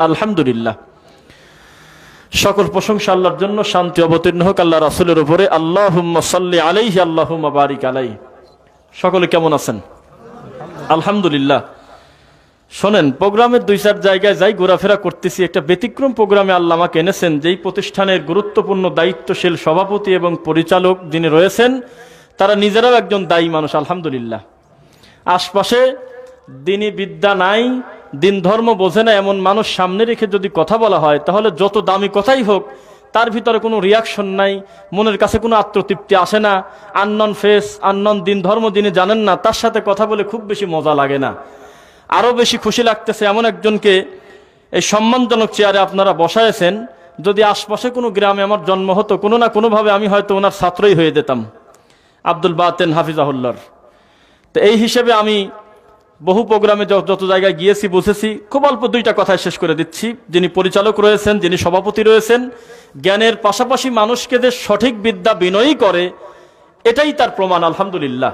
আলহামদুলিল্লাহ, সকল প্রশংসা আল্লাহর জন্য, শান্তি অবতীর্ণ হোক আল্লাহ রাসূলের উপরে। আল্লাহুম্মা সাল্লি আলাইহি আল্লাহুম্মা বারিক আলাইহি। সকলে কেমন আছেন? আলহামদুলিল্লাহ। শোনেন, প্রোগ্রামের 2-4 জায়গায় যাই ঘোরাফেরা করতেছি, একটা ব্যতিক্রম প্রোগ্রামে আল্লাহ আমাকে এনেছেন। যেই প্রতিষ্ঠানের গুরুত্বপূর্ণ দায়িত্বশীল সভাপতি এবং পরিচালক যিনি রয়েছেন, তারা নিজেরাও একজন দায়ী মানুষ। আলহামদুলিল্লাহ। আশপাশে দিনী বিদ্যা নাই, দিন ধর্ম বোঝে না এমন মানুষ সামনে রেখে যদি কথা বলা হয়, তাহলে যত দামি কথাই হোক তার ভিতরে কোনো রিয়াকশন নাই, মনের কাছে কোনো আত্মতৃপ্তি আসে না। আননন ফেস, আননন দিন ধর্ম যিনি জানেন না, তার সাথে কথা বলে খুব বেশি মজা লাগে না। আরও বেশি খুশি লাগতেছে এমন একজনকে এই সম্মানজনক চেয়ারে আপনারা বসায়েছেন। যদি আশপাশে কোনো গ্রামে আমার জন্ম হতো, কোনো না কোনোভাবে আমি হয়তো ওনার ছাত্রই হয়ে যেতাম, আব্দুল বাতেন হাফিজাহুল্লাহর। তো এই হিসেবে আমি বহু প্রোগ্রামে যত জায়গায় গিয়েছি, বুঝেছি। খুব অল্প 2টা কথায় শেষ করে দিচ্ছি। যিনি পরিচালক রয়েছেন, যিনি সভাপতি রয়েছেন, জ্ঞানের পাশাপাশি মানুষকে যে সঠিক বিদ্যা বিনয়ী করে, এটাই তার প্রমাণ। আলহামদুলিল্লাহ।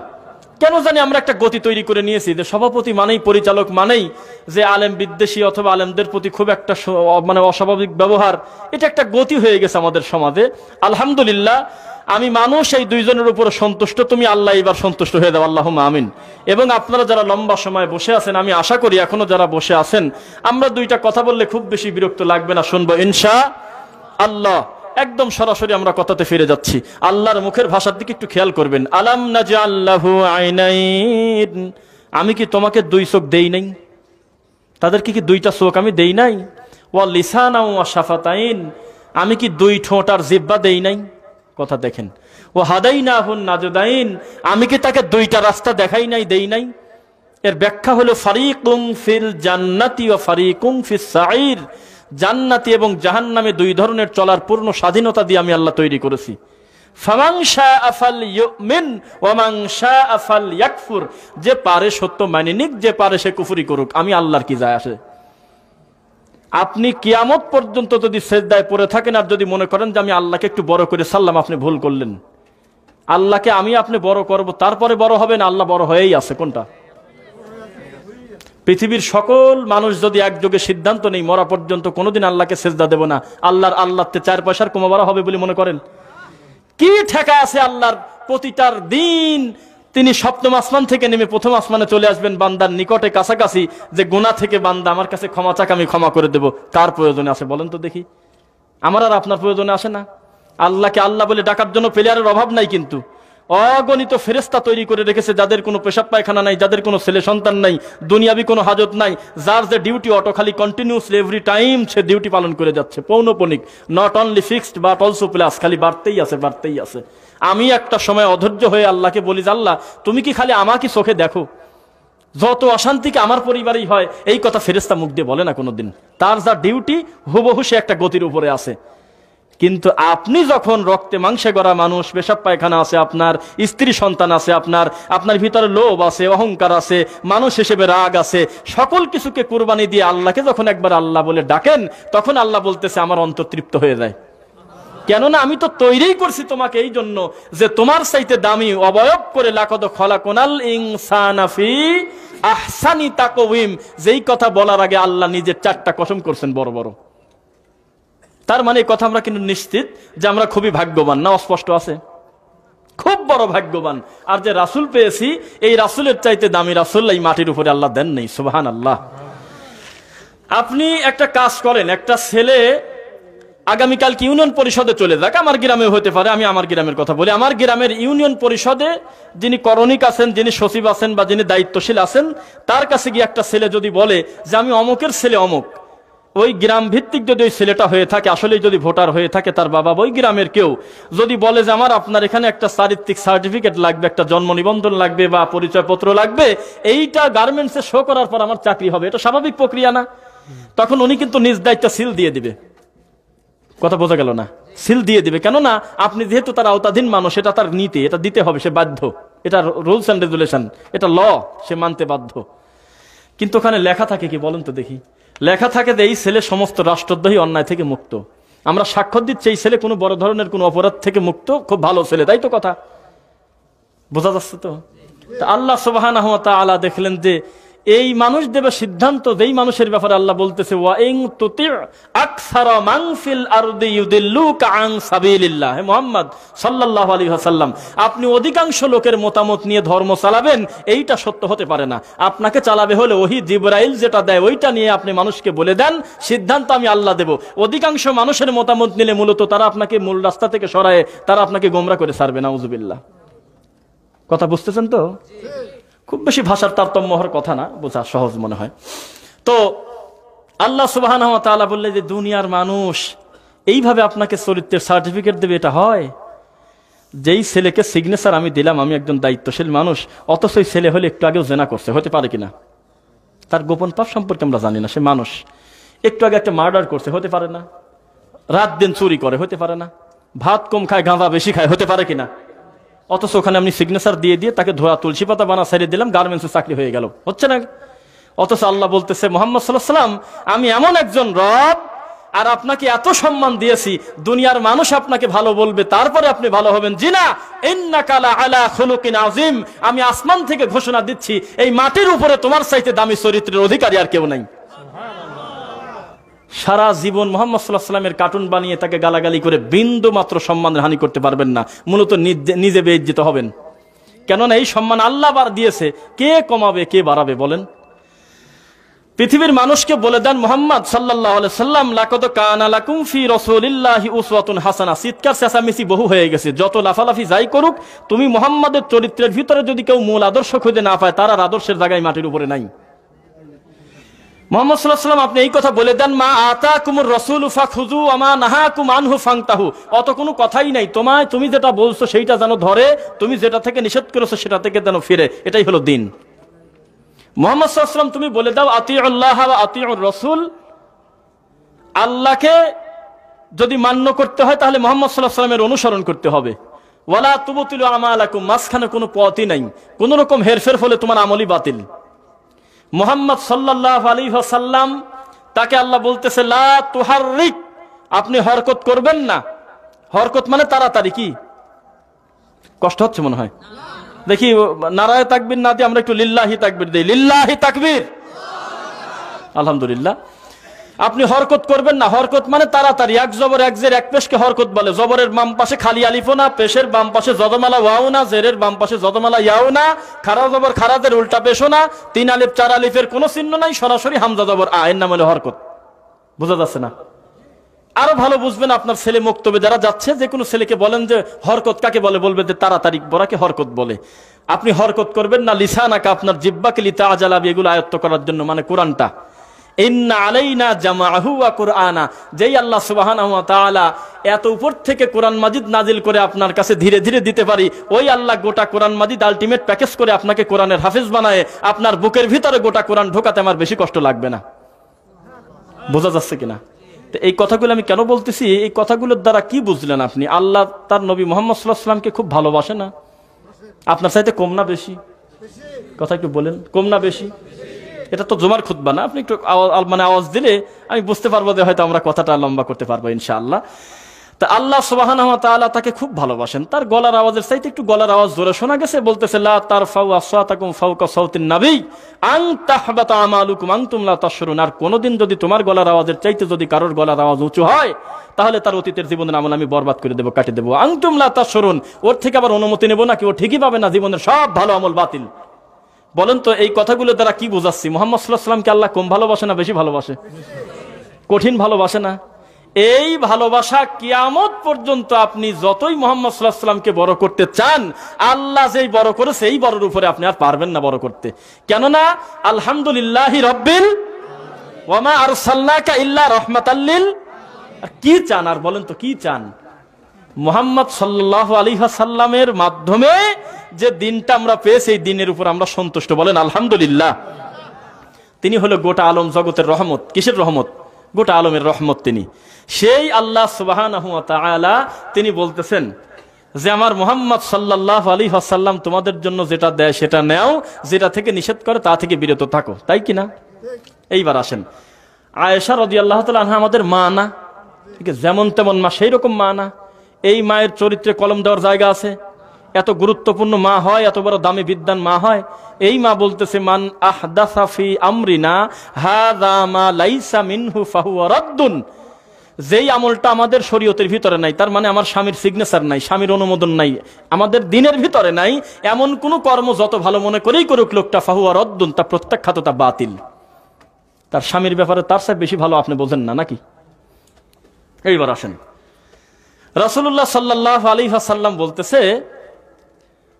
কেন জানি আমরা একটা গতি তৈরি করে নিয়েছি যে সভাপতি মানেই, পরিচালক মানেই যে আলেম বিদ্বেষী অথবা আলেমদের প্রতি খুব একটা অস্বাভাবিক ব্যবহার। এটা একটা গতি হয়ে গেছে আমাদের সমাজে। আলহামদুলিল্লাহ, আমি মানুষ এই 2 জনের উপর সন্তুষ্ট। তুমি আল্লাহ এবার সন্তুষ্ট হয়ে দাও, আল্লাহুম্মা আমিন। এবং আপনারা যারা লম্বা সময় বসে আছেন, আমি আশা করি এখনো যারা বসে আছেন, আমরা 2টা কথা বললে খুব বেশি বিরক্ত লাগবে না, শুনবো ইনশাআল্লাহ। একদম সরাসরি আমরা কথাতে ফিরে যাচ্ছি। আল্লাহর মুখের ভাষার দিকে একটু খেয়াল করবেন। আলাম নাজআল লাহু আইনাইন, আমি কি তোমাকে 2 চোখ দেই নাই? তাদেরকে কি 2টা চোখ আমি দেই নাই? ওয়া লিসানাও ওয়া শাফাতাইন, আমি কি 2 ঠোঁট আর জিহ্বা দেই নাই? কথা দেখেন। ওয়া হাদাইনাহুন নাজদাইন, আমি কি তাকে 2টা রাস্তা দেখাই নাই, দেই নাই? এর ব্যাখ্যা হলো ফারিকুম ফিল জান্নাতি ওয়া ফারিকুম ফিস সাঈর, জান্নাতি এবং জাহান্নামে 2 ধরনের চলার পূর্ণ স্বাধীনতা দিয়ে আমি আল্লাহ তৈরি করেছি। ফামান শাআ ফালইউমিন ওয়া মান শাআ ফালইয়াকফুর, যে পারে সত্য মানে নিক, যে পারে সে কুফরি করুক, আমি আল্লাহর কি যায় আসে? আপনি কিয়ামত পর্যন্ত যদি সেজদায় পড়ে থাকেন আর যদি মনে করেন যে আমি আল্লাহকে একটু বড় করে সাল্লাম, আপনি ভুল করলেন। আল্লাহকে আমি আপনি বড় করব, তারপরে বড় হবে না, আল্লাহ বড় হয়েই আছে। কোনটা? পৃথিবীর সকল মানুষ যদি একযোগে সিদ্ধান্ত নেই মরা পর্যন্ত কোনোদিন আল্লাহকে সেজদা দেব না, আল্লাহতে 4 পয়সার কমাবারা হবে বলে মনে করেন? কি ঠেকা আছে আল্লাহর? প্রতিটার দিন তিনি 7ম আসমান থেকে নেমে 1ম আসমানে চলে আসবেন বান্দার নিকটে, কাছাকাছি, যে গুনাহ থেকে বান্দা আমার কাছে ক্ষমা চাক, আমি ক্ষমা করে দেব। কার প্রয়োজনে আসে বলেন তো দেখি? আমার আর আপনার প্রয়োজনে আসে না। আল্লাহকে আল্লাহ বলে ডাকার জন্য প্লেয়ারের অভাব নাই, কিন্তু অগণিত ফেরেশতা তৈরি করে রেখেছে, যাদের কোনো পেশাব পায়খানা নাই, যাদের কোনো ছেলে সন্তান নাই, দুনিয়াবি কোনো হাজত নাই, যার যে ডিউটি অটো খালি কন্টিনিউসলি এভরি টাইম সে ডিউটি পালন করে যাচ্ছে, পৌনপনিক, not only fixed but also plus, খালি বাড়তেই আছে, বাড়তেই আছে। আমি একটা সময় অধৈর্য হয়ে আল্লাহকে বলি, আল্লাহ তুমি কি খালি আমাকে চোখে দেখো? যত অশান্তিকে আমার পরিবারেই হয়, এই কথা ফেরেশতা মুখ দিয়ে বলে না কোনোদিন। তার যা ডিউটি হুবহু সে একটা গতির উপরে আছে। কিন্তু আপনি যখন রক্তে মাংসে গড়া মানুষ, পেশাব পায়খানা আছে আপনার, স্ত্রী সন্তান আছে আপনার ভিতরে লোভ আছে, অহংকার আছে, মানুষ হিসেবে রাগ আছে, সকল কিছুকে কুরবানি দিয়ে আল্লাহকে যখন একবার আল্লাহ বলে ডাকেন, তখন আল্লাহ বলতেছে আমার অন্তর তৃপ্ত হয়ে যায়। কেননা আমি তো তৈরিই করছি তোমাকে এই জন্য যে তোমার চাইতে দামি অবয়ব করে লাকাদ খলাকনাল ইনসানা ফি আহসানি তাকওয়িম, যেই কথা বলার আগে আল্লাহ নিজের 4টা কসম করছেন বড় বড়। তার মানে এই কথা আমরা কিন্তু নিশ্চিত যে আমরা খুবই ভাগ্যবান, না অস্পষ্ট আছে? খুব বড় ভাগ্যবান। আর যে রাসূল পেয়েছি, এই রাসূলের চাইতে দামি রাসূল এই মাটির উপরে আল্লাহ দেন নেই। সুবহানাল্লাহ। আপনি একটা কাজ করেন, একটা ছেলে আগামীকাল কি ইউনিয়ন পরিষদে চলে যাক, আমার গ্রামে হতে পারে, আমি আমার গ্রামের কথা বলি, আমার গ্রামের ইউনিয়ন পরিষদে যিনি করণিক আছেন, যিনি সচিব আছেন বা যিনি দায়িত্বশীল আছেন, তার কাছে গিয়ে একটা ছেলে যদি বলে যে আমি অমুকের ছেলে অমুক, ওই গ্রাম ভিত্তিক যদি ওই ছেলেটা হয়ে থাকে, আসলে যদি ভোটার হয়ে থাকে তার বাবা, ওই গ্রামের কেউ যদি বলে যে আমার আপনার এখানে একটা চারিত্রিক সার্টিফিকেট লাগবে, একটা জন্ম নিবন্ধন লাগবে বা পরিচয়পত্র লাগবে, এইটা গার্মেন্টসে শো করার পর আমার চাকরি হবে, এটা স্বাভাবিক প্রক্রিয়া না? তখন উনি কিন্তু নিজ দায়িত্ব সিল দিয়ে দিবে। কথা বোঝা গেল না? সিল দিয়ে দিবে। কেননা আপনি যেহেতু তার আওতাধীন মানুষ, এটা তার নীতি, এটা দিতে হবে, সে বাধ্য, এটা রুলস অ্যান্ড রেগুলেশন, এটা ল, সে মানতে বাধ্য। কিন্তু ওখানে লেখা থাকে কি বলেন তো দেখি? লেখা থাকে যে এই ছেলে সমস্ত রাষ্ট্রদ্রোহী অন্যায় থেকে মুক্ত। আমরা সাক্ষ্য দিচ্ছি এই ছেলে কোনো বড় ধরনের কোনো অপরাধ থেকে মুক্ত, খুব ভালো ছেলে, তাই তো কথা বোঝা যাচ্ছে তো? আল্লাহ সুবহানাহু ওয়া তাআলা দেখলেন যে এই মানুষ দেবে সিদ্ধান্ত, যেই মানুষের ব্যাপারে আল্লাহ বলতেছে ওয়া ইন তুতি আকসারা মান ফিল আরদি ইউদিল্লুকা আন সাবিলিল্লাহ। হে মুহাম্মদ সাল্লাল্লাহু আলাইহি ওয়াসাল্লাম, আপনি অধিকাংশ লোকের মতামত নিয়ে ধর্ম চালাবেন, এইটা সত্য হতে পারে না। আপনাকে চালাবে হলে ওহী জিবরাইল যেটা দেয় ওইটা নিয়ে আপনি মানুষকে বলে দেন, সিদ্ধান্ত আমি আল্লাহ দেব। অধিকাংশ মানুষের মতামত নিলে মূলত তারা আপনাকে মূল রাস্তা থেকে সরায়, তারা আপনাকে গোমরা করে ছাড়বে। নাউজুবিল্লাহ। কথা বুঝতেছেন তো? খুব বেশি ভাষার তারতম্য হওয়ার কথা না, বোঝা সহজ মনে হয়। তো আল্লাহ সুবহানাহু ওয়া তাআলা বললেন যে দুনিয়ার মানুষ এইভাবে আপনাকে চরিত্রের সার্টিফিকেট দেবে, এটা হয়? যেই ছেলেকে সিগনেচার আমি দিলাম, আমি একজন দায়িত্বশীল মানুষ, অথচ এই ছেলে হলে একটু আগেও জেনা করছে, হতে পারে কিনা? তার গোপন পাপ সম্পর্কে আমরা জানি না, সে মানুষ। একটু আগে একটা মার্ডার করছে, হতে পারে না? রাত দিন চুরি করে, হতে পারে না? ভাত কম খায়, গাঁজা বেশি খায়, হতে পারে কিনা? অথচ ওখানে আপনি সিগনেচার দিয়ে দিয়ে তাকে ধোয়া তুলসী পাতা বানা ছেড়ে দিলাম, গার্মেন্টসে চাকরি হয়ে গেল, হচ্ছে না? অথচ আল্লাহ বলতেছে মুহাম্মদ সাল্লাল্লাহু আলাইহি ওয়াসাল্লাম, আমি এমন একজন রব, আর আপনাকে এত সম্মান দিয়েছি, দুনিয়ার মানুষ আপনাকে ভালো বলবে, তারপরে আপনি ভালো হবেন। জি না, ইন্নাকা লা আলা খুলুকিন আযীম, আমি আসমান থেকে ঘোষণা দিচ্ছি, এই মাটির উপরে তোমার চাইতে দামি চরিত্রের অধিকারী আর কেউ নাই। সারা জীবন মুহাম্মদ সাল্লাল্লাহু আলাইহি ওয়াসাল্লামের কার্টুন বানিয়ে তাকে গালাগালি করে বিন্দু মাত্র সম্মানের হানি করতে পারবেন না, মূলত নিজে বেইজ্জত হবেন। কেননা এই সম্মান আল্লাহ বার দিয়েছে, কে কমাবে কে বাড়াবে বলেন? পৃথিবীর মানুষকে বলে দেন মুহাম্মদ সাল্লাল্লাহু আলাইহি ওয়াসাল্লাম, লাকাদ কানা লাকুম ফি রাসূলিল্লাহি উসওয়াতুন হাসানাহ। চিৎকার চেঁচামেচি বহু হয়ে গেছে, যত লাফালাফি যাই করুক, তুমি মুহাম্মাদের চরিত্রের ভিতরে যদি কেউ মূল আদর্শ খুঁজে না পায়, তার আর আদর্শের জায়গায় মাটির উপরে নাই। মুহাম্মদ সাল্লাল্লাহু আলাইহি ওয়াসাল্লাম, আপনি এই কথা বলে দেন, মা আতাকুমুর রাসূলু ফাখুযু ওয়া মা নাহাকুম আনহু ফান্তাহু। অত কোনো কথাই নাই, তুমি যেটা বলছো সেইটা যেন ধরে, তুমি যেটা থেকে নিষেধ করেছো সেটা থেকে যেন ফিরে, এটাই হলো দিন। মুহাম্মদ সাল্লাল্লাহু আলাইহি ওয়াসাল্লাম, তুমি বলে দাও আতিউল্লাহ ওয়া আতিউর রাসূল। আল্লাহকে যদি মান্য করতে হয় তাহলে মুহাম্মদ সাল্লাল্লাহু আলাইহি ওয়াসাল্লামের অনুসরণ করতে হবে। ওয়ালা তুবতিলু আমালাকুম, মাঝখানে কোনো পথই নাই, কোনো রকম হেরফের ফলে তোমার আমলই বাতিল। মুহাম্মদ সাল্লাল্লাহু আলাইহি ওয়াসাল্লাম, তাকে আল্লাহ বলতেছে লা তুহাররিক, আপনি হরকত করবেন না। হরকত মানে তাড়াতাড়ি। কি কষ্ট হচ্ছে মনে হয়? দেখি নারায়ে তাকবীর না দিয়ে আমরা একটু লিল্লাহি তাকবীর দেই। লিল্লাহি তাকবীর, আলহামদুলিল্লাহ। আপনি হরকত করবেন না, হরকত মানে তাড়াতাড়ি। এক জবর এক জের এক পেশকে হরকত বলে। জবরের বাম পাশে খালি আলিফও না, পেশের বাম পাশে জদমালা ওয়াও না, জেরের বাম পাশে জদমালা ইয়াও না, খারা জবর খারাজের উল্টা পেশও না, তিন আলিফ চার আলিফের কোনো চিহ্ন নাই, সরাসরি হামজা জবর আ, এর নাম হলো হরকত। বোঝা যাচ্ছে না? আরো ভালো বুঝবেন আপনার ছেলে মক্তবে যারা যাচ্ছে, যে কোনো ছেলেকে বলেন যে হরকত কাকে বলে, বলবে যে তাড়াতাড়ি বরাকে হরকত বলে। আপনি হরকত করবেন না, লিসানাকা, আপনার জিহ্বাকে লিতাআজালা বি, এগুলো আয়ত্ত করার জন্য, মানে কোরআনটা। ইন্না আলাইনা জামাআহু ওয়া কুরআনা, যেই আল্লাহ সুবহানাহু ওয়া তাআলা এত উপর থেকে কোরআন মাজিদ নাজিল করে আপনার কাছে ধীরে ধীরে দিতে পারি, ওই আল্লাহ গোটা কোরআন মাজিদ আলটিমেট প্যাকেজ করে আপনাকে কোরআনের হাফেজ বানায় আপনার বুকের ভিতরে গোটা কোরআন ঢোকাতে আমার বেশি কষ্ট লাগবে না। বোঝা যাচ্ছে কিনা? তো এই কথাগুলো আমি কেন বলতেছি, এই কথাগুলোর দ্বারা কি বুঝলেন আপনি? আল্লাহ তার নবী মুহাম্মদ সাল্লাল্লাহু আলাইহি ওয়াসাল্লামকে খুব ভালোবাসে না? আপনার চাইতে কম না বেশি? কথা একটু বলেন, কম না বেশি? এটা তো জুমার খুতবা না, আপনি একটু আওয়াজ দিলে আমি বুঝতে পারবো যে হয়তো আমরা কথাটা লম্বা করতে পারবো ইনশাআল্লাহ। তা আল্লাহ সুবহানাহু ওয়া তাআলা তাকে খুব ভালোবাসেন। তার গলার আওয়াজের চাইতে একটু গলার আওয়াজ জোরে শোনা গেছে, বলতেছে লা তারফাউ আসওয়াতাকুম ফাওকা সাওতিন নবী আন তাহবাতা আমালুকুম আনতুম লা তাশউরুন। আর কোনোদিন যদি তোমার গলার আওয়াজের চাইতে যদি কারোর গলার আওয়াজ উঁচু হয়, তাহলে তার অতীতের জীবনের আমল আমি বরবাদ করে দেবো, কাটে দেবো। আনতুম লা তাশউরুন, ওর থেকে আবার অনুমতি নেব নাকি? ও ঠিকই পাবে না, জীবনের সব ভালো আমল বাতিল। বলেন তো এই কথাগুলো দ্বারা কি বোঝাচ্ছি? মুহাম্মদ সাল্লাল্লাহু আলাইহি ওয়াসাল্লামকে আল্লাহ কম ভালোবাসে না বেশি ভালোবাসে? কঠিন ভালোবাসে না? এই ভালোবাসা কিয়ামত পর্যন্ত আপনি যতই মুহাম্মদ সাল্লাল্লাহু আলাইহি ওয়াসাল্লামকে বড় করতে চান, আল্লাহ যেই বড় করেছে এই বড়র উপরে আপনি আর পারবেন না বড় করতে। কেননা আলহামদুলিল্লাহি রাব্বিল ওয়া মা আরসালনাকা ইল্লা রাহমাতাল লিল। আর কি চান আর বলেন তো, কি চান? মুহাম্মদ সাল্লাল্লাহু আলাইহি ওয়াসাল্লামের মাধ্যমে যে দিনটা আমরা পেয়েছি, এই দিনের উপর আমরা সন্তুষ্ট, বলেন আলহামদুলিল্লাহ। তিনি হলো গোটা আলম জগতের রহমত। কিসের রহমত? গোটা আলমের রহমত তিনি। সেই আল্লাহ সুবহানাহু ওয়া তাআলা তিনি বলতেছেন যে আমার মুহাম্মদ সাল্লাল্লাহু আলাইহি ওয়াসাল্লাম তোমাদের জন্য যেটা দেয় সেটা নাও, যেটা থেকে নিষেধ করে তা থেকে বিরত থাকো, তাই কিনা? এইবার আসেন, আয়েশা রাদিয়াল্লাহু তাআলা আনহা আমাদের মা না? ঠিক আছে, যেমন তেমন মা, সেই রকম মা না? এই মায়ের চরিত্রে কলম দেওয়ার জায়গা আছে? এত গুরুত্বপূর্ণ মা হয়, এত বড় দামি বিদ্যান মা হয়। এই মা বলতেছে মান আহদাসা ফি আমরিনা হাযা মা লাইসা মিনহু ফাহুয়া রাদ্দুন। যেই আমলটা আমাদের শরীয়তের ভিতরে নাই, তার মানে আমার স্বামীর সিগনেচার নাই, স্বামীর অনুমোদন নাই, আমাদের দিনের ভিতরে নাই, এমন কোন কর্ম যত ভালো মনে করেই করুক লোকটা, ফাহুয়া রাদ্দুন, তা প্রত্যাখ্যাত, তা বাতিল। তার স্বামীর ব্যাপারে তার চেয়ে বেশি ভালো আপনি বোঝেন না নাকি? এইবার আসেন, রাসূলুল্লাহ সাল্লাল্লাহু আলাইহি ওয়াসাল্লাম বলতেছে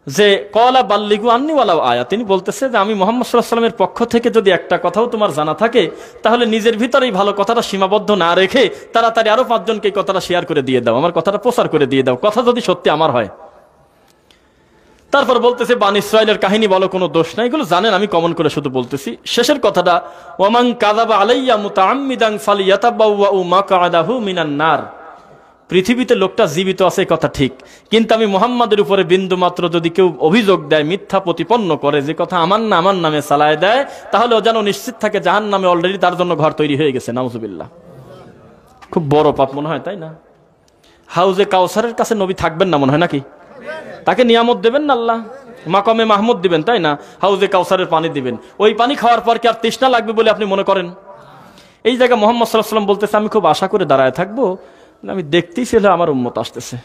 যে কলা বাল্লিগু আন্নি ওয়ালাউ আয়া, তিনি বলতেছে যে আমি মুহাম্মদ সাল্লাল্লাহু আলাইহি ওয়াসাল্লামের পক্ষ থেকে যদি একটা কথাও তোমার জানা থাকে, তাহলে নিজের ভিতরেই ভালো কথাটা সীমাবদ্ধ না রেখে তাড়াতাড়ি আরো 5 জনকে এই কথাটা শেয়ার করে দিয়ে দাও, আমার কথাটা প্রচার করে দিয়ে দাও, কথা যদি সত্যি আমার হয়। তারপর বলতেছে বানি ইসরাইলের কাহিনী বলো, কোনো দোষ নাই, এগুলো জানেন, আমি কমন করে শুধু বলতেছি। শেষের কথাটা ওয়ামান কাযাবা আলাইয়া মুতাআম্মিদান ফালিয়াতাবাওয়াউ মাকআদাহু মিনান নার। পৃথিবীতে লোকটা জীবিত আছে কথা ঠিক, কিন্তু আমি মুহাম্মাদের উপরে বিন্দু মাত্র যদি কেউ অভিযোগ দেয়, মিথ্যা প্রতিপন্ন করে, যে কথা আমার না আমার নামে চালায় দেয়, তাহলে ও যেন নিশ্চিত থাকে জাহান্নামে অলরেডি তার জন্য ঘর তৈরি হয়ে গেছে। নাউজুবিল্লাহ। খুব বড় পাপ মনে হয়, তাই না? হাউজে কাউসারের কাছে নবী থাকবেন না মনে হয় নাকি? তাকে নিয়ামত দেবেন না আল্লাহ, মাকামে মাহমুদ দিবেন, তাই না? হাউজে কাউসারের পানি দিবেন, ওই পানি খাওয়ার পর কি আর তৃষ্ণা লাগবে বলে আপনি মনে করেন? এই জায়গায় মুহাম্মদ সাল্লাল্লাহু আলাইহি ওয়াসাল্লাম বলতেছে আমি খুব আশা করে দাঁড়ায় থাকবো, আমি দেখতেই ছিল আমার উম্মত আসতেছে।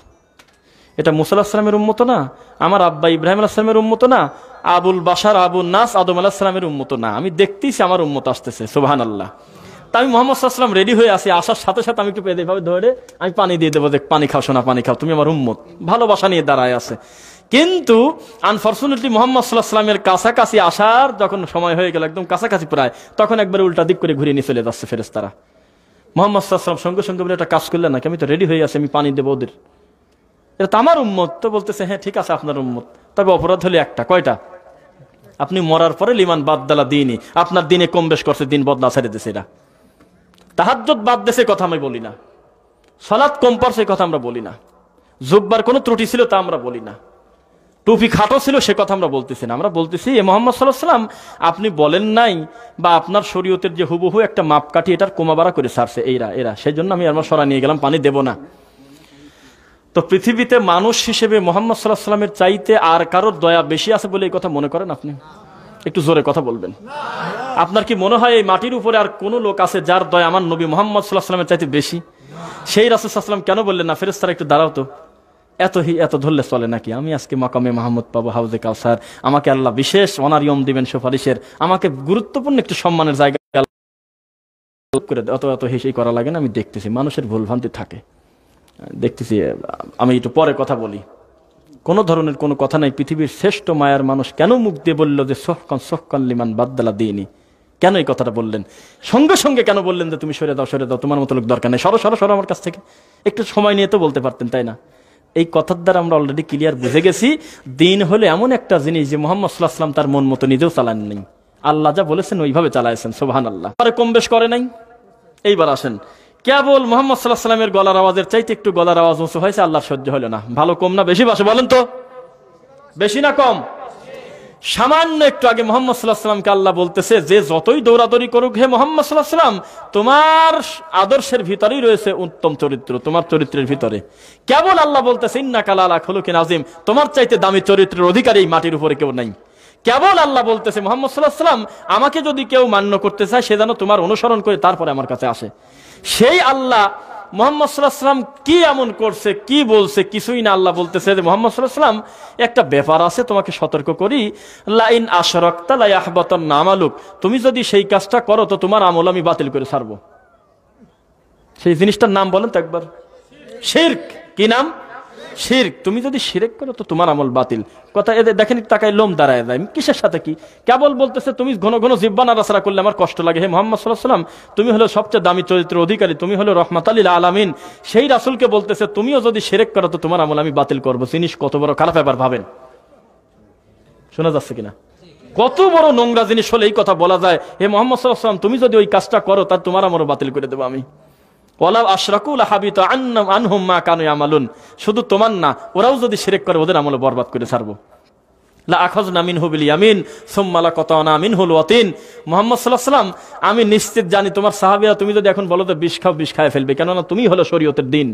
এটা মুসা আলাইহিস সালামের উম্মত না, আমার আব্বা ইব্রাহিম আলাইহিস সালামের উম্মত না, আবুল বাশার আবুল নাস আদম আলাইহিস সালামের উম্মত না, আমি দেখতেইছি আমার উম্মত আসতেছে। সুবহানাল্লাহ। তা আমি মুহাম্মদ সাল্লাল্লাহু আলাইহি ওয়াসাল্লাম রেডি হয়ে আসি, আসার সাথে সাথে আমি একটু পেদে ভাবে ধরে আমি পানি দিয়ে দেবো, যে পানি খাও সোনা, পানি খাও, তুমি আমার উম্মত, ভালোবাসা নিয়ে দাঁড়ায় আছে। কিন্তু আনফরচুনেটলি মুহাম্মদ সাল্লাল্লাহু আলাইহি ওয়াসাল্লামের কাছাকাছি আসার যখন সময় হয়ে গেল, একদম কাছাকাছি প্রায়, তখন একবার উল্টা দিক করে ঘুরিয়ে নিয়ে চলে যাচ্ছে ফেরেশতারা। মুহাম্মদ সাল্লাল্লাহু আলাইহি ওয়াসাল্লাম সঙ্গে সঙ্গে বলে এটা কাজ করলেন নাকি, আমি তো রেডি হয়ে আছি, আমি পানি দেবো ওদের, এটা তো আমার উম্মত। তো বলতেছে হ্যাঁ ঠিক আছে আপনার উম্মত, তবে অপরাধ হলে একটা। কয়টা? আপনি মরার পরে লিমান বাদদালা দিনই, আপনার দিনে কম বেশ করছে, দিন বদলা ছেড়ে দিয়েছে। এরা তাহাজ্জুদ বাদ দেশে কথা আমি বলি না, সালাত কম পড়ছে কথা আমরা বলি না, জুব্বার কোনো ত্রুটি ছিল তা আমরা বলি না, টুপি খাটো ছিল সে কথা আমরা বলতেছি না, আমরা বলতেছি এ মুহাম্মদ সাল্লাল্লাহু আলাইহি ওয়াসাল্লাম আপনি বলেন নাই, বা আপনার শরীয়তের যে হুবহু একটা মাপকাঠি এটার কোমাবাড়া করে ছাড়ছে এরা, সেই জন্য আমি আমার সরা নিয়ে গেলাম, পানি দেব না। তো পৃথিবীতে মানুষ হিসেবে মুহাম্মদ সাল্লাল্লাহু আলাইহি ওয়াসাল্লামের চাইতে আর কারোর দয়া বেশি আছে বলে এই কথা মনে করেন আপনি? একটু জোরে কথা বলবেন। আপনার কি মনে হয় এই মাটির উপরে আর কোন লোক আছে যার দয়া আমার নবী মুহাম্মদ সাল্লাল্লাহু আলাইহি ওয়াসাল্লামের চাইতে বেশি? সেই রাসূল সাল্লাল্লাহু আলাইহি ওয়াসাল্লাম কেন বললেন না ফেরেশতারা একটু দাঁড়াও তো, এত ধরলে চলে নাকি? আমি আজকে মাকামে মাহমুদ পাবো, হাউজে কাউসার, আমাকে আল্লাহ বিশেষ অনারিয়ম দিবেন সুপারিশের, আমাকে গুরুত্বপূর্ণ একটু সম্মানের জায়গা করে অত হেসেই করা লাগে না। আমি দেখতেছি মানুষের ভুলভ্রান্তি থাকে, দেখতেছি। আমি একটু পরে কথা বলি, কোন ধরনের কোনো কথা নাই। পৃথিবীর শ্রেষ্ঠ মায়ার মানুষ কেন মুখ দিয়ে বললো যে সোহকান লিমান বাদদালা দিইনি? কেন এই কথাটা বললেন? সঙ্গে সঙ্গে কেন বললেন যে তুমি সরে দাও, তোমার মতো লোক দরকার নেই, সরো আমার কাছ থেকে? একটু সময় নিয়ে তো বলতে পারতেন, তাই না? এই কথার দ্বারা আমরা অলরেডি ক্লিয়ার বুঝে গেছি, দিন হলো এমন একটা জিনিস যে মুহাম্মদ সাল্লাল্লাহু আলাইহি ওয়াসাল্লাম তার মন মতো নিজেও চালান নাই, আল্লাহ যা বলেছেন ওইভাবে চালাইছেন। সুবহানাল্লাহ। আরে কম বেশ করে নাই। এইবার আসেন, কেবল মুহাম্মদ সাল্লাল্লাহু আলাইহি ওয়াসাল্লামের গলার আওয়াজের চাইতে একটু গলার আওয়াজ উঁচু হয়েছে, আল্লাহর সহ্য হলো না। ভালো কম না বেশি বাসে বলেন তো? বেশি না কম? সামান্য একটু আগে মুহাম্মদ সাল্লাল্লাহু আলাইহি ওয়াসাল্লামকে আল্লাহ বলতেছে যে যতই দৌড়াদৌড়ি করুক হে মুহাম্মদ সাল্লাল্লাহু আলাইহি ওয়াসাল্লাম, তোমার আদর্শের ভিতরেই রয়েছে উত্তম চরিত্র, তোমার চরিত্রের ভিতরে। কেবল আল্লাহ বলতেছে ইন্নাকা লাআলা খুলুকিন আযীম, তোমার চাইতে দামি চরিত্রের অধিকারী এই মাটির উপরে কেউ নাই। কেবল আল্লাহ বলতেছে মুহাম্মদ সাল্লাল্লাহু আলাইহি ওয়াসাল্লাম, আমাকে যদি কেউ মান্য করতে চায় সে যেন তোমার অনুসরণ করে তারপরে আমার কাছে আসে। সেই আল্লাহ মুহাম্মদ সাল্লাল্লাহু আলাইহি ওয়াসাল্লাম কি এমন করছে, কি বলছে? কিছুই না। আল্লাহ বলতেছে যে মুহাম্মদ সাল্লাল্লাহু আলাইহি ওয়াসাল্লাম, একটা ব্যাপার আছে, তোমাকে সতর্ক করি, লাইন আশরাকতা লা ইয়াহবাতান্না আমালুক, তুমি যদি সেই কাজটা করো তো তোমার আমল আমি বাতিল করে ছাড়বো। সেই জিনিসটার নাম বলেন তো একবার। শিরক। কি নাম? শিরক। তুমি যদি শিরক করো তো তোমার আমল বাতিল। কথা এদের দেখেন, তাকায় লোম দাঁড়ায় যায়, কিসের সাথে কি? কেবল বলতেছে তুমি ঘন ঘন জিহ্বা নাড়াচাড়া করলে আমার কষ্ট লাগে। হে মুহাম্মদ সাল্লাল্লাহু আলাইহি ওয়াসাল্লাম, তুমি হলো সবচেয়ে দামি চরিত্রের অধিকারী, তুমি হলো রাহমাতাল লিল আলামিন। সেই রাসূলকে বলতেছে তুমিও যদি শিরক করো তো তোমার আমল আমি বাতিল করবো। জিনিস কত বড় খারাপ ব্যাপার ভাবেন। শোনা যাচ্ছে কিনা? কত বড় নোংরা জিনিস হলে এই কথা বলা যায়, হে মুহাম্মদ সাল্লাল্লাহু আলাইহি ওয়াসাল্লাম, তুমি যদি ওই কাজটা করো তার তোমার আমলও বাতিল করে দেবো আমি। ওয়ালাউ আশরাকু লাহাবিতা আনহুম মা কানু ইয়ামালুন, শুধু তোমার না, ওরাও যদি শিরক করে ওদের আমল বরবাদ করে ছাড়বো। লা আখাযনা মিনহু বিল ইয়ামিন সুম্মা লাকাতানা মিনহুল ওয়াতিন। মুহাম্মদ সাল্লাল্লাহু আলাইহি ওয়াসাল্লাম, আমি নিশ্চিত জানি তোমার সাহাবীরা তুমি যদি এখন বলো তো বিষ খাও, বিষ খায় ফেলবে, কেননা তুমি হলো শরীয়তের দিন।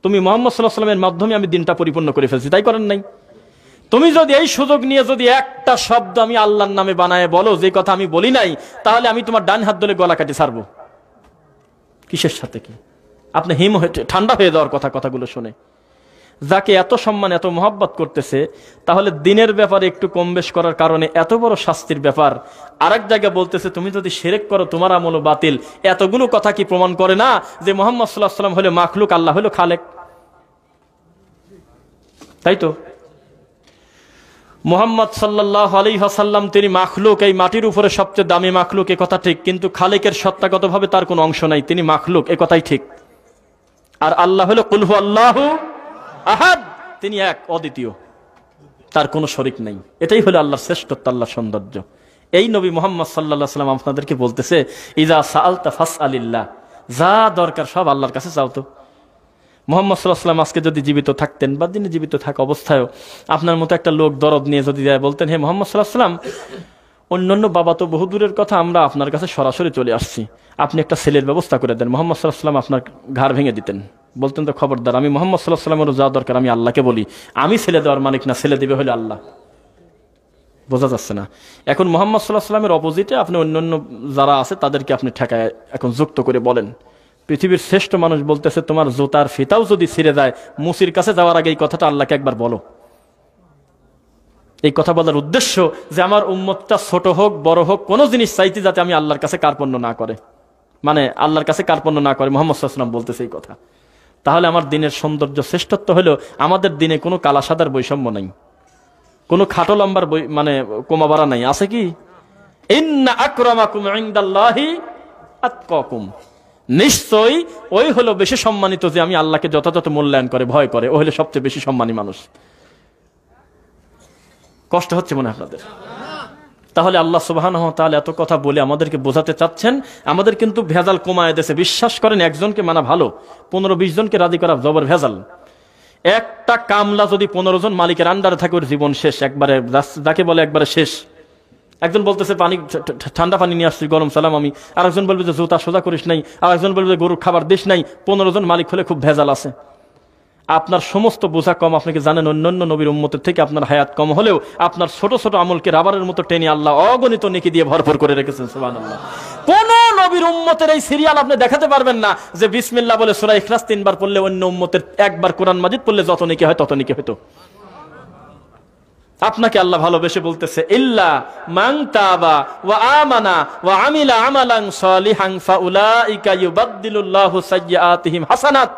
তুমি মুহাম্মদ সাল্লাল্লাহু আলাইহি ওয়াসাল্লামের মাধ্যমে আমি দিনটা পরিপূর্ণ করে ফেলছি, তাই করেন নাই? তুমি যদি এই সুযোগ নিয়ে যদি একটা শব্দ আমি আল্লাহর নামে বানায় বলো যে কথা আমি বলি নাই, তাহলে আমি তোমার ডান হাত ধরে গলা কাটি ছাড়বো। কিসের সাথে কি? আপনি ঠান্ডা হয়ে যাওয়ার কথাগুলো শুনে। যাকে এত সম্মান এত মহব্বত করতেছে, তাহলে দিনের ব্যাপারে একটু কম বেশ করার কারণে এত বড় শাস্তির ব্যাপার। আরেক জায়গায় বলতেছে তুমি যদি শিরক করো তোমার আমলও বাতিল। এতগুলো কথা কি প্রমাণ করে না যে মুহাম্মদ সাল্লাল্লাহু আলাইহি ওয়াসাল্লাম হলো মাখলুক, আল্লাহ হলো খালেক? তাই তো মুহাম্মদ সাল্লাল্লাহু আলাইহি ওয়াসাল্লাম তিনি মাখলুক, এই মাটির উপরে সবচেয়ে দামি মাখলুক, এই কথা ঠিক। কিন্তু খালেকের সত্তাগতভাবে তার কোনো অংশ নাই, তিনি মাখলুক, এই কথাই ঠিক। আর আল্লাহ হলো কুল হু আল্লাহু আহাদ, তিনি এক, অদ্বিতীয়, তার কোনো শরিক নাই। এটাই হলো আল্লাহর শ্রেষ্ঠত্ব, আল্লাহর সৌন্দর্য। এই নবী মুহাম্মদ সাল্লাল্লাহু আলাইহি ওয়াসাল্লাম আপনাদেরকে বলতেছে ইজা সাআলতা ফাসআলিল্লাহ, যা দরকার সব আল্লাহর কাছে চাও। তো মুহাম্মদ সাল্লাল্লাহু আলাইহি ওয়াসাল্লাম আজকে যদি জীবিত থাকতেন বা তিনি জীবিত থাকা অবস্থায়ও আপনার মতো একটা লোক দরদ নিয়ে যদি যায় বলতেন হে মুহাম্মদ সাল্লাল্লাহু আলাইহি ওয়াসাল্লাম, অন্যান্য বাবা তো বহু দূরের কথা, আমরা আপনার কাছে সরাসরি চলে আসছি, আপনি একটা ছেলের ব্যবস্থা করে দেন। মুহাম্মদ সাল্লাল্লাহু আলাইহি ওয়াসাল্লাম আপনার ঘাড় ভেঙে দিতেন, বলতেন তো খবরদার, আমি মুহাম্মদ সাল্লাল্লাহু আলাইহি ওয়াসাল্লামের যা দরকার আমি আল্লাহকে বলি, আমি ছেলে দেওয়ার মালিক না, ছেলে দিবে হলো আল্লাহ। বোঝা যাচ্ছে না? এখন মুহাম্মদ সাল্লাল্লাহু আলাইহি ওয়াসাল্লামের অপোজিটে আপনি অন্যান্য যারা আছে তাদেরকে আপনি ঠেকায় এখন যুক্ত করে বলেন। পৃথিবীর শ্রেষ্ঠ মানুষ বলতেছে তোমার জুতার ফিতাও যদি ছিঁড়ে যায়, মুসির কাছে যাওয়ার আগে এই কথাটা আল্লাহকে একবার বলো। এই কথা বলার উদ্দেশ্য যে আমার উম্মতটা ছোট হোক বড় হোক, কোনো জিনিস চাইতে যাতে আমি আল্লাহর কাছে কার্পণ্য না করে, মানে আল্লাহর কাছে কার্পণ্য না করে। মুহাম্মদ সাল্লাল্লাহু আলাইহি ওয়াসাল্লাম বলতেছে এই কথা। তাহলে আমার দিনের সৌন্দর্য শ্রেষ্ঠত্ব হলো আমাদের দিনে কোনো কালা সাদার বৈষম্য নাই, কোনো খাটো লম্বার মানে কমাবাড়া নাই। আছে কি? ইন্না আকরামাকুম ইনদাল্লাহি আতকাকুম, নিশ্চয়ই ওই হলো বেশি সম্মানিত যে আমি আল্লাহকে যথাযথ মূল্যায়ন করে ভয় করে, ও হলো সবচেয়ে বেশি সম্মানী মানুষ। কষ্ট হচ্ছে মনে আপনাদের? তাহলে আল্লাহ সুবহানাহু ওয়া তাআলা এত কথা বলে আমাদেরকে বোঝাতে চাচ্ছেন, আমাদের কিন্তু ভেজাল কমায় দিয়েছে। বিশ্বাস করেন, একজনকে মানা ভালো, 15-20 জনকে রাজি করা জবর ভেজাল। একটা কামলা যদি 15 জন মালিকের আন্ডারে থাকে ওর জীবন শেষ, একবারে, যাকে বলে একবারে শেষ। একজন বলতেছে পানি, ঠান্ডা পানি নিয়ে আসছি, গরম সালাম আমি। আর একজন বলবে যে জুতা সোজা করিস নাই, আর একজন বলবে যে গরুর খাবার দিস নাই। 15 জন মালিক হলে খুব ভেজাল আছে। আপনার সমস্ত বোঝা কম। আপনি কি জানেন অন্যান্য নবীর উম্মতের থেকে আপনার হায়াত কম হলেও আপনার ছোট ছোট আমলকে রাবারের মতো টেনে আল্লাহ অগণিত নেকি দিয়ে ভরপুর করে রেখেছেন। সুবহানাল্লাহ। কোন নবীর উম্মতের এই সিরিয়াল আপনি দেখাতে পারবেন না যে বিসমিল্লাহ বলে সূরা ইখলাস 3 বার পড়লে অন্য উম্মতের একবার কোরআন মাজিদ পড়লে যত নেকি হয় তত নেকি হতো। আপনাকে আল্লাহ ভালোবেসে বলতেছে ইল্লা মান তাবা ওয়া আমানা ওয়া আমিলা আমালান সালিহান ফাউলাইকা ইউবাদদিলুল্লাহু সাইয়্যাতিহিম হাসানাত।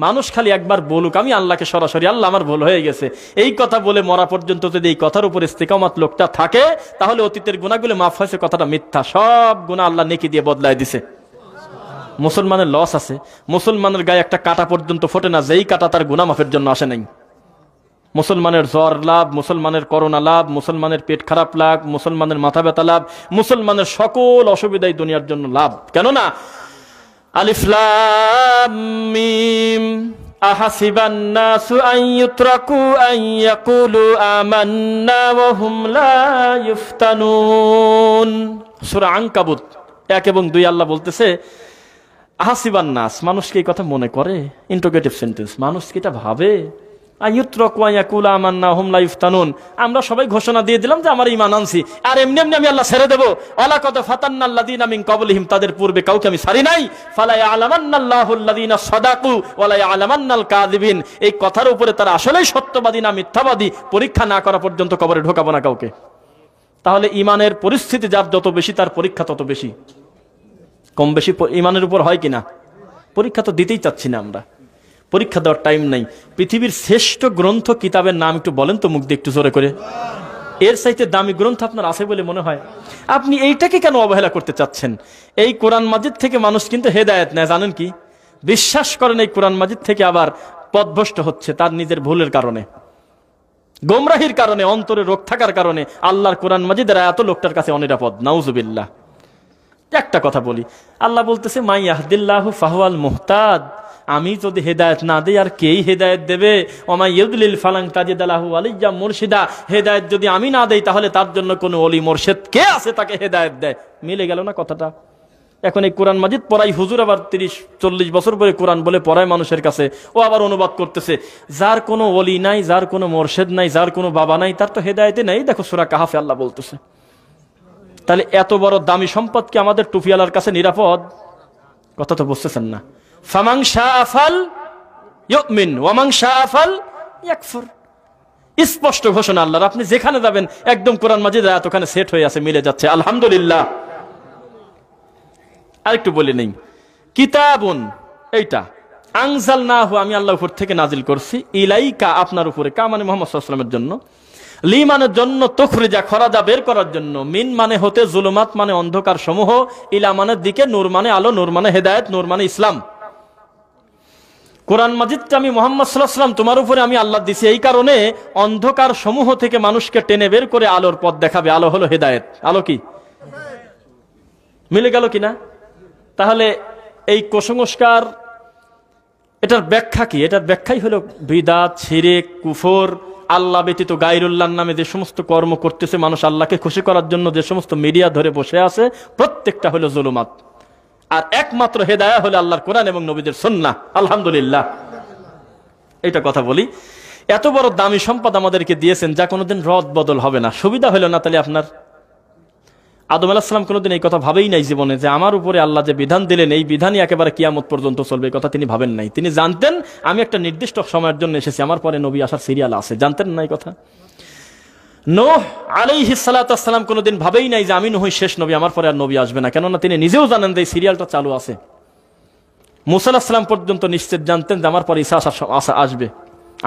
মানুষ খালি একবার বলুক আমি আল্লাহকে সরাসরি, আল্লাহ আমার ভুল হয়ে গেছে, এই কথা বলে মরা পর্যন্ত যদি এই কথার উপর ইস্তিকামত লোকটা থাকে, তাহলে অতীতের গুনাহগুলো মাফ হয়েছে, কথাটা মিথ্যা। সব গুনাহ আল্লাহ নেকি দিয়ে বদলায় দিছে। মুসলমানের লস আছে। মুসলমানের গায়ে একটা কাঁটা পর্যন্ত ফোটে না যেই কাঁটা তার গুনাহ মাফের জন্য আসে নাই। মুসলমানের জ্বর লাভ, মুসলমানের করোনা লাভ, মুসলমানের পেট খারাপ লাভ, মুসলমানের মাথা ব্যথা লাভ, মুসলমানের সকল অসুবিধাই দুনিয়ার জন্য লাভ। কেননা আলিফ লাম মিম আহাসিবান নাসু আন ইউতরাকু আন ইয়াকুলু আমান্না ওয়া হুম লা ইফতানুন। সূরা আনকাবুত 1 এবং 2 আল্লাহ বলতেছে আহাসিবান নাস, মানুষ কি এই কথা মনে করে? Interrogative sentence. মানুষ কি এটা ভাবে? আমরা সবাই ঘোষণা দিয়ে দিলাম যে আমার ঈমান আনছি, আর এমনি এমনি আমি আল্লাহ ছেড়ে দেবো। ওয়ালাকাদ ফাতান্নাল্লাযীনা মিন ক্বাবলিহিম, তাদের পূর্বে কাউকে আমি ছাড়ি নাই। ফালা ইয়ালামান্নাল্লাহুল্লাযীনা সাদাকু ওয়া লা ইয়ালামান্নাল কাযিবিন। এই কথার উপরে তারা আসলেই সত্যবাদী না মিথ্যাবাদী পরীক্ষা না করা পর্যন্ত কবরে ঢোকাবো না কাউকে। তাহলে ঈমানের পরিস্থিতি যার যত বেশি তার পরীক্ষা তত বেশি। কম বেশি ঈমানের উপর হয় কিনা? পরীক্ষা তো দিতেই চাচ্ছি না আমরা, পরীক্ষা দেওয়ার টাইম নাই। পৃথিবীর শ্রেষ্ঠ গ্রন্থ কিতাবের নাম একটু বলেন তো মুখ দিয়ে একটু জোরে করে। এর চাইতে দামি গ্রন্থ আপনার আছে বলে মনে হয়? আপনি এইটাকে কেন অবহেলা করতে চাচ্ছেন? এই কোরআন মাজিদ থেকে মানুষ কিন্তু হেদায়েত নেয়, জানেন কি? বিশ্বাস করেন এই কোরআন মাজিদ থেকে আবার পথভ্রষ্ট হচ্ছে তার নিজের ভুলের কারণে, গোমরাহির কারণে, অন্তরে রোগ থাকার কারণে। আল্লাহর কোরআন মাজিদের এত লোকটার কাছে অনিরাপদ। নাউজুবিল্লাহ। একটা কথা বলি, আল্লাহ বলতেছে মাই ইয়াহদিল্লাহু ফাহুয়াল মুহতাদ, আমি যদি হেদায়েত না দেই আর কেই হেদায়েত দেবে? ওমা ইউদলিল ফালান তাজিদ লাহু ওয়ালিয়্যা মুরশিদা, হেদায়েত যদি আমি না দেই তাহলে তার জন্য কোনো ওলি মুর্শিদ কে আছে তাকে হেদায়েত দেয়? মিলে গেল না কথাটা? এখন এই কোরআন মাজিদ পড়াই হুজুর আবার 30-40 বছর পরে কোরআন বলে পড়ায় মানুষের কাছে, ও আবার অনুবাদ করতেছে। যার কোনো ওলি নাই, যার কোনো মোরশেদ নাই, যার কোনো বাবা নাই, তার তো হেদায়েতে নাই। দেখো সূরা কাহাফে আল্লাহ বলতেছে। তাহলে এত বড় দামি সম্পদ কি আমাদের টুপিওয়ালার কাছে নিরাপদ? কথা তো বুঝতেছেন না। ফামান শাআ ফাল ইউমিন ওয়া মান শাআ ফাল ইয়াকফুর, স্পষ্ট ঘোষণা আল্লাহর। আপনি যেখানে যাবেন একদম কোরআন মাজিদ আয়াত ওখানে সেট হয়ে আছে, মিলে যাচ্ছে, আলহামদুলিল্লাহ। আরেকটু বলে নেই, কিতাবুন এইটা আনজালনাহু আমি আল্লাহর উপর থেকে নাজিল করছি, ইলাইকা আপনার উপরে, কা মানে মুহাম্মদ সাল্লাল্লাহু আলাইহি ওয়াসাল্লামের জন্য, লি মানের জন্য, তুখরিজা খরাজা বের করার জন্য, মিন মানে হতে জুলুমাত মানে অন্ধকার সমূহ, ইলা মানের দিকে, নূর মানে আলো, নূর মানে হেদায়েত, নূর মানে ইসলাম। কোরআন মাজিদটা আমি মুহাম্মদ সাল্লাল্লাহু আলাইহি ওয়াসাল্লাম তোমার উপরে আমি আল্লাহ দিছি, এই কারণে অন্ধকার সমূহ থেকে মানুষকে টেনে বের করে আলোর পথ দেখাবে। আলো হলো হেদায়েত। আলো কি? মিলে গেল কিনা? তাহলে এই কুসংস্কার, এটার ব্যাখ্যা কি? এটার ব্যাখ্যাই হলো বিদআত, শিরক, কুফর, আল্লাহ ব্যতীত গায়রুল্লাহর নামে যে সমস্ত কর্ম করতেছে মানুষ আল্লাহকে খুশি করার জন্য, যে সমস্ত মিডিয়া ধরে বসে আছে, প্রত্যেকটা হলো জুলুমাত। আর একমাত্র হেদায়া হলো আল্লাহর কোরআন এবং নবীদের সুন্নাহ। আলহামদুলিল্লাহ। এইটা কথা বলি, এত বড় দামি সম্পদ আমাদেরকে দিয়েছেন যা কোনোদিন রদ বদল হবে না। সুবিধা হলো না তাহলে আপনার? আদম আলাইহিস সালাম কোনোদিন এই কথা ভাবেই নাই জীবনে, যে আমার উপরে আল্লাহ যে বিধান দিলেন এই বিধানই একেবারে কিয়ামত পর্যন্ত চলবে, এই কথা তিনি ভাবেন নাই। তিনি জানতেন আমি একটা নির্দিষ্ট সময়ের জন্য এসেছি, আমার পরে নবী আসার সিরিয়াল আছে। জানতেন না এই কথা? নূহ আলাইহিস সালাতু ওয়াস সালাম কোনোদিন ভাবেই নাই যে আমি নূহই শেষ নবী, আমার পরে আর নবী আসবে না, কেননা তিনি নিজেও জানেন যে এই সিরিয়ালটা চালু আছে। মুসা আলাইহিস সালাম পর্যন্ত নিশ্চিত জানতেন যে আমার পরে ঈসা আসবে,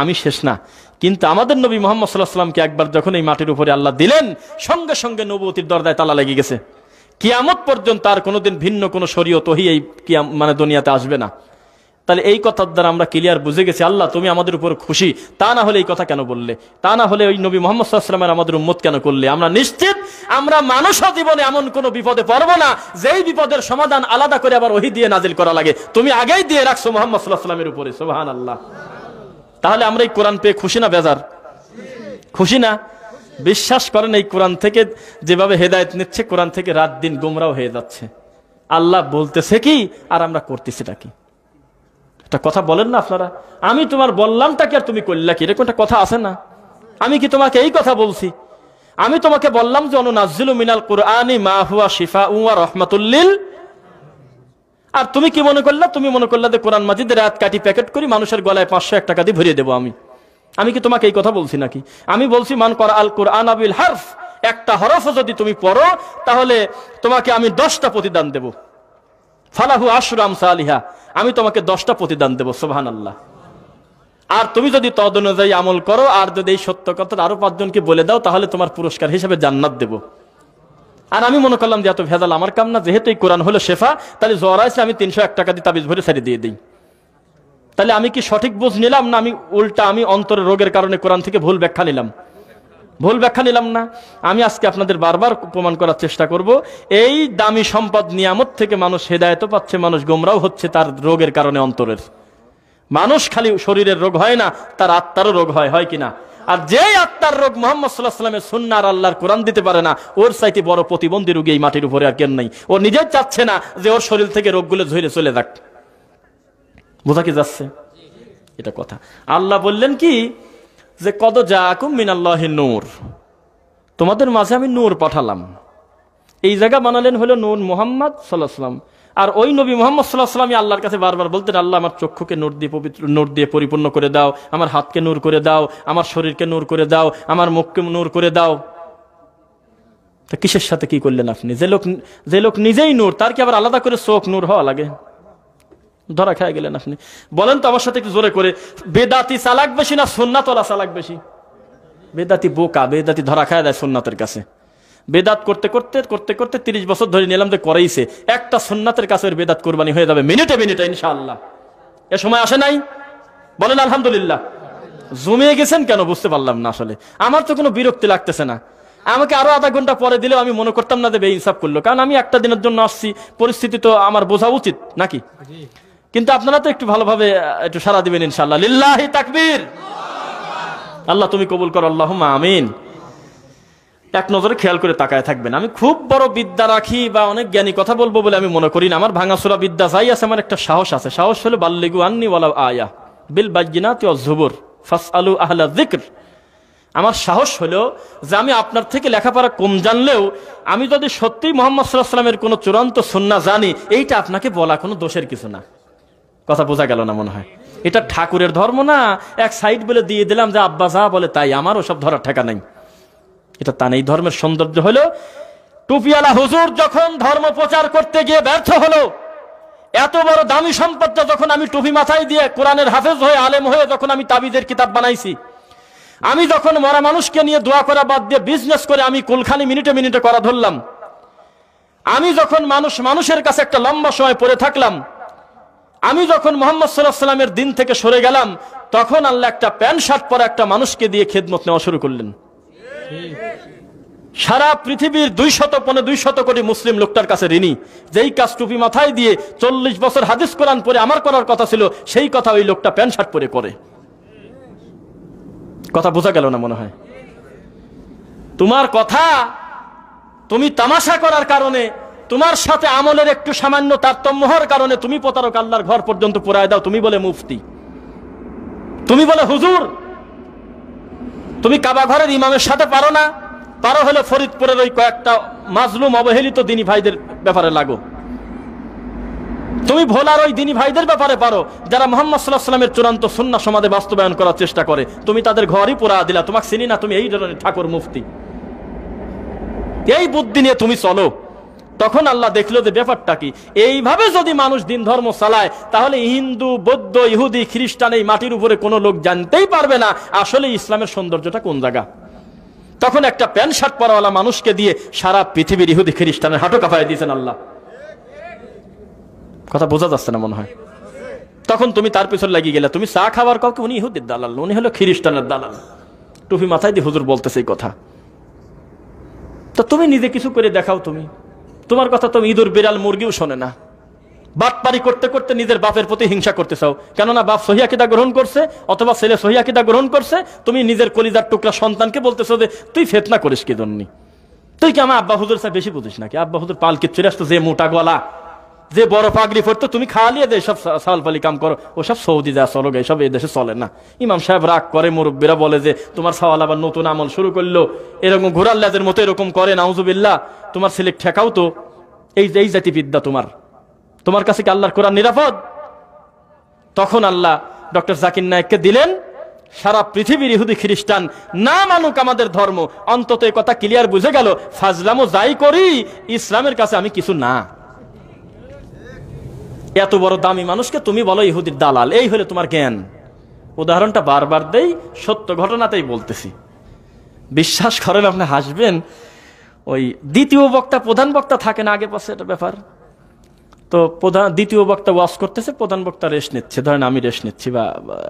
আমি শেষ না। কিন্তু আমাদের নবী মুহাম্মদ সাল্লাল্লাহু আলাইহি ওয়াসাল্লামকে একবার যখন এই মাটির উপরে আল্লাহ দিলেন, সঙ্গে সঙ্গে নবুয়তির দরজায় তালা লেগে গেছে। কিয়ামত পর্যন্ত আর কোনোদিন ভিন্ন কোনো শরীয়ত ওহী এই মানে দুনিয়াতে আসবে না। তাহলে এই কথার দ্বারা আমরা ক্লিয়ার বুঝে গেছি আল্লাহ তুমি আমাদের উপর খুশি। তা না হলে এই কথা কেন বললে? তা না হলে ওই নবী মুহাম্মদ সাল্লাল্লাহু আলাইহি ওয়াসাল্লামের আমাদের উম্মত কেন করলে? আমরা নিশ্চিত আমরা মানুষ জীবনে এমন কোনো বিপদে পড়ব না যেই বিপদের সমাধান আলাদা করে আবার ওহী দিয়ে নাজিল করা লাগে। তুমি আগেই দিয়ে রাখছো মুহাম্মদ সাল্লাল্লাহু আলাইহি ওয়াসাল্লামের উপরে। সুবহানাল্লাহ। তাহলে আমরা এই কোরআন পেয়ে খুশি না বেজার? খুশি না? বিশ্বাস করেন এই কোরআন থেকে যেভাবে হেদায়েত নিচ্ছে, কোরআন থেকে রাত দিন গোমরাও হয়ে যাচ্ছে। আল্লাহ বলতেছে কি আর আমরা করতেছিটা কি? একটা কথা বলেন না আপনারা, আমি তোমার বললামটা কি আর তুমি করলা কি? এরকম একটা কথা আছে না? আমি কি তোমাকে এই কথা বলছি? আমি তোমাকে বললাম যে অনুনাজ্জিলু মিনাল কুরআনি মা হুয়া শিফাউন ওয়া রাহমাতুল লিল, আর তুমি কি মনে করলা? তুমি মনে করলা যে কোরআন মাজিদের আয়াত কাটি প্যাকেট করি মানুষের গলায় 501 টাকা দিয়ে ভরিয়ে দেবো। আমি কি তোমাকে এই কথা বলছি নাকি? আমি বলছি মান করা আল কুরআন বিল হারফ, একটা হরফও যদি তুমি পড়ো তাহলে তোমাকে আমি 10টা প্রতিদান দেব। ফালাহু আশরু আমসালিহা, আমি তোমাকে 10টা প্রতিদান দেব। সুবহানাল্লাহ। আর তুমি যদি তদ অনুযায়ী আমল করো, আর যদি এই সত্য কথা আরো 5 জনকে বলে দাও, তাহলে তোমার পুরস্কার হিসেবে জান্নাত দেব। আর আমি মনে করলাম যে এত ভেজাল আমার কাম না, যেহেতু এই কোরআন হলো শেফা, তাহলে জ্বর আছে আমি 301 টাকা দিয়ে তাবিজ ভরে ছেড়ে দিয়ে দিই। তাহলে আমি কি সঠিক বুঝ নিলাম না আমি উল্টা আমি অন্তরের রোগের কারণে কোরআন থেকে ভুল ব্যাখ্যা নিলাম? ভুল ব্যাখ্যা নিলাম না? আমি আজকে আপনাদের বারবার প্রমাণ করার চেষ্টা করব, এই দামি সম্পদ নিয়ামত থেকে মানুষ হেদায়েত পাচ্ছে, মানুষ গোমরাও হচ্ছে তার রোগের কারণে অন্তরের। মানুষ খালি শরীরের রোগ হয় না, তার আত্মারও রোগ হয়, হয় কিনা? আর যেই আত্মার রোগ মুহাম্মদ সাল্লাল্লাহু আলাইহি ওয়াসাল্লামের সুন্নাহ আর আল্লাহর কোরআন দিতে পারে না, ওর চাইতে বড় প্রতিবন্ধী রোগী এই মাটির উপরে আর কেন নাই। ও নিজেই চাচ্ছে না যে ওর শরীর থেকে রোগগুলো ঝরে চলে যাক। বোঝা কি যাচ্ছে? এটা কথা। আল্লাহ বললেন কি যে কদ জাআকুম মিনাল্লাহি নূর, তোমাদের মাঝে আমি নূর পাঠালাম। এই জায়গা বানালেন হলো নূর মুহাম্মদ সাল্লাল্লাহু আলাইহি ওয়াসাল্লাম। আর ওই নবী মুহাম্মদ সাল্লাল্লাহু আলাইহি ওয়াসাল্লাম আল্লাহর কাছে বারবার বলতেন, আল্লাহ আমার চক্ষুকে নূর দিয়ে পবিত্র নূর দিয়ে পরিপূর্ণ করে দাও, আমার হাতকে নূর করে দাও, আমার শরীরকে নূর করে দাও, আমার মুখকে নূর করে দাও। তো কিসের সাথে কি করলেন আপনি? যে লোক নিজেই নূর, তার কি আবার আলাদা করে চোখ নূর হওয়া লাগে? ধরা খেয়ে গেলেন আপনি। বলেন তো আমার সাথে একটু জোরে করে, বেদাতি চালাক বেশি না সুন্নাতওয়ালা চালাক বেশি? বেদাতি বোকা, বেদাতি ধরা খায় দেয় সুন্নাতের কাছে। বেদাত করতে করতে করতে করতে 30 বছর ধরে নিলাম যে করেইছে, একটা সুন্নাতের কাছে বেদাত কুরবানি হয়ে যাবে মিনিটে মিনিটে ইনশাআল্লাহ। এ সময় আসে নাই? বলেন আলহামদুলিল্লাহ। জমিয়ে গেছেন কেন বুঝতে পারলাম না। আসলে আমার তো কোনো বিরক্তি লাগতেছে না। আমাকে আরো আধা ঘন্টা পরে দিলেও আমি মনে করতাম না যে বেইনসাফ করলো, কারণ আমি একটা দিনের জন্য আসছি, পরিস্থিতি তো আমার বোঝা উচিত নাকি? কিন্তু আপনারা তো একটু ভালোভাবে একটু সাড়া দিবেন ইনশাআল্লাহ। লিল্লাহি তাকবীর। আল্লাহ তুমি কবুল করো, আল্লাহুম্মা আমিন। এক নজরে খেয়াল করে তাকায় থাকবেন। আমি খুব বড় বিদ্যা রাখি বা অনেক জ্ঞানী কথা বলবো বলে আমি মনে করি না। আমার ভাঙাচোরা বিদ্যা যাই আছে, আমার একটা সাহস আছে। সাহস হলো বাল্লিগু আন্নি ওয়ালাউ আয়া বিল বায়্যিনাতি ওয়াজ জুবুর ফাসআলু আহলা যিকর। আমার সাহস হলো যে আমি আপনার থেকে লেখাপড়া কম জানলেও আমি যদি সত্যি মুহাম্মদ সাল্লাল্লাহু আলাইহি ওয়াসাল্লামের কোনো চূড়ান্ত সুন্নাহ জানি, এইটা আপনাকে বলা কোনো দোষের কিছু না। কথা বোঝা গেল না মনে হয়? এটা ঠাকুরের ধর্ম না, এক সাইড বলে দিয়ে দিলাম যে আব্বা যা বলে তাই, আমার ওসব ধরার ঠেকা নাই। এটা তা নেই। ধর্মের সৌন্দর্য হলো টুপিওয়ালা হুজুর যখন ধর্ম প্রচার করতে গিয়ে ব্যর্থ হলো, এত বড় দামি সম্পদটা যখন আমি টুপি মাথায় দিয়ে কোরআনের হাফেজ হয়ে আলেম হয়ে যখন আমি তাবিজের কিতাব বানাইছি, আমি যখন মরা মানুষকে নিয়ে দোয়া করা বাদ দিয়ে বিজনেস করে আমি কুলখানি মিনিটে মিনিটে করা ধরলাম, আমি যখন মানুষের কাছে একটা লম্বা সময় পড়ে থাকলাম, আমি যখন মুহাম্মদ সাল্লাল্লাহু আলাইহি ওয়াসাল্লামের দিন থেকে সরে গেলাম, তখন আল্লাহ একটা প্যান্ট শার্ট পরা একটা মানুষকে দিয়ে খেদমত নেওয়া শুরু করলেন। সারা পৃথিবীর 200 কোটি মুসলিম লোকটার কাছে ঋণী। যেই কাজ টুপি মাথায় দিয়ে 40 বছর হাদিস কোরআন পড়ে আমার করার কথা ছিল, সেই কথা ওই লোকটা প্যান্ট শার্ট পরে করে। কথা বোঝা গেল না মনে হয়? তোমার কথা তুমি তামাশা করার কারণে, তোমার সাথে আমলের একটু সামান্য তারতম্য হওয়ার কারণে তুমি প্রতারক আল্লাহর ঘর পর্যন্ত পুরায় দাও। তুমি বলে মুফতি, তুমি বলে হুজুর, তুমি কাবা ঘরের ইমামের সাথে পারো না, পারো হলে ফরিদপুরের ওই কয়েকটা মাজলুম অবহেলিত দিনী ভাইদের ব্যাপারে লাগো। তুমি ভোলার ওই দিনী ভাইদের ব্যাপারে পারো যারা মুহাম্মদ সাল্লাল্লাহু আলাইহি ওয়াসাল্লামের চূড়ান্ত সুন্নাহ সমাজে বাস্তবায়ন করার চেষ্টা করে। তুমি তাদের ঘরই পুরা দিলা, তোমাকে চিনি না, তুমি এই ধরনের ঠাকুর মুফতি। এই বুদ্ধি নিয়ে তুমি চলো। তখন আল্লাহ দেখলো যে ব্যাপারটা কি, এইভাবে যদি মানুষ দিন ধর্ম চালায় তাহলে হিন্দু, বৌদ্ধ, ইহুদি, খ্রিস্টান এই মাটির উপরে কোনো লোক জানতেই পারবে না আসলে ইসলামের সৌন্দর্যটা কোন জায়গা। তখন একটা প্যান্ট শার্ট পরাওয়ালা মানুষকে দিয়ে সারা পৃথিবীর ইহুদি খ্রিস্টানের হাঁটু কাঁপায় দিয়েছেন আল্লাহ। কথা বোঝা যাচ্ছে না মনে হয়? তখন তুমি তার পিছনে লাগিয়ে গেলে। তুমি চা খাবার কাউকে উনি ইহুদির দালাল, উনি হলো খ্রিস্টানের দালাল, টুপি মাথায় দিয়ে হুজুর বলতেছে এই কথা। তো তুমি নিজে কিছু করে দেখাও। তোমার কথা তুমি ইঁদুর বিড়াল মুরগিও শোনে না। বাটপারি করতে করতে নিজের বাপের প্রতি হিংসা করতে চাও, কেননা বাপ সহিহ আকীদা গ্রহণ করছে অথবা ছেলে সহিহ আকীদা গ্রহণ করছে। তুমি নিজের কলিজার টুকরা সন্তানকে বলতেছো যে তুই ফিতনা করিস কি জন্য? তুই কি আমার আব্বা হুজুর চেয়ে বেশি বুঝিস নাকি? আব্বা হুজুর পালকি চলে আসতো, যে মোটা গলা, যে বড় পাগড়ি পরতো, তুমি খাওয়ালিয়ে যে সব সালপালি কাম করো, ওসব সৌদি যা চলো গে, সব এই দেশে চলে না। ইমাম সাহেব রাগ করে, মুরব্বীরা বলে যে তোমার সওয়াল আবার নতুন আমল শুরু করলো, এরকম ঘোড়ার লেজের মতো এরকম করে, নাউজুবিল্লাহ। তোমার ছেলে ঠেকাও তো, এই জাতি বিদ্যা তোমার কাছে কি আল্লাহর কোরআন নিরাপদ? তখন আল্লাহ ডক্টর জাকির নায়েককে দিলেন, সারা পৃথিবীর ইহুদি খ্রিস্টান না মানুক আমাদের ধর্ম, অন্তত এই কথা ক্লিয়ার বুঝে গেল, ফাজলামো যাই করি ইসলামের কাছে আমি কিছু না। এত বড় দামি মানুষকে তুমি বলো ইহুদির দালাল, এই হলে তোমার জ্ঞান। উদাহরণটা বারবার দেই, সত্য ঘটনাতেই বলতেছি, বিশ্বাস করেন, আপনি হাসবেন। ওই দ্বিতীয় বক্তা প্রধান বক্তা থাকে না, আগে পাশে এটা ব্যাপার। তো দ্বিতীয় বক্তা ওয়াজ করতেছে, প্রধান বক্তা রেস্ট নিচ্ছে। ধরেন আমি রেস্ট নিচ্ছি বা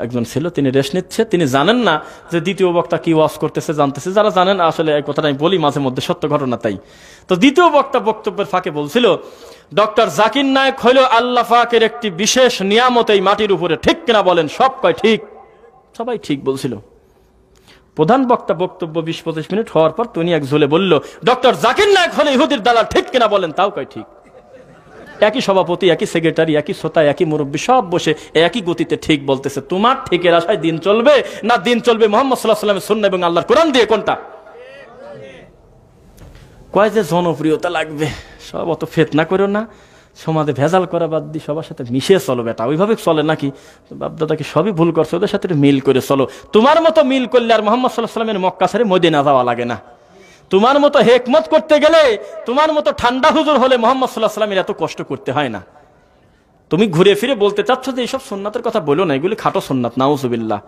একজন ছিল তিনি রেস্ট নিচ্ছে, তিনি জানেন না যে দ্বিতীয় বক্তা কি ওয়াজ করতেছে, জানতেছে। যারা জানেন আসলে এই কথাটা আমি বলি মাঝে মধ্যে, সত্য ঘটনা তাই। তো দ্বিতীয় বক্তা বক্তব্যের ফাঁকে বলছিল, ডক্টর জাকির নায়েক হইল আল্লাহ পাকের একটি বিশেষ নিয়ামত এই মাটির উপরে, ঠিক কিনা বলেন? সব কয় ঠিক, সবাই ঠিক বলছিল। প্রধান বক্তা বক্তব্য 20-25 মিনিট হওয়ার পর তিনি এক ঝুলে বলল, ডক্টর জাকির নায়েক হলে ইহুদির দালাল, ঠিক কিনা বলেন? তাও কয় ঠিক। একই সভাপতি, একই সেক্রেটারি, একই শ্রোতা, একই মুরব্বী, সব বসে একই গতিতে ঠিক বলতেছে। তোমার ঠিকের আশায় দিন চলবে না দিন চলবে মুহাম্মদ সাল্লাল্লাহু আলাইহি ওয়াসাল্লামের সুন্নাহ এবং আল্লাহর কোরআন দিয়ে? কোনটা? কয় যে জনপ্রিয়তা লাগবে, সব অত ফিতনা করো না, সমাজে ভেজাল করা বাদ দিয়ে সবার সাথে মিশে চলো বেটা। ওইভাবে চলে নাকি? বাপদাদাকে সবই ভুল করছে, ওদের সাথে মিল করে চলো। তোমার মতো মিল করলে আর মুহাম্মদ সাল্লাল্লাহু আলাইহি ওয়াসাল্লামের মক্কা ছেড়ে মদিনা যাওয়া লাগে না। তোমার মতো হেকমত করতে গেলে, তোমার মতো ঠান্ডা হুজুর হলে মুহাম্মদ সাল্লাল্লাহু আলাইহি ওয়াসাল্লামের এত কষ্ট করতে হয় না। তুমি ঘুরে ফিরে বলতে চাচ্ছ যে এইসব সুন্নাতের কথা বলো না, এগুলি খাটো সুন্নাত। নাউজুবিল্লাহ।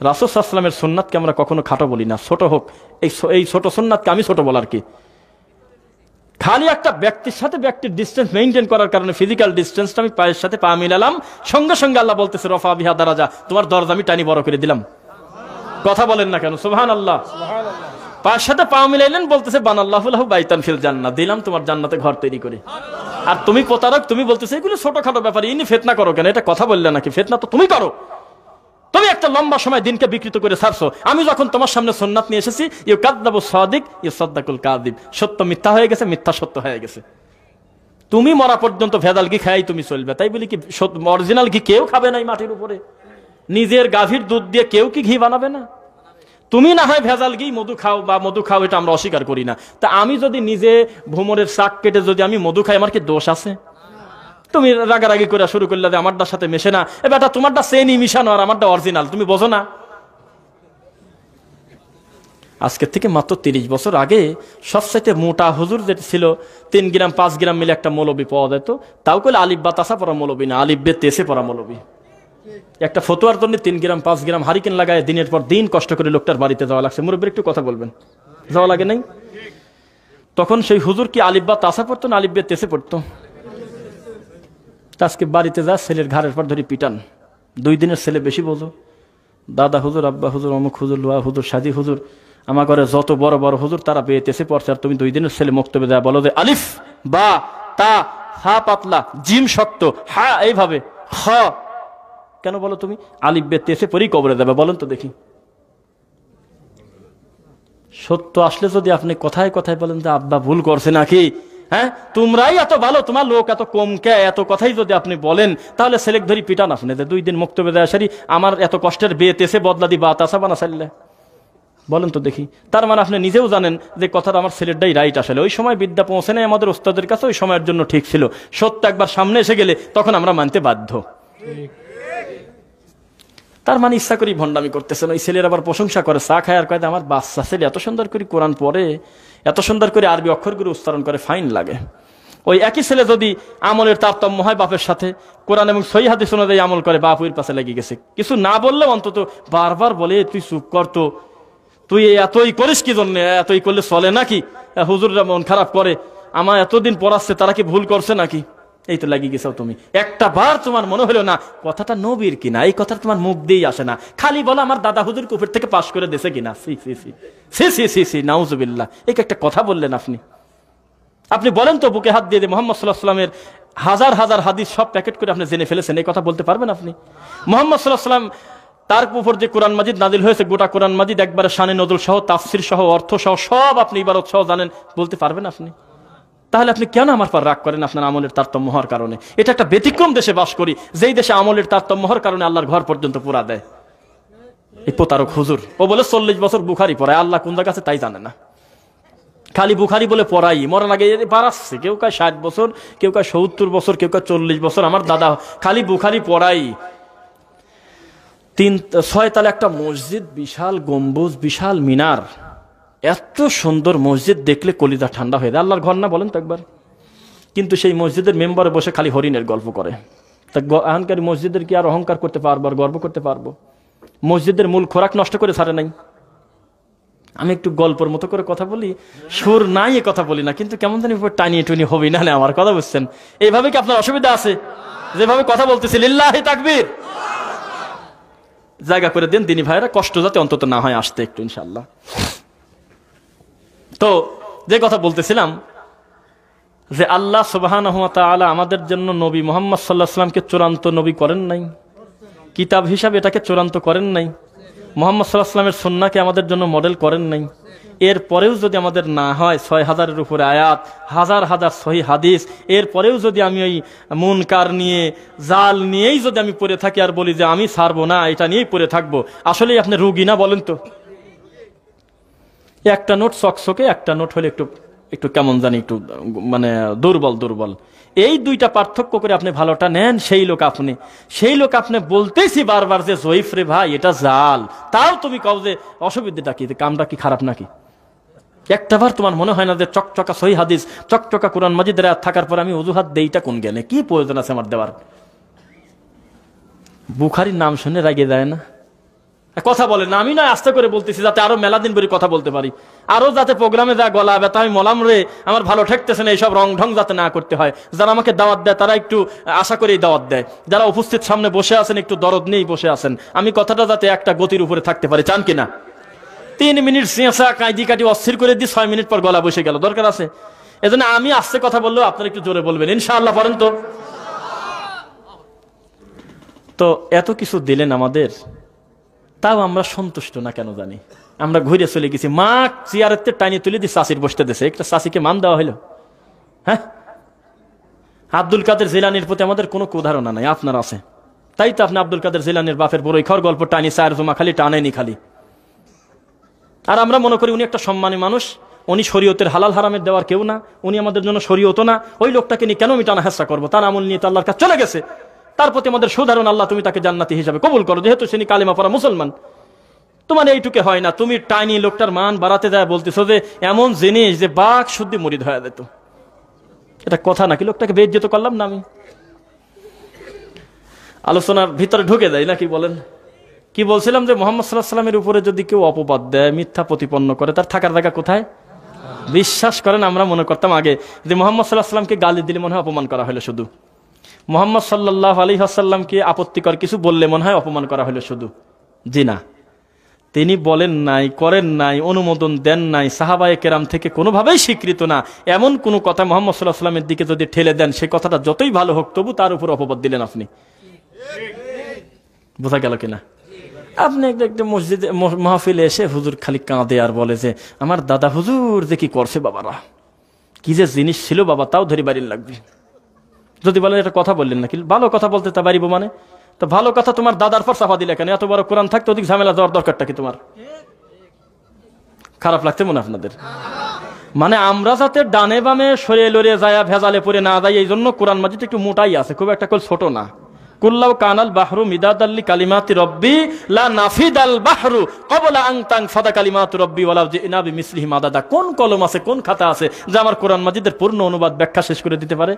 রাসূল সাল্লাল্লাহু আলাইহি ওয়াসাল্লামের সুন্নাতকে আমরা কখনো খাটো বলি না, ছোট হোক। এই ছোট সুন্নাতকে আমি ছোট বলার কি? খালি একটা ব্যক্তির সাথে ব্যক্তির ডিস্টেন্স মেইনটেইন করার কারণে, ফিজিক্যাল ডিস্টেন্সটা আমি পায়ের সাথে পা মিলালাম, সঙ্গে সঙ্গে আল্লাহ বলতেছে রফা বিহা দারাজা, তোমার দরজা আমি টানি বড় করে দিলাম। কথা বলেন না কেন? সুবহানাল্লাহ। পায়ের সাথে পা মিলাইলেন, বলতেছে বানাল্লাহু লাহু বাইতান ফিল জান্নাহ, দিলাম তোমার জান্নাতে ঘর তৈরি করে। আর তুমি প্রতারক, তুমি বলতেছে এগুলো ছোটখাটো ব্যাপার, ইনি ফিতনা করো কেন? এটা কথা বললে নাকি? ফিতনা তো তুমি করো। তুমি একটা লম্বা সময় দিনকে বিকৃত করে ছাড়ছো। আমি যখন তোমার সামনে সুন্নাত নিয়ে এসেছি, ইউ কাযযাবু সাদিক ইউ সাদ্দাকুল কাযিব, সত্য মিথ্যা হয়ে গেছে, মিথ্যা সত্য হয়ে গেছে। তুমি মরা পর্যন্ত ভেজাল ঘি খাই তুমি চলবে, তাই বলি কি অরিজিনাল ঘি কেউ খাবে না এই মাটির উপরে? নিজের গাভীর দুধ দিয়ে কেউ কি ঘি বানাবে না? তুমি না হয় ভেজাল ঘি মধু খাও বা মধু খাও, এটা আমরা অস্বীকার করি না। তা আমি যদি নিজে ভুমরের শাক কেটে যদি আমি মধু খাই, আমার কি দোষ আছে? তুমি রাগারাগি করে শুরু করলে যে আমারটার সাথে মেশে না। এ বেটা, তোমারটা সেনি মিশানো আর আমারটা অরিজিনাল, তুমি বোঝো না? আজকের থেকে মাত্র 30 বছর আগে সবচাইতে মোটা হুজুর যেটা ছিল, 3 গ্রাম 5 গ্রাম মিলে একটা মৌলবি পাওয়া যেত। তাও কইলে আলিফ বা তাসা পড়া মৌলবি না, আলিফ বে তেসে পড়া মৌলবি। একটা ফতোয়ার জন্য 3 গ্রাম 5 গ্রাম হারিকেন লাগায় দিনের পর দিন কষ্ট করে লোকটার বাড়িতে যাওয়া লাগছে। মুরব্বীর একটু কথা বলবেন, যাওয়া লাগে নাই? তখন সেই হুজুর কি আলিফ বা তাসা পড়তো না আলিফ বে তেসে পড়তো? আজকে বাড়িতে যা ছেলের ঘাড়ের পর ধরে পিটান। 2 দিনের ছেলে বেশি বোঝো। দাদা হুজুর, আব্বা হুজুর, অমুক হুজুর, লোয়া হুজুর, সাদি হুজুর, আমার ঘরে যত বড় বড় হুজুর তারা বেতেছে পড়ছে, আর তুমি 2 দিনের ছেলে মুক্তবে দেয়া বলো যে আলিফ বা তা হা পাতলা জিম শক্ত হা এইভাবে খ কেন বলো? তুমি আলিফ বেতেছে পরেই কবরে দেবে, বলেন তো দেখি। সত্য আসলে যদি আপনি কথায় কথায় বলেন যে আব্বা ভুল করছে নাকি, হ্যাঁ তোমরাই এত ভালো, তোমার লোক এত কম কে, এত কথাই যদি আপনি বলেন, তাহলে ছেলেক ধরি পিটান আপনি যে 2 দিন মুক্তবে দেয়া সারি আমার এত কষ্টের বেতেছে বদলা দি বা তাসা বানা চাইলে, বলেন তো দেখি। তার মানে আপনি নিজেও জানেন যে কথাটা আমার ছেলেরটাই রাইট। আসলে ওই সময় বিদ্যা পৌঁছে নেই আমাদের ওস্তাদের কাছে, ওই সময়ের জন্য ঠিক ছিল। সত্য একবার সামনে এসে গেলে তখন আমরা মানতে বাধ্য। তার মানে ইচ্ছা করি ভণ্ডামি করতেছেন। ওই ছেলের আবার প্রশংসা করে, চা খায় আর কয় আমার বাচ্চা ছেলে এত সুন্দর করে কোরআন পড়ে, এত সুন্দর করে আরবি অক্ষরগুলো উচ্চারণ করে, ফাইন লাগে। ওই একই ছেলে যদি আমলের তারতম্য হয় বাপের সাথে, কোরআন এবং সহিহ হাদিস অনুযায়ী আমল করে, বাপ ওর পাশে লেগে গেছে। কিছু না বললেও অন্তত বারবার বলে তুই চুপ কর তো, তুই এতই করিস কি জন্য, এতই করলে চলে নাকি? হুজুররা মন খারাপ করে, আমার এতদিন পড়াচ্ছে, তারা কি ভুল করছে নাকি? এই তো লাগিয়ে গেছো তুমি। একটা বার তোমার মনে হলো না কথাটা নবীর কিনা, এই কথা তোমার মুখ দিয়েই আসে না, খালি বলো আমার দাদা হুজুর কুফর থেকে পাশ করে দিয়েছে কিনা। সি সি সি সি সি সি সি নাউজুবিল্লাহ, এই একটা কথা বললেন আপনি। আপনি বলেন তো, বুকে হাত দিয়ে মোহাম্মদ সাল্লাল্লাহু আলাইহি ওয়াসাল্লামের হাজার হাজার হাদিস সব প্যাকেট করে আপনি জেনে ফেলেছেন, এই কথা বলতে পারবেন আপনি? মোহাম্মদ সাল্লাল্লাহু আলাইহি ওয়াসাল্লাম তার উপর যে কোরআন মাজিদ নাজিল হয়েছে, গোটা কোরআন মাজিদ একবারে শানে নজুল সহ, তাফসির সহ, অর্থ সহ সব আপনি ইবারত সহ জানেন, বলতে পারবেন আপনি? তাহলে আপনি কেন আমার পর রাগ করেন আপনার আমলের তারতম্য হওয়ার কারণে? এটা একটা ব্যতিক্রম দেশে বাস করি, যেই দেশে আমলের তারতম্য হওয়ার কারণে আল্লাহর ঘর পর্যন্ত পুরা দেয়। এই প্রতারক হুজুর, ও বলে 40 বছর বুখারি পড়ায়, আল্লাহ কোন জায়গা আছে তাই জানে না। খালি বুখারি বলে পড়াই, মরার আগে বাড়াচ্ছে, কেউ কয় 60 বছর, কেউ কয় 70 বছর, কেউ কয় 40 বছর। আমার দাদা খালি বুখারি পড়াই। 3-6 তালে একটা মসজিদ, বিশাল গম্বুজ, বিশাল মিনার, এত সুন্দর মসজিদ দেখলে কলিজা ঠান্ডা হয়ে যায়। আল্লাহর ঘর না বলেন তো একবার? কিন্তু সেই মসজিদের মেম্বারে বসে খালি হরিণের গল্প করে। তা এখনকার মসজিদের কি আর অহংকার করতে পারবো, আর গর্ব করতে পারবো? মসজিদের মূল খোরাক নষ্ট করে ছাড়ে নাই। আমি একটু গল্পের মতো করে কথা বলি, সুর নাই এ কথা বলি না, কিন্তু কেমন জানি টানিয়ে টুনি হবি না আমার কথা বুঝছেন? এইভাবে কি আপনার অসুবিধা আছে? যেভাবে কথা বলতেছি, লিল্লাহি তাকবীর, জায়গা করে দেন দিনী ভাইরা, কষ্ট যাতে অন্তত না হয় আসতে একটু ইনশাআল্লাহ। তো যে কথা বলতেছিলাম, যে আল্লাহ সুবহানাহু ওয়া তাআলা আমাদের জন্য নবী মুহাম্মদ সাল্লাল্লাহু আলাইহি ওয়াসাল্লামকে চূড়ান্ত নবী করেন নাই, কিতাব হিসাবে এটাকে চূড়ান্ত করেন নাই, মুহাম্মদ সাল্লাল্লাহু আলাইহি ওয়াসাল্লামের সুন্নাহকে আমাদের জন্য মডেল করেন নাই। এরপরেও যদি আমাদের না হয় 6000-এর উপরে আয়াত, হাজার হাজার সহিহ হাদিস, এরপরেও যদি আমি ওই মুনকার নিয়ে, জাল নিয়েই যদি আমি পড়ে থাকি আর বলি যে আমি ছাড়বো না, এটা নিয়েই পড়ে থাকবো, আসলেই আপনি রুগী না বলেন তো? একটা নোট চকচকে, একটা নোট হলে একটু একটু কেমন জানি একটু মানে দুর্বল দুর্বল। এই দুইটা পার্থক্য করে আপনি ভালোটা নেন, সেই লোক আপনি। সেই লোক আপনি বলতেছি বারবার যে জয়ীফ রে ভাই এটা জাল, তাও তুমি কও যে অসুবিধাটা কি, কামটা কি খারাপ নাকি? একটাবার তোমার মনে হয় না যে চকচকা সহিহ হাদিস, চকচকা কোরআন মাজিদের আয়াত থাকার পর আমি অজুহাত দেইটা কোন জ্ঞানে? কি প্রয়োজন আছে আমার দেওয়ার? বুখারীর নাম শুনে রাগে যায় না? কথা বলে না, আমি না আস্তে করে বলতেছি যাতে আরো মেলা দিন ধরে কথা বলতে পারি, আরো যাতে প্রোগ্রামে যা গলা ব্যথা আমি মলাম রে, আমার ভালো ঠেকতেছে না, এইসব রং ঢং যাতে না করতে হয়। যারা আমাকে দাওয়াত দেয় তারা একটু আশা করেই দাওয়াত দেয়, যারা উপস্থিত সামনে বসে আছেন একটু দরদ নিয়েই বসে আছেন, আমি কথাটা যাতে একটা গতির উপরে থাকতে পারি, চান কিনা? 3 মিনিট চেঁচা কাঁদি কাটি অস্থির করে দিই, 6 মিনিট পর গলা বসে গেল, দরকার আছে? এজন্য আমি আস্তে কথা বললেও আপনারা একটু জোরে বলবেন ইনশাআল্লাহ, পড়েন তো। তো এত কিছু দিলেন আমাদের, তাও আমরা সন্তুষ্ট না কেন জানি। আমরা ঘুরে চলে গেছি, মা চেয়ারেতে টাইনে তুলে দিয়ে চাষির বসতে দিয়েছে, একটা চাষিকে মান দেওয়া হলো? হ্যাঁ, আব্দুল কাদের জিলানির প্রতি আমাদের কোনো উদাহরণ নাই, আপনার আছে। তাই তো আপনি আব্দুল কাদের জিলানির বাপের বড়ই খাওয়ার গল্প টানি, চায়ের জমা খালি টানেনি খালি। আর আমরা মনে করি উনি একটা সম্মানী মানুষ, উনি শরীয়তের হালাল হারামের দেওয়ার কেউ না, উনি আমাদের জন্য শরীয়ত না, ওই লোকটাকে নিয়ে কেন আমি টানা হেসা করবো? তার আমল নিয়ে তো আল্লাহর কাছে চলে গেছে, তার প্রতি আমাদের সুধারণ, আল্লাহ তুমি তাকে জান্নাতি হিসাবে কবুল করো, যেহেতু তিনি কালিমা পড়া মুসলমান। তোমার এইটুকে হয় না, তুমি টাইনি লোকটার মান বাড়াতে যায়, বলতেছো যে এমন জিনিস যে বাক শুদ্ধি মুরিদ হয়ে যেত। এটা কথা নাকি? লোকটাকে বেইজ্জত করলাম না আমি? আলোচনার ভিতরে ঢুকে দেয় নাকি বলেন? কি বলছিলাম যে মোহাম্মদ সাল্লাল্লাহু আলাইহি ওয়াসাল্লামের উপরে যদি কেউ অপবাদ দেয়, মিথ্যা প্রতিপন্ন করে, তার থাকার জায়গা কোথায়? বিশ্বাস করেন, আমরা মনে করতাম আগে যে মোহাম্মদ সাল্লাল্লাহু আলাইহি ওয়াসাল্লামকে গালি দিলে মনে হয় অপমান করা হলো শুধু, মোহাম্মদ সাল্লাল্লাহু আলাইহি ওয়াসাল্লামকে আপত্তিকর কিছু বললে মনে হয় অপমান করা হলো শুধু। জি না, তিনি বলেন নাই, করেন নাই, অনুমোদন দেন নাই, সাহাবায়ে কেরাম থেকে কোনোভাবেই স্বীকৃত না এমন কোনো কথা মোহাম্মদ সাল্লাল্লাহু আলাইহি ওয়াসাল্লামের দিকে যদি ঠেলে দেন, সেই কথাটা যতই ভালো হোক তবু তার উপর অপবাদ দিলেন আপনি। বোঝা গেল কিনা? আপনি একটা মসজিদে মাহফিলে এসে হুজুর খালি কাঁদে আর বলে যে আমার দাদা হুজুর যে কি করছে বাবারা, কি যে জিনিস ছিল বাবা, তাও ধরি বাড়ির লাগবে। যদি বলেন এটা কথা বললেন নাকি, ভালো কথা বলতে তা বাড়িব মানে, তো ভালো কথা তোমার দাদার পর চাপা দিলে কেন? এত বড় কোরআন থাকতে অধিক ঝামেলা দেওয়ার দরকারটা কি তোমার? খারাপ লাগছে মনে আপনাদের? মানে আমরা যাতে ডানে বামে সরে লড়ে যায়, ভেজালে পড়ে না যায়, এই জন্য কোরআন মাজিদ একটু মোটাই আছে, খুব একটা ছোট না। কুল্লাউ কানাল বাহরু মিদাদাল্লি কালিমাতি রব্বি লা নাফিদাল বাহরু ক্বাবলা আন তানফাদা কালিমাতু রব্বি ওয়ালাউ জিনা বিমিসলিহি মাদাদা। কোন কলম আছে, কোন খাতা আছে যে আমার কোরআন মাজিদের পূর্ণ অনুবাদ ব্যাখ্যা শেষ করে দিতে পারে?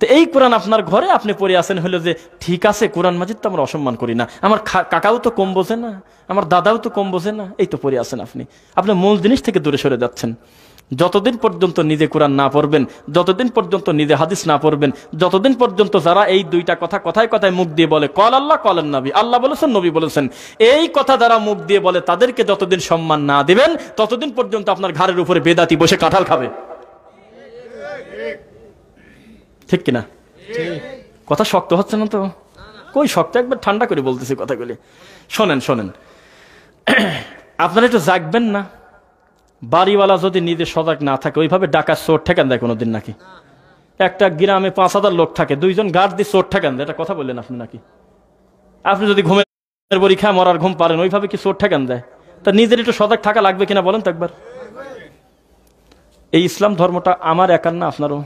তো এই কোরআন আপনার ঘরে আপনি পড়ে আছেন হলো যে ঠিক আছে, কোরআন মাজিদ তো আমরা অসম্মান করি না, আমার কাকাও তো কম বোঝে না, আমার দাদাও তো কম বোঝে না, এই তো পড়ে আছেন আপনি। আপনি মূল জিনিস থেকে দূরে সরে যাচ্ছেন। যতদিন পর্যন্ত নিজে কোরআন না পড়বেন, যতদিন পর্যন্ত নিজে হাদিস না পড়বেন, যতদিন পর্যন্ত যারা এই দুইটা কথা কথায় কথায় মুখ দিয়ে বলে কল আল্লাহ কলেন নবী, আল্লাহ বলেছেন নবী বলেছেন, এই কথা যারা মুখ দিয়ে বলে তাদেরকে যতদিন সম্মান না দিবেন, ততদিন পর্যন্ত আপনার ঘাড়ের উপরে বেদাতি বসে কাঁঠাল খাবে। ঠিক কিনা? কথা শক্ত হচ্ছে না তো? কই শক্ত, একবার ঠান্ডা করে বলতেছি কথাগুলি। শোনেন শোনেন, আপনারা একটু জাগবেন না? বাড়িওয়ালা যদি নিজে সজাগ না থাকে, ওইভাবে ডাকাত চোর ঠেকান দেয় কোনোদিন নাকি? একটা গ্রামে 5,000 লোক থাকে, 2 জন গার্ড দিয়ে চোর ঠেকান দেয়, এটা কথা বললেন আপনি নাকি? আপনি যদি ঘুমের বড়ি খায় মরার ঘুম পারেন, ওইভাবে কি চোর ঠেকান দেয়? তা নিজের একটু সজাগ থাকা লাগবে কিনা বলেন তো একবার। এই ইসলাম ধর্মটা আমার একার না, আপনারও।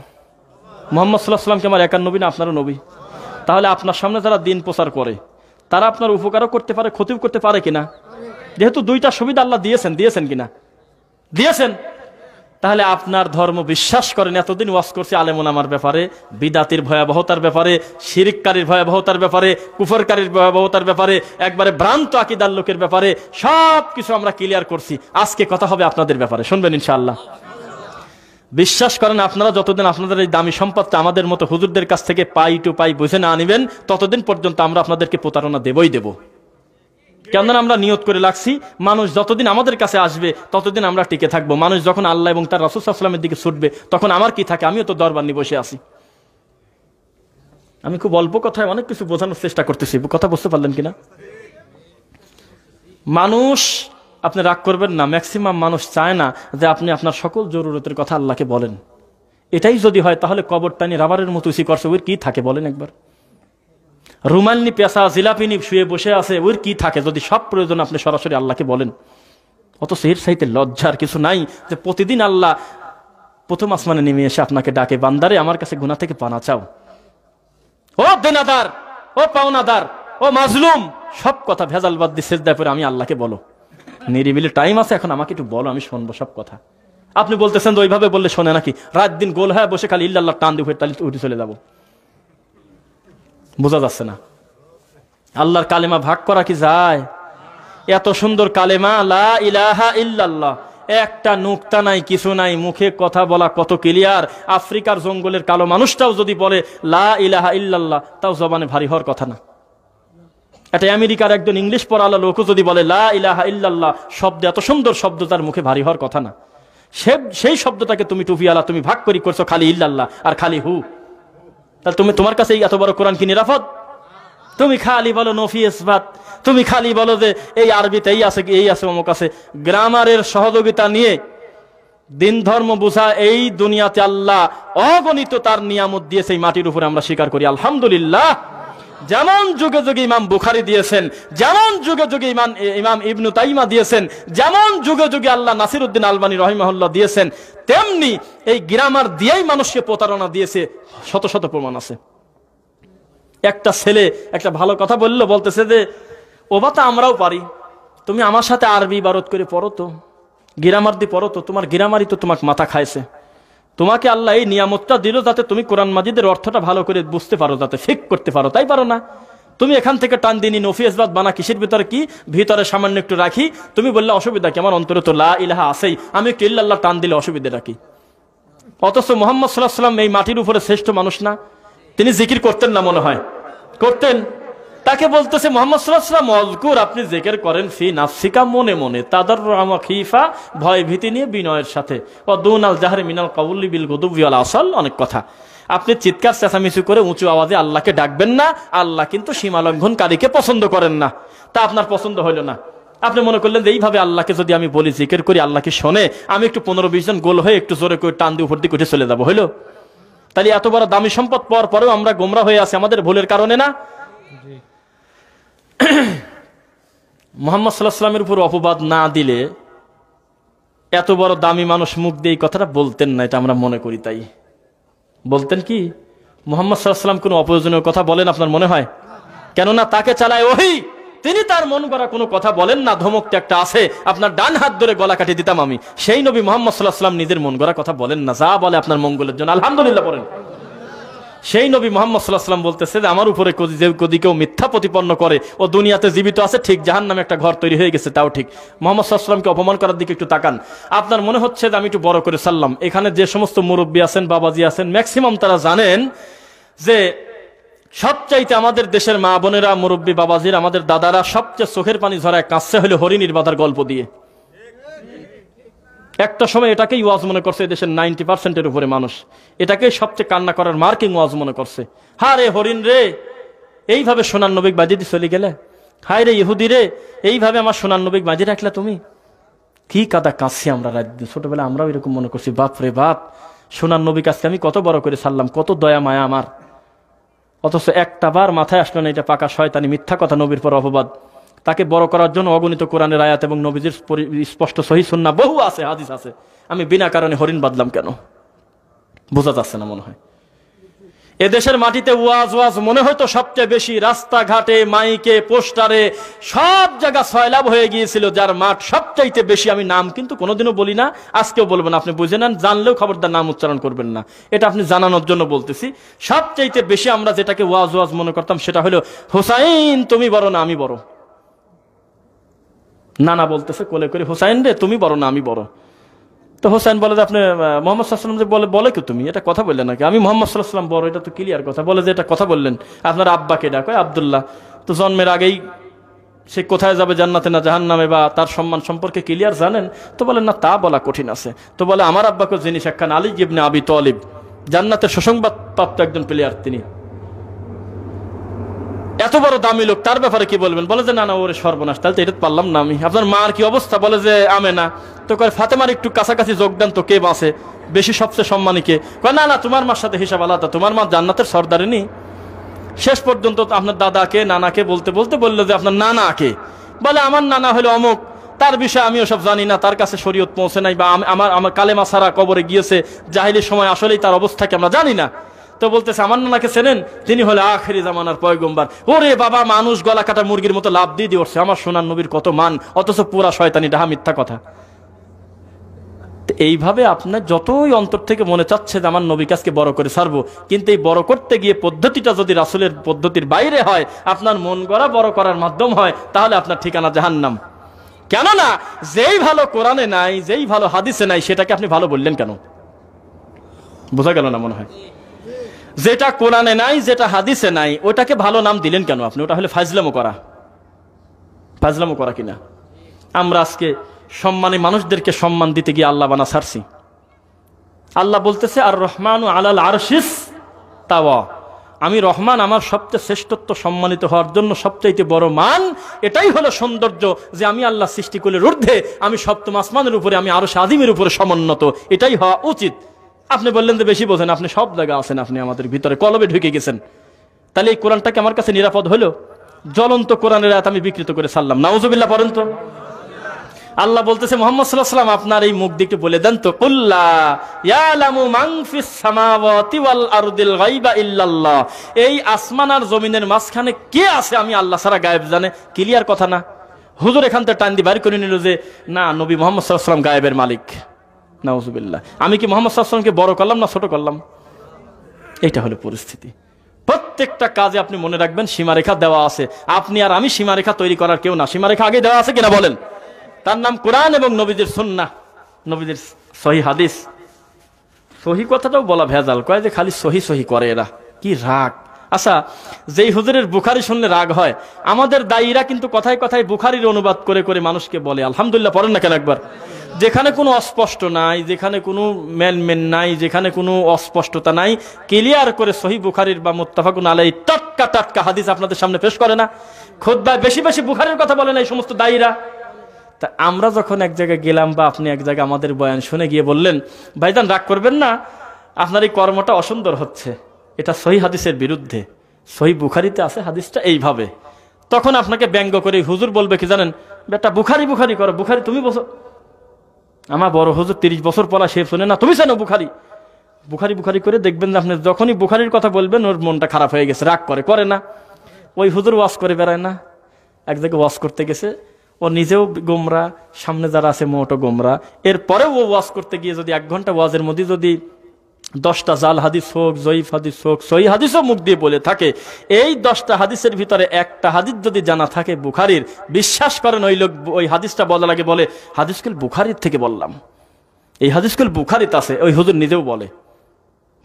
মুহাম্মদ সাল্লাল্লাহু আলাইহি ওয়াসাল্লামকে আমার একার নবী না আপনারও নবী? তাহলে আপনার সামনে যারা দিন প্রচার করে তারা আপনার উপকারও করতে পারে, ক্ষতিও করতে পারে কিনা? যেহেতু দুইটা সুবিধা আল্লাহ দিয়েছেন কিনা? দিয়েছেন। তাহলে আপনার ধর্ম বিশ্বাস করেন, এতদিন ওয়াজ করছি আলেম ওলামার ব্যাপারে, বিদাতির ভয়াবহতার ব্যাপারে, শিরককারীর ভয়াবহতার ব্যাপারে, কুফরকারীর ভয়াবহতার ব্যাপারে, একবারে ভ্রান্ত আকীদার লোকের ব্যাপারে, সব কিছু আমরা ক্লিয়ার করছি। আজকে কথা হবে আপনাদের ব্যাপারে, শুনবেন ইনশাআল্লাহ। বিশ্বাস করেন, আপনারা যতদিন আপনাদের এই দামি সম্পদটা আমাদের মতো হুজুরদের কাছ থেকে পাই টু পাই বুঝে না আনিবেন, ততদিন পর্যন্ত আমরা আপনাদেরকে প্রতারণা দেবই দেব। কেননা আমরা নিয়ত করে লাগছি, মানুষ যতদিন আমাদের কাছে আসবে ততদিন আমরা টিকে থাকবো। মানুষ যখন আল্লাহ এবং তার রাসূল সাল্লাল্লাহু আলাইহি ওয়াসাল্লামের দিকে ছুটবে, তখন আমার কি থাকে? আমিও তো দরবার নিয়ে বসে আছি। আমি খুব অল্প কথায় অনেক কিছু বোঝানোর চেষ্টা করতেছি, কথা বুঝতে পারলেন কিনা? মানুষ, আপনি রাগ করবেন না, ম্যাক্সিমাম মানুষ চায় না যে আপনি আপনার সকল জরুরতের কথা আল্লাহকে বলেন। এটাই যদি হয় তাহলে কবরটানি রাবারের মতো উঁচি করছে, ওর কি থাকে বলেন একবার? রুমালনি পেশা জিলাপিনি শুয়ে বসে আছে, ওর কি থাকে যদি সব প্রয়োজন আপনি সরাসরি আল্লাহকে বলেন? অত এর সাইতে লজ্জার কিছু নাই যে প্রতিদিন আল্লাহ প্রথম আসমানে নেমে এসে আপনাকে ডাকে, বান্দারে আমার কাছে গুনাহ থেকে পানা চাও। ও দেনাদার, ও পাওনাদার, ও মাজলুম, সব কথা ভেজাল বাদ দিয়ে সিজদায় পড়ে আমি আল্লাহকে বলো। নিরিবিলি টাইম আছে, এখন আমাকে একটু বলো, আমি শুনবো সব কথা। আপনি বলতেছেন তো ওইভাবে বললে শোনে নাকি? রাত দিন গোল হয়ে বসে খালি ইল্লাল্লাহ টান দিয়ে তাহলে উঠে চলে যাবো। বোঝা যাচ্ছে না? আল্লাহর কালেমা ভাগ করা কি যায়? এত সুন্দর কালেমা লা ইলাহা ইল্লাল্লাহ, একটা নুকতা নাই, কিছু নাই, মুখে কথা বলা কত ক্লিয়ার। আফ্রিকার জঙ্গলের কালো মানুষটাও যদি বলে লা ইলাহা ইল্লাল্লাহ, তাও জবানে ভারী হওয়ার কথা না। এটা আমেরিকার একজন ইংলিশ পড়ালো লোকও যদি বলে লা ইলাহা ইল্লাল্লাহ, শব্দ এত সুন্দর শব্দ, তার মুখে ভারী হওয়ার কথা না। সেই শব্দটাকে তুমি টুপিয়ালা, তুমি ভাগ করি করছো খালি ইল্লাল্লাহ আর খালি হু। তাহলে তোমার কাছে এত বড় কোরআন কি নিরাপদ? তুমি খালি বলো নফি ইসবাত, তুমি খালি বলো যে এই আরবিতে এই আছে, এই আছে, অমুক আছে। গ্রামারের সহযোগিতা নিয়ে দিন ধর্ম বুঝা এই দুনিয়াতে আল্লাহ অগণিত তার নিয়ামত দিয়েছে, এই মাটির উপরে আমরা স্বীকার করি আলহামদুলিল্লাহ। যেমন যুগে যুগে ইমাম বুখারী দিয়েছেন, যেমন যুগে যুগে ইমাম ইবনু তাইমা দিয়েছেন, যেমন যুগে যুগে আল্লাহ নাসিরউদ্দিন আলবানী রাহিমাহুল্লাহ দিয়েছেন, তেমনি এই গ্রামার দিয়েই মানুষকে প্রতারণা দিয়েছে, শত শত প্রমাণ আছে। একটা ছেলে একটা ভালো কথা বললো, বলতেছে যে ও বাতা আমরাও পারি, তুমি আমার সাথে আরবি ইবারত করে পড়ো তো, গ্রামার দিয়ে পড়ো তো, তোমার গ্রামারই তো তোমাকে মাথা খাইছে। তোমাকে আল্লাহ এই নিয়ামতটা দিল যাতে তুমি কোরআন মাজিদের অর্থটা ভালো করে বুঝতে পারো, যাতে ফিক করতে পারো, তাই পারো না। তুমি এখান থেকে টান দিনী নফিয়াসবাদ বানা কিসের ভিতরে কি, ভিতরে সামান্য একটু রাখি, তুমি বললে অসুবিধা কি, আমার অন্তরে তো লা ইলাহা আছেই, আমি একটু ইল্লাল্লাহ টান দিলে অসুবিধা রাখি। অথচ মুহাম্মদ সাল্লাল্লাহু আলাইহি ওয়াসাল্লাম এই মাটির উপরে শ্রেষ্ঠ মানুষ না? তিনি জিকির করতেন না? মনে হয় করতেন। তাকে বলতেছে মুহাম্মদ সাল্লাল্লাহু আলাইহি ওয়াসাল্লাম ওয়াজকুর, আপনি জিকির করেন ফি নাফসিকা, মনে মনে, তাদাররুআন ওয়া খিফা, ভয় ভীতি নিয়ে বিনয়ের সাথে, ওয়া দুনাল জাহরি মিনাল কাউলি বিল গুদুবি ওয়াল আসল, অনেক কথা। আপনি চিৎকার চেঁচামেচি করে উঁচু আওয়াজে আল্লাহকে ডাকবেন না, আল্লাহ কিন্তু সীমা লঙ্ঘনকারীকে পছন্দ করেন না। তা আপনার পছন্দ হইল না, আপনি মনে করলেন যে এইভাবে আল্লাহকে যদি আমি বলি, জিকির করি, আল্লাহকে শোনে, আমি একটু 15-20 জন গোল হয়ে একটু জোরে করে টান দিয়ে উপর দিকে উঠে চলে যাবো, হইলো? তাহলে এত বড় দামি সম্পদ পাওয়ার পরেও আমরা গোমরা হয়ে আছি, আমাদের ভুলের কারণে না? মুহাম্মদ সাল্লাল্লাহু আলাইহি ওয়াসাল্লামের উপর অপবাদ না দিলে এত বড় দামি মানুষ মুখ দিয়ে এই কথাটা বলতেন না, এটা আমরা মনে করি। তাই বলতেন কি মুহাম্মদ সাল্লাল্লাহু আলাইহি ওয়াসাল্লাম কোনো অপ্রয়োজনীয় কথা বলেন আপনার মনে হয়? কেননা তাকে চালায় ওহী, তিনি তার মন গড়া কোনো কথা বলেন না। ধমকতে একটা আছে, আপনার ডান হাত ধরে গলা কাটিয়ে দিতাম আমি। সেই নবী মুহাম্মদ সাল্লাল্লাহু আলাইহি ওয়াসাল্লাম নিজের মন গড়া কথা বলেন না, যা বলে আপনার মঙ্গলের জন্য, আলহামদুলিল্লাহ পড়েন। সেই নবী মুহাম্মদ সাল্লাল্লাহু আলাইহি ওয়াসাল্লাম বলতেছে যে আমার উপরে যদি কেউ মিথ্যা প্রতিপন্ন করে, ও দুনিয়াতে জীবিত আছে ঠিক, জাহান্নামে একটা ঘর তৈরি হয়ে গেছে তাও ঠিক। মুহাম্মদ সাল্লাল্লাহু আলাইহি ওয়াসাল্লামকে অপমান করার দিকে একটু তাকান। আপনার মনে হচ্ছে যে আমি একটু বড় করে সাল্লাম। এখানে যে সমস্ত মুরব্বী আছেন, বাবাজি আছেন, ম্যাক্সিমাম তারা জানেন যে সবচাইতে আমাদের দেশের মা বোনেরা, মুরব্বী বাবাজির, আমাদের দাদারা সবচেয়ে চোখের পানি ঝরায় কাঁদছে হলো হরিণীর বাঁধার গল্প দিয়ে। একটা সময় এটাকেই ওয়াজ মনে করছে দেশের 90% উপরে মানুষ, এটাকেই সবচেয়ে কান্না করার মার্কিং ওয়াজ মনে করছে। হা রে হরিণ রে, এইভাবে সোনার নবী বাজিয়ে দিয়ে চলে গেলে, হায় রে ইহুদি রে, এইভাবে আমার সোনার নবী বাজিয়ে রাখলা তুমি। কি কাদা কাঁদছি আমরা রাত দিন, ছোটবেলা আমরাও এরকম মনে করছি, বাপ রে বাপ, সোনার নবী কাছকে আমি কত বড় করে ছাড়লাম, কত দয়া মায়া আমার। অথচ একটা বার মাথায় আসলো না এটা পাকা শয়তানি, মিথ্যা কথা, নবীর পর অপবাদ। তাকে বড় করার জন্য অগণিত কোরআনের আয়াত এবং নবীজির স্পষ্ট সহিহ সুন্নাহ বহু আছে, হাদিস আছে। আমি বিনা কারণে হরিণ বাঁধলাম কেন? বোঝা যাচ্ছে না মনে হয়। এদেশের মাটিতে ওয়াজ মনে হয়তো সবচেয়ে বেশি, রাস্তাঘাটে, মাইকে, পোস্টারে, সব জায়গা সয়লাভ হয়ে গিয়েছিল, যার মাঠ সবচাইতে বেশি। আমি নাম কিন্তু কোনোদিনও বলি না, আজকেও বলবো না, আপনি বুঝে নেন, জানলেও খবরদার নাম উচ্চারণ করবেন না, এটা আপনি জানানোর জন্য বলতেছি। সবচাইতে বেশি আমরা যেটাকে ওয়াজ মনে করতাম সেটা হলো হোসাইন তুমি বড় না আমি বড়। নানা বলতেছে কোলে করে, হোসাইন রে তুমি বড় না আমি বড়। তো হোসেন বলে যে আপনি মুহাম্মদ সাল্লাল্লাহু আলাইহি ওয়াসাল্লাম যে বলে কি তুমি এটা কথা বললেন নাকি? আমি মুহাম্মদ সাল্লাল্লাহু আলাইহি ওয়াসাল্লাম বড়, এটা তো ক্লিয়ার কথা। বলে যে এটা কথা বললেন, আপনার আব্বাকে ডাকয় আব্দুল্লাহ, তো জন্মের আগেই সে কোথায় যাবে, জান্নাতে না জাহান্নামে, বা তার সম্মান সম্পর্কে ক্লিয়ার জানেন? তো বলেন না, তা বলা কঠিন আছে। তো বলে আমার আব্বাকে জিনিস একখান আলী ইবনে আবি তালিব, জান্নাতের সুসংবাদ প্রাপ্ত একজন প্লেয়ার তিনি, এত বড় দামি লোক, তার ব্যাপারে কি বলবেন? বলে যে না না ওরে সর্বনাশ, তাহলে তো এটা পারলাম না আমি। আপনার মার কি অবস্থা? বলে যে আমেনা। তো কয় ফাতেমার একটু কাছাকাছি যোগদান, তো কে বাঁচে বেশি, সবচেয়ে সম্মানী কে? কয় না না তোমার মার সাথে হিসাব আলাদা, তোমার মা জান্নাতের সর্দারিনী। শেষ পর্যন্ত আপনার দাদাকে নানাকে বলতে বলতে বললো যে আপনার নানাকে। বলে আমার নানা হলো অমুক, তার বিষয়ে আমি ওসব জানি না, তার কাছে শরীয়ত পৌঁছে নাই, বা আমার কালেমা ছাড়া কবরে গিয়েছে, জাহিলির সময় আসলেই তার অবস্থাকে আমরা জানি না। তো বলতেছে আমার নানাকে চেনেন? তিনি হলে আখেরি জামানার পয়গম্বর। ওরে বাবা, মানুষ গলা কাটা মুরগির মতো লাভ দিয়ে দিয়ে উঠছে, আমার সোনার নবীর কত মান, অথচ পুরা শয়তানি ডাহা মিথ্যা কথা। এইভাবে আপনার যতই অন্তর থেকে মনে চাচ্ছে যে আমার নবী কাছকে বড় করে ছাড়বো, কিন্তু এই বড় করতে গিয়ে পদ্ধতিটা যদি রাসূলের পদ্ধতির বাইরে হয়, আপনার মন গড়া বড় করার মাধ্যম হয়, তাহলে আপনার ঠিকানা জাহান্নাম। কেননা যেই ভালো কোরআনে নাই, যেই ভালো হাদিসে নাই, সেটাকে আপনি ভালো বললেন কেন? বোঝা গেল না মনে হয়? যেটা কোরআনে নাই, যেটা হাদিসে নাই, ওটাকে ভালো নাম দিলেন কেন আপনি? ওটা হলে ফাজলামো করা। ফাজলামো করা কিনা? আমরা আজকে সম্মানী মানুষদেরকে সম্মান দিতে গিয়ে আল্লাহ বানা ছাড়ছি। আল্লাহ বলতেছে আর রহমানু আলাল আরশিস তাওয়া, আমি রহমান, আমার সবচেয়ে শ্রেষ্ঠত্ব সম্মানিত হওয়ার জন্য সবচাইতে বড় মান এটাই হলো সৌন্দর্য যে আমি আল্লাহ সৃষ্টি করলে ঊর্ধ্বে, আমি সপ্তম আসমানের উপরে, আমি আরো আযীমের উপরে সমুন্নত, এটাই হওয়া উচিত। আপনি বললেন যে বেশি বোঝেন, আপনি সব জায়গায় আছেন, আপনি আমাদের ভিতরে কলবে ঢুকে গেছেন। তাহলে এই কোরআনটাকে আমার কাছে নিরাপদ হলো? জ্বলন্ত কোরআনের আয়াত আমি বিকৃত করে ছাড়লাম, নাউজুবিল্লাহ পড়েন তো। আল্লাহ বলতেছে মুহাম্মদ সাল্লাল্লাহু আলাইহি ওয়াসাল্লাম আপনার এই মুখ দিয়ে একটু বলে দেন তো, কুল্লা ইয়ালামু মান ফিস সামাওয়াতি ওয়াল আরদিল গায়বা ইল্লাল্লাহ, এই আসমান আর জমিনের মাঝখানে কে আছে আমি আল্লাহ ছাড়া গায়েব জানে? ক্লিয়ার কথা না? হুজুর এখান থেকে টান দিয়ে বাইর করে নিল যে না, নবী মুহাম্মদ সাল্লাল্লাহু আলাইহি ওয়াসাল্লাম গায়েবের মালিক। নাউজুবিল্লাহ। আমি কি মুহাম্মদ সাল্লাল্লাহু আলাইহি ওয়াসাল্লামকে বড় করলাম না ছোট করলাম? এইটা হলো পরিস্থিতি। প্রত্যেকটা কাজে আপনি মনে রাখবেন সীমারেখা দেওয়া আছে, আপনি আর আমি সীমারেখা তৈরি করার কেউ না, সীমারেখা আগে দেওয়া আছে কিনা বলেন? তার নাম কোরআন এবং নবীদের সুন্নাহ, নবীদের সহিহ হাদিস। সহি কথাটাও বলা ভেজাল, কয় যে খালি সহি সহি করে এরা, কি রাগ। আচ্ছা, যেই হুজুরের বুখারী শুনলে রাগ হয়, আমাদের দায়ীরা কিন্তু কথায় কথায় বুখারীর অনুবাদ করে করে মানুষকে বলে আলহামদুলিল্লাহ পড়েন না কেন একবার? যেখানে কোনো অস্পষ্ট নাই, যেখানে কোনো মেনমেন নাই, যেখানে কোনো অস্পষ্টতা নাই, ক্লিয়ার করে সহিহ বুখারীর বা মুত্তাফাকুন আলাইহি টাটকা টাটকা হাদিস আপনাদের সামনে পেশ করে না? খুতবায় বেশি বেশি বুখারীর কথা বলে না এই সমস্ত দায়ীরা। তা আমরা যখন এক জায়গায় গেলাম বা আপনি এক জায়গায় আমাদের বয়ান শুনে গিয়ে বললেন ভাইজান রাগ করবেন না, আপনার এই কর্মটা অসুন্দর হচ্ছে, এটা সহিহ হাদিসের বিরুদ্ধে, সহিহ বুখারীতে আছে হাদিসটা এইভাবে, তখন আপনাকে ব্যঙ্গ করে হুজুর বলবে কি জানেন, বেটা বুখারী বুখারী করো, বুখারী তুমি বসো। আমার বড় হুজুর 30 বছর পড়া, সে শোনে না, তুমি জানো বুখারী বুখারী বুখারী করে দেখবেন যে আপনি যখনই বুখারীর কথা বলবেন ওর মনটা খারাপ হয়ে গেছে, রাগ করে না? ওই হুজুর ওয়াজ করে বেড়ায় না, এক জায়গায় ওয়াজ করতে গেছে, ও নিজেও গোমরা, সামনে যারা আছে মোটো গোমরা, এরপরেও ও ওয়াজ করতে গিয়ে যদি 1 ঘন্টা ওয়াজের মধ্যে যদি 10টা জাল হাদিস হোক, জয়ীফ হাদিস হোক, সহিহ হাদিসও মুখ দিয়ে বলে থাকে, এই 10টা হাদিসের ভিতরে একটা হাদিস যদি জানা থাকে বুখারীর, বিশ্বাস করেন ওই লোক ওই হাদিসটা বলার আগে বলে হাদিসকুল বুখারীর থেকে বললাম, এই হাদিসকুল বুখারীতে আছে। ওই হুজুর নিজেও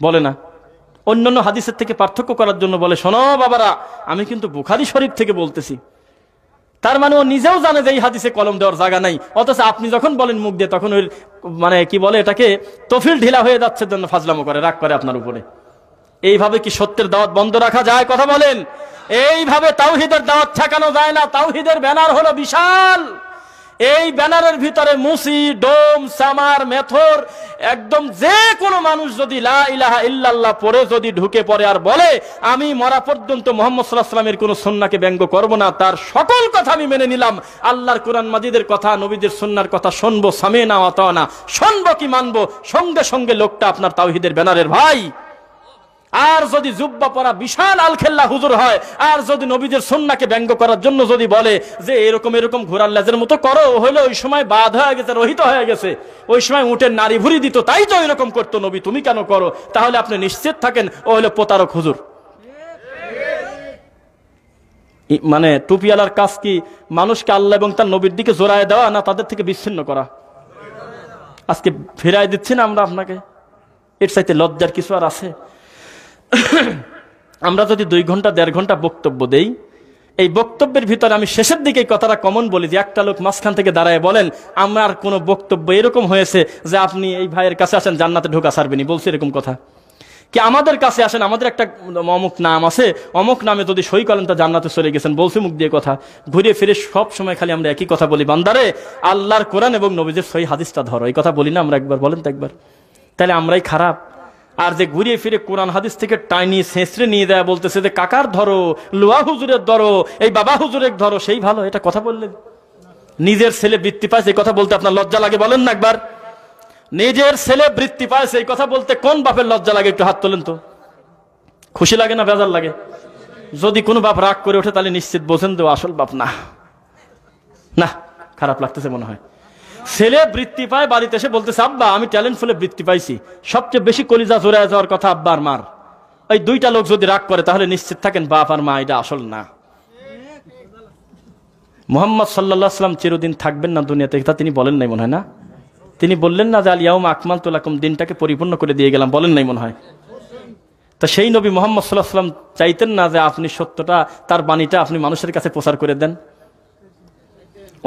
বলে না, অন্যান্য হাদিসের থেকে পার্থক্য করার জন্য বলে শোনো বাবারা, আমি কিন্তু বুখারী শরীফ থেকে বলতেছি। তার মানে ও নিজেও জানে যে এই হাদিসে কলম দেওয়ার জায়গা নাই, অথচ আপনি যখন বলেন মুখ দিয়ে তখন ওই মানে কি বলে এটাকে তফিল ঢিলা হয়ে যাচ্ছে জন্য ফাজলামো করে, রাগ করে আপনার উপরে। এইভাবে কি সত্যের দাওয়াত বন্ধ রাখা যায়? কথা বলেন। এইভাবে তাওহীদের দাওয়াত ঠেকানো যায় না। তাওহীদের ব্যানার হলো বিশাল, এই ব্যানারের ভিতরে মুসি, ডোম, সামার, মেথর, একদম যে কোনো মানুষ যদি লা ইলাহা ইল্লাল্লাহ পড়ে যদি ঢুকে পড়ে আর বলে আমি মরা পর্যন্ত মুহাম্মদ সাল্লাল্লাহু আলাইহি ওয়াসাল্লামের কোনো সুন্নাহকে ব্যঙ্গ করব না, তার সকল কথা আমি মেনে নিলাম, আল্লাহর কোরআন মাজিদের কথা, নবীদের সুন্নাহর কথা শুনবো, সামিনা ওয়া আতানা, শুনবো কি মানবো, সঙ্গে সঙ্গে লোকটা আপনার তাওহীদের ব্যানারের ভাই। আর যদি জুব্বা পরা বিশাল আলখেল্লা হুজুর হয়, আর যদি নবীদের সুন্নাহকে ব্যঙ্গ করার জন্য যদি বলে যে এরকম এরকম ঘোড়ার লেজের মতো করো, হইলে ওই সময় বাদ হয়ে গেছে, রহিত হয়ে গেছে, ওই সময় উটের নারী ভুরি দিত, তাই তো এরকম করতো নবী, তুমি কেন করো? তাহলে আপনি নিশ্চিত থাকেন ও হলো প্রতারক হুজুর। মানে টুপিওয়ালার কাজ কি মানুষকে আল্লাহ এবং তার নবীর দিকে জোড়ায় দেওয়া, না তাদের থেকে বিচ্ছিন্ন করা? আজকে ফেরাই দিচ্ছি না আমরা আপনাকে, এর চাইতে লজ্জার কিছু আর আছে? আমরা যদি 2 ঘন্টা 1.5 ঘন্টা বক্তব্য দেই, এই বক্তব্যের ভিতরে আমি শেষের দিকে কথাটা কমন বলি যে একটা লোক মাঝখান থেকে দাঁড়ায় বলেন আমার কোন বক্তব্য এরকম হয়েছে যে আপনি এই ভাইয়ের কাছে আসেন জান্নাতে ঢোকা ছাড়বেনি, বলছি এরকম কথা কি? আমাদের কাছে আসেন, আমাদের একটা অমুক নাম আছে, অমুক নামে যদি সই করেন তা জান্নাতে চলে গেছেন, বলছি মুখ দিয়ে কথা। ঘুরে ফিরে সব সময় খালি আমরা একই কথা বলি, বান্দারে আল্লাহর কোরআন এবং নবীদের সহি হাদিসটা ধরো, এই কথা বলি না আমরা? একবার বলেন তো একবার। তাহলে আমরাই খারাপ? আর যে ঘুরিয়ে ফিরে কোরআন হাদিস থেকে টাইনি ছেঁচড়ে নিয়ে দেয়, বলতেছে যে কাকার ধরো, লোয়া হুজুরের ধরো, এই বাবা হুজুরের ধরো, সেই ভালো, এটা কথা বললেন? নিজের ছেলে বৃত্তি পায় সেই কথা বলতে আপনার লজ্জা লাগে? বলেন না একবার। নিজের ছেলে বৃত্তি পায় সেই কথা বলতে কোন বাপের লজ্জা লাগে? একটু হাত তোলেন তো। খুশি লাগে না বেজার লাগে? যদি কোনো বাপ রাগ করে ওঠে তাহলে নিশ্চিত বোঝেন তো আসল বাপ না, না খারাপ লাগতেছে মনে হয়। ছেলে বৃত্তি পায়, বাড়িতে এসে বলতেছে আব্বা আমি ট্যালেন্ট ফুলে বৃত্তি পাইছি, সবচেয়ে বেশি কলিজা জোড়ায় যাওয়ার কথা আব্বা আর মার। এই 2টা লোক যদি রাগ করে তাহলে নিশ্চিত থাকেন বাপ আর মা এটা আসল না। মুহাম্মদ সাল্লাল্লাহু আলাইহি ওয়াসাল্লাম চিরদিন থাকবেন না দুনিয়াতে, তা তিনি বলেন নাই মনে হয়? না, তিনি বললেন না যে আল ইয়াউমা আকমালতু লাকুম, দিনটাকে পরিপূর্ণ করে দিয়ে গেলাম, বলেন নাই মনে হয়? তা সেই নবী মুহাম্মদ সাল্লাল্লাহু আলাইহি ওয়াসাল্লাম চাইতেন না যে আপনি সত্যটা, তার বাণীটা আপনি মানুষের কাছে প্রচার করে দেন?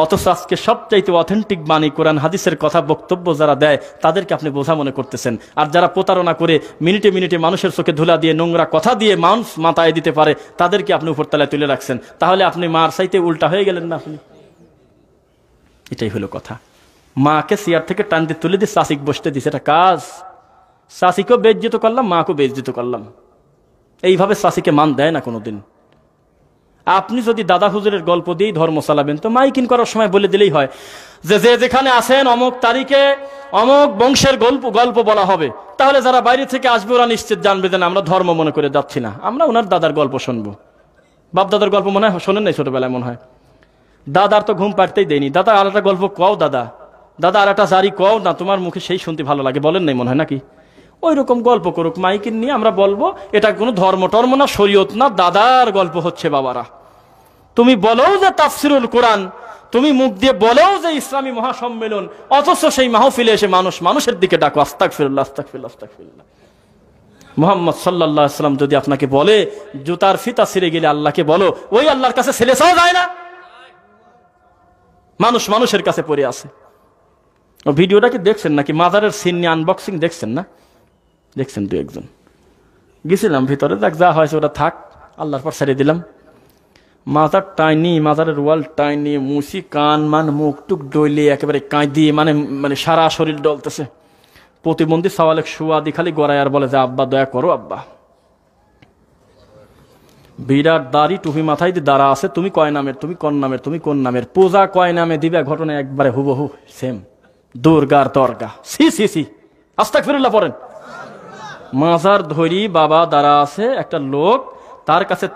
অথচ আজকে সবচাইতে অথেন্টিক বাণী কোরআন হাদিসের কথা বক্তব্য যারা দেয় তাদেরকে আপনি বোঝা মনে করতেছেন। আর যারা প্রতারণা করে মিনিটে মিনিটে মানুষের চোখে ধুলা দিয়ে নোংরা কথা দিয়ে মানুষ মাথায় দিতে পারে তাদেরকে আপনি উপরতলায় তুলে রাখছেন। তাহলে আপনি মার চাইতে উল্টা হয়ে গেলেন না আপনি? এটাই হলো কথা। মাকে চেয়ার থেকে টানতে তুলে দিয়ে চাষিক বসতে দিছে, এটা কাজ। চাষিকেও বেইজ্জত করলাম, মাকেও বেইজ্জত করলাম। এইভাবে চাষিকে মান দেয় না কোনোদিন। আপনি যদি দাদা হুজুরের গল্প দিয়েই ধর্ম চালাবেন তো মাইকিং করার সময় বলে দিলেই হয় যে যেখানে আছেন অমুক তারিখে অমুক বংশের গল্প বলা হবে, তাহলে যারা বাইরে থেকে আসবে ওরা নিশ্চিত জানবে যে আমরা ধর্ম মনে করে যাচ্ছি না, আমরা ওনার দাদার গল্প শুনবো। বাপ দাদার গল্প মনে হয় শোনেন নাই ছোটবেলায়? মনে হয় দাদার তো ঘুম পাড়তেই দেয়নি। দাদা আর একটা গল্প কও, দাদা দাদা আর একটা জারি কও না, তোমার মুখে সেই শুনতে ভালো লাগে, বলেন নাই মনে হয় নাকি? ওই রকম গল্প করুক মাইকিন নিয়ে, আমরা বলবো এটা কোনো ধর্ম টর্ম না, শরীয়ত না, দাদার গল্প হচ্ছে। বাবারা তুমি বলো যে তাফসিরুল কোরআন, তুমি মুখ দিয়ে বলো যে ইসলামী মহাসম্মেলন, অথচ সেই মাহফিলে এসে মানুষের দিকে ডাকো আস্তাগফিরুল্লাহ আস্তাগফিরুল্লাহ আস্তাগফিরুল্লাহ। মুহাম্মদ সাল্লাল্লাহু আলাইহি ওয়াসাল্লাম যদি আপনাকে বলে জুতার ফিতা ছিঁড়ে গেলে আল্লাহকে বলো, ওই আল্লাহর কাছে ছেলে চাওয়া যায় না? মানুষের কাছে পড়ে আছে। ও ভিডিওটা কি দেখছেন নাকি? মাজারের সিন নিয়ে আনবক্সিং দেখছেন না? দেখছেন দু একজন? গেছিলাম ভিতরে, দেখ যা হয়েছে ওটা থাক, আল্লাহর পর ছেড়ে দিলাম। মাজার টাইনি, মাজারের ওয়াল টাইনি, মুসি কান মান মুখ টুক ডইলে একেবারে কাঁদিয়ে মানে সারা শরীর ডলতেছে। প্রতিবন্ধী সওয়ালেক সুয়াদি খালি গড়ায় আর বলে যে আব্বা দয়া করো আব্বা। বিরাট দাড়ি টুপি মাথায় দিয়ে দাঁড়া আছে, তুমি কয় নামের, তুমি কোন নামের, তুমি কোন নামের, পূজা কয় নামে দিবে, ঘটনা একবারে হুবহু সেম। দুর্গার দরগা, সি সি সি, আস্তাগফিরুল্লাহ পড়েন। মাজার ধরি বাবা দাঁড়া আছে, একটা লোক তার কাছে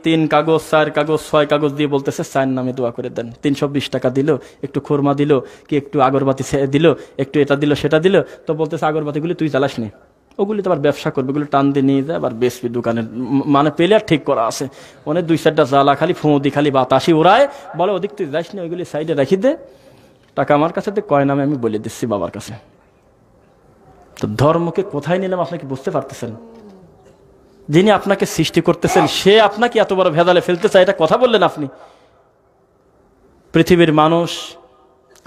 তিন কাগজ 4 কাগজ 6 কাগজ দিয়ে বলতেছে 4 নামে দোয়া করে দেন। 320 টাকা দিল, একটু খোরমা দিল, কি একটু আগরবাতি দিল, একটু এটা দিল সেটা দিল। তো বলতেছে আগরবাতিগুলি তুই জ্বালাস নি, ওগুলি তো আবার ব্যবসা করবে, ওগুলো টান দিয়ে নিয়ে যায় আবার বেসবি দোকানে, মানে প্লেয়ার ঠিক করা আছে। অনেক 2-4টা জ্বালা খালি ফুঁদি খালি বাতাসি ওড়ায়, বলে ওদিক তুই যাস নি, ওইগুলি সাইডে রাখি দে, টাকা আমার কাছে কয় নামে আমি বলে দিচ্ছি বাবার কাছে। তো ধর্মকে কোথায় নিলাম আপনি কি বুঝতে পারতেছেন? যিনি আপনাকে সৃষ্টি করতেছেন সে আপনাকে এত বড় ভেদালে ফেলতে চায়, এটা কথা বললেন আপনি? পৃথিবীর মানুষ,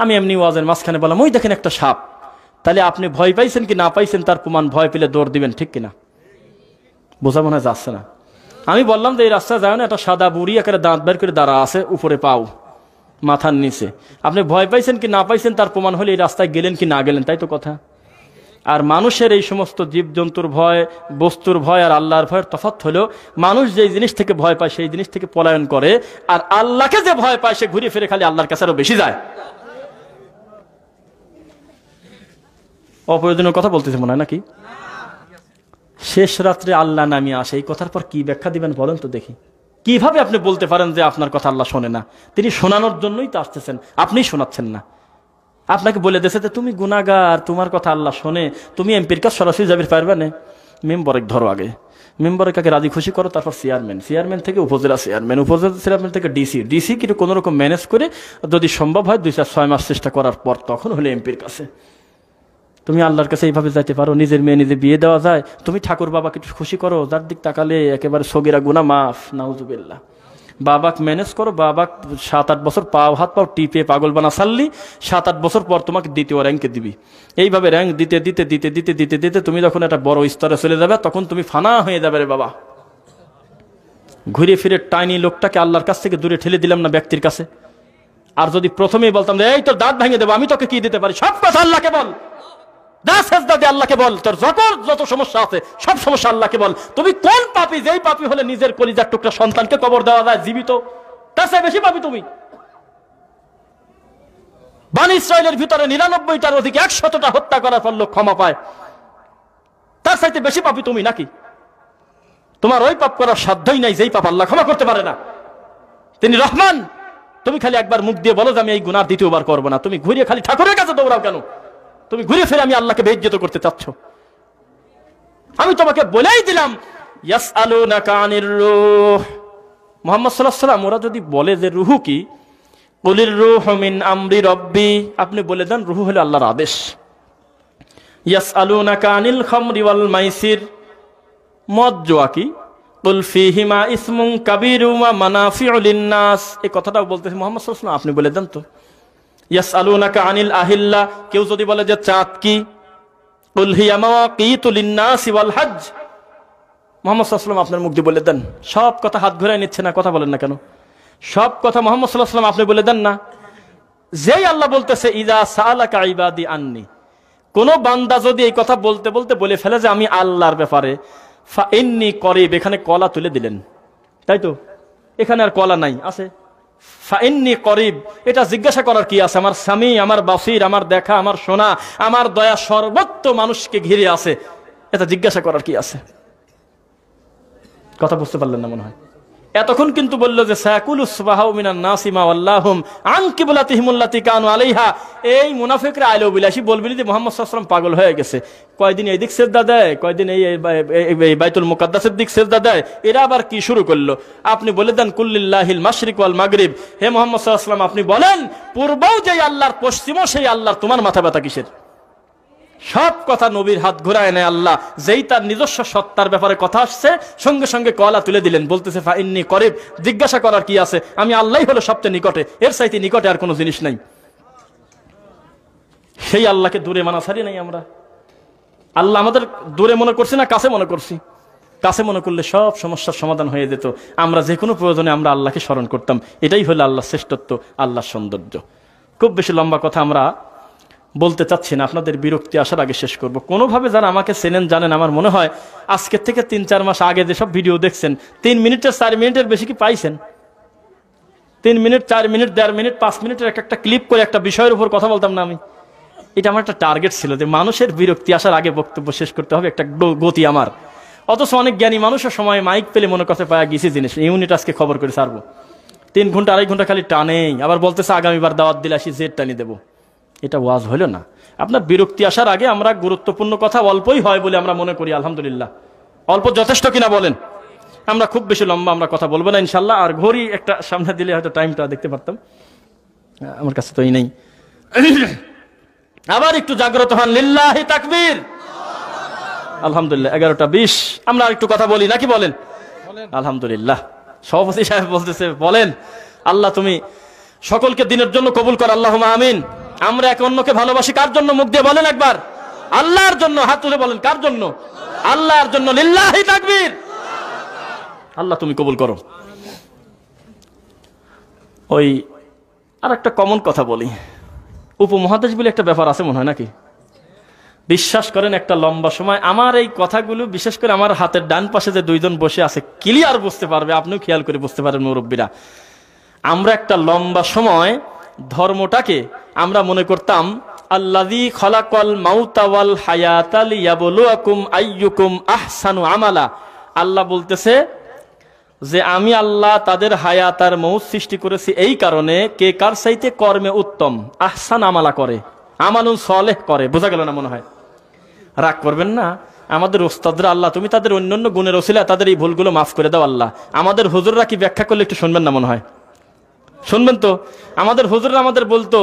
আমি এমনি ওয়াজের মাঝখানে বললাম ওই দেখেন একটা সাপ, তাহলে আপনি ভয় পাইছেন কি না পাইছেন তার প্রমাণ ভয় পেলে দৌড় দিবেন, ঠিক কিনা? বোঝা মনে হয় যাচ্ছে না। আমি বললাম যে এই রাস্তায় যায় না, একটা সাদা বুড়ি একেবারে দাঁত বের করে দাঁড়া আছে, উপরে পাও মাথার নিচে। আপনি ভয় পাইছেন কি না পাইছেন তার প্রমাণ হলে এই রাস্তায় গেলেন কি না গেলেন, তাই তো কথা। আর মানুষের এই সমস্ত জীবজন্তুর ভয়, বস্তুর ভয় আর আল্লাহর ভয়ের তফাৎ হলো, মানুষ যেই জিনিস থেকে ভয় পায় সেই জিনিস থেকে পলায়ন করে, আর আল্লাহকে যে ভয় পায় সে ঘুরে ফিরে খালি আল্লাহর কাছে আরো বেশি যায়। অপ্রয়োজনীয় কথা বলতেছে মনে হয় নাকি? শেষ রাত্রে আল্লাহ নামিয়ে আসে, এই কথার পর কি ব্যাখ্যা দিবেন বলেন তো দেখি? কিভাবে আপনি বলতে পারেন যে আপনার কথা আল্লাহ শোনে না? তিনি শোনানোর জন্যই তো আসতেছেন, আপনিই শোনাচ্ছেন না। আপনাকে বলে দিয়েছে যে তুমি গুনাহগার, তোমার কথা আল্লাহ শোনে, তুমি এমপির কাছে সরাসরি যাবে পারবে না। মেম্বরে ধরো, আগে মেম্বরে কাকে রাজি খুশি করো, তারপর চেয়ারম্যান থেকে উপজেলা চেয়ারম্যান থেকে ডিসি কিন্তু কোনো রকম ম্যানেজ করে যদি সম্ভব হয় 2-4-6 মাস চেষ্টা করার পর তখন হলে এমপির কাছে। তুমি আল্লাহর কাছে এইভাবে যাইতে পারো? নিজের মেয়ে নিজে বিয়ে দেওয়া যায়? তুমি ঠাকুর বাবাকে একটু খুশি করো, যার দিক তাকালে একেবারে সগীরা গুনাহ মাফ, নাউজুবিল্লাহ। বাবাক ম্যানেজ করো, বাবাক 7-8 বছর হাত পাও টিপে পাগল বানা সাল্লি, 7-8 বছর পর তোমাকে দ্বিতীয় র্যাঙ্কে দিবি। এইভাবে র্যাঙ্ক দিতে দিতে দিতে দিতে দিতে দিতে তুমি যখন একটা বড় স্তরে চলে যাবে তখন তুমি ফানা হয়ে যাবে রে বাবা। ঘুরে ফিরে টাইনি লোকটাকে আল্লাহর কাছ থেকে দূরে ঠেলে দিলাম না ব্যক্তির কাছে। আর যদি প্রথমেই বলতাম যে এই তোর দাঁত ভেঙে দেবো, আমি তোকে কি দিতে পারি, সব কথা আল্লাহকে বল, আল্লাহকে বল, তোর যত সমস্যা আছে সব সমস্যা আল্লাহকে বল। তুমি কোন পাপী, যেই পাপী হলে নিজের কলিজার টুকরা সন্তানকে কবর দেওয়া যায় জীবিত, তার চেয়ে বেশি পাপী তুমি। বনী ইসরাইলের ভিতরে 99টার অধিক 100টা হত্যা করার পর লোক ক্ষমা পায়, তার চাইতে বেশি পাপী তুমি নাকি? তোমার ওই পাপ করার সাধ্যই নাই যেই পাপ আল্লাহ ক্ষমা করতে পারে না। তিনি রহমান, তুমি খালি একবার মুখ দিয়ে বলো যে আমি এই গুনাহ দ্বিতীয়বার করবো না। তুমি ঘুরিয়ে খালি ঠাকুরের কাছে দৌড়াও কেন? তুমি ঘুরে ফিরে আমি আল্লাহকে বেইজ্জত করতে চাচ্ছ? আমি তোমাকে বলেই দিলাম ইয়াসআলুনাকা আনির রূহ, মুহাম্মদ সাল্লাল্লাহু আলাইহি ওয়াসাল্লাম ওরা যদি বলে যে রূহ কি, কুলির রূহু মিন আমরি রাব্বি, আপনি বলে দেন রূহ হলো আল্লাহর আদেশ। ইয়াসআলুনাকা আনিল খামরি ওয়াল মাইসির, মদ জুয়া কি? কুল ফীহিমা ইসমুন কাবীরুম ওয়া মানাফিউ লিন-নাস, এই কথাটাও বলতেছে মুহাম্মদ সাল্লাল্লাহু আলাইহি ওয়াসাল্লাম, আপনি বলে দেন তো। ইয়াসআলুনাকা আনিল আহিল্লা, কেউ যদি বলে যে চাঁদ কি, কুল হিয়া মাওয়াকিতু লিন-নাসি ওয়াল হজ, মুহাম্মদ সাল্লাল্লাহু আলাইহি ওয়াসাল্লাম আপনার মুখ দিয়ে বলে দেন। সব কথা হাত ঘুরায় নিচ্ছে না, কথা বলেন না কেন? সব কথা মুহাম্মদ সাল্লাল্লাহু আলাইহি ওয়াসাল্লাম আপনি বলে দেন না। যেই আল্লাহ বলতেছে ইযা সাআলাকা ইবাদি আন্নি, কোন বান্দা যদি এই কথা বলতে বলতে বলে ফেলে যে আমি আল্লাহর ব্যাপারে, ফা ইন্নী করিব, এখানে কলা তুলে দিলেন, তাই তো? এখানে আর কলা নাই, আছে ফা ইন্নী করিব। এটা জিজ্ঞাসা করার কি আছে? আমার স্বামী, আমার বাসির, আমার দেখা, আমার শোনা, আমার দয়া সর্বত্র মানুষকে ঘিরে আছে, এটা জিজ্ঞাসা করার কি আছে? কথা বুঝতে পারলেন না মনে হয়। এতক্ষণ কিন্তু বললো যে সায়াকুলুস সুবাহাউ মিনান নাসি মা ওয়াল্লাহুম আন কিবলাতিহিমুল্লাতী কানু আলাইহা, এই মুনাফিকরা আইলো বিলাসী বলবি যে মুহাম্মদ সাল্লাল্লাহু আলাইহি ওয়াসাল্লাম পাগল হয়ে গেছে, কয়দিন এই দিক সিজদা দেয়, কয়দিন এই বাইতুল মুকাদ্দাসের দিক সিজদা দেয়, এরা আবার কি শুরু করলো? আপনি বলে দেন কুল্লিল্লাহিল মাশরিক ওয়াল মাগরিব, হে মুহাম্মদ সাল্লাল্লাহু আলাইহি ওয়াসাল্লাম আপনি বলেন পূর্বও যেই আল্লাহর, পশ্চিমও সেই আল্লাহর, তোমার মাথা ব্যথা কিসের? সব কথা নবীর হাত ঘুরায় নেয় আল্লাহ। যেই তার নিজস্ব সত্তার ব্যাপারে কথা আসছে সঙ্গে সঙ্গে কলা তুলে দিলেন, বলতেছে ফা ইন্নী করিব, জিজ্ঞাসা করার কি আছে? আমি আল্লাহই হলো সবচেয়ে নিকটে, এর চাইতে নিকটে আর কোনো জিনিস নাই। সেই আল্লাহকে দূরে মানা ছাড়ি নাই আমরা। আল্লাহ আমাদের দূরে মনে করছি না কাছে মনে করছি? কাছে মনে করলে সব সমস্যার সমাধান হয়ে যেত। আমরা যে কোনো প্রয়োজনে আমরা আল্লাহকে স্মরণ করতাম। এটাই হলো আল্লাহর শ্রেষ্ঠত্ব, আল্লাহর সৌন্দর্য। খুব বেশি লম্বা কথা আমরা বলতে চাচ্ছি না, আপনাদের বিরক্তি আসার আগে শেষ করব। কোনোভাবে যারা আমাকে চেনেন জানেন, আমার মনে হয় আজকের থেকে 3-4 মাস আগে যেসব ভিডিও দেখছেন, 3 মিনিটের 4 মিনিটের বেশি কি পাইছেন? 3 মিনিট, 4 মিনিট, 1.5 মিনিট, 5 মিনিটের একটা ক্লিপ করে একটা বিষয়ের উপর কথা বলতাম না আমি? এটা আমার একটা টার্গেট ছিল যে মানুষের বিরক্তি আসার আগে বক্তব্য শেষ করতে হবে, একটা গতি আমার। অথচ অনেক জ্ঞানী মানুষের সময় মাইক পেলে মনে করতে পাওয়া গেছি জিনিস, ইউনিট আজকে খবর করে ছাড়বো। 3 ঘন্টা 2.5 ঘন্টা খালি টানেই, আবার বলতেছে আগামীবার দাওয়াত দিলে আসি জেড টানি দেবো। এটা ওয়াজ হলো না। আপনার বিরক্তি আসার আগে আমরা গুরুত্বপূর্ণ কথা অল্পই হয় বলে আমরা মনে করি, আলহামদুলিল্লাহ অল্প যথেষ্ট কিনা বলেন? আমরা খুব বেশি লম্বা আমরা কথা বলবো না ইনশাল্লাহ। আর ঘড়ি একটা সামনে দিলে হয়তো টাইমটা দেখতে পারতাম, আমার কাছে তো এই নেই। আবার একটু জাগ্রত হন, লিল্লাহি তাকবীর, আলহামদুলিল্লাহ। 11টা 20, আমরা আর একটু কথা বলি নাকি বলেন? আলহামদুলিল্লাহ। সভাপতি সাহেব বলতেছে বলেন, আল্লাহ তুমি সকলকে দিনের জন্য কবুল কর, আল্লাহুম্মা আমিন। আমরা একে অন্যকে ভালোবাসি কার জন্য? মুখ দিয়ে বলেন একবার, আল্লাহর জন্য। হাত তুলে বলেন কার জন্য? আল্লাহর জন্য। লিল্লাহি তাকবীর, আল্লাহ তুমি কবুল করো। ওই আর একটা কমন কথা বলি, উপমহাদেশ বলে একটা ব্যাপার আছে মনে হয় নাকি? বিশ্বাস করেন একটা লম্বা সময় আমার এই কথাগুলো, বিশেষ করে আমার হাতের ডান পাশে যে 2 জন বসে আছে ক্লিয়ার বুঝতে পারবে, আপনিও খেয়াল করে বুঝতে পারেন মুরব্বীরা। আমরা একটা লম্বা সময় ধর্মটাকে আমরা মনে করতাম আল্লাযী খালাকাল মাউতা ওয়াল হায়াতা লিয়াবলুয়াকুম আইয়ুকুম আহসানু আমালা। আল্লাহ বলতেছে যে আমি আল্লাহ তাদের হায়াত আর মউত সৃষ্টি করেছি এই কারণে কে কার চাইতে কর্মে উত্তম, আহসান আমালা করে, আমালুন সালেহ করে। বোঝা গেল না মনে হয়? রাগ করবেন না, আমাদের ওস্তাদরা আল্লাহ তুমি তাদের অন্যান্য গুণের ওসিলায় তাদের এই ভুলগুলো মাফ করে দাও আল্লাহ। আমাদের হুজুররা কি ব্যাখ্যা করলে একটু শুনবেন না মনে হয়? শুনবেন তো? আমাদের হুজুররা আমাদের বলতো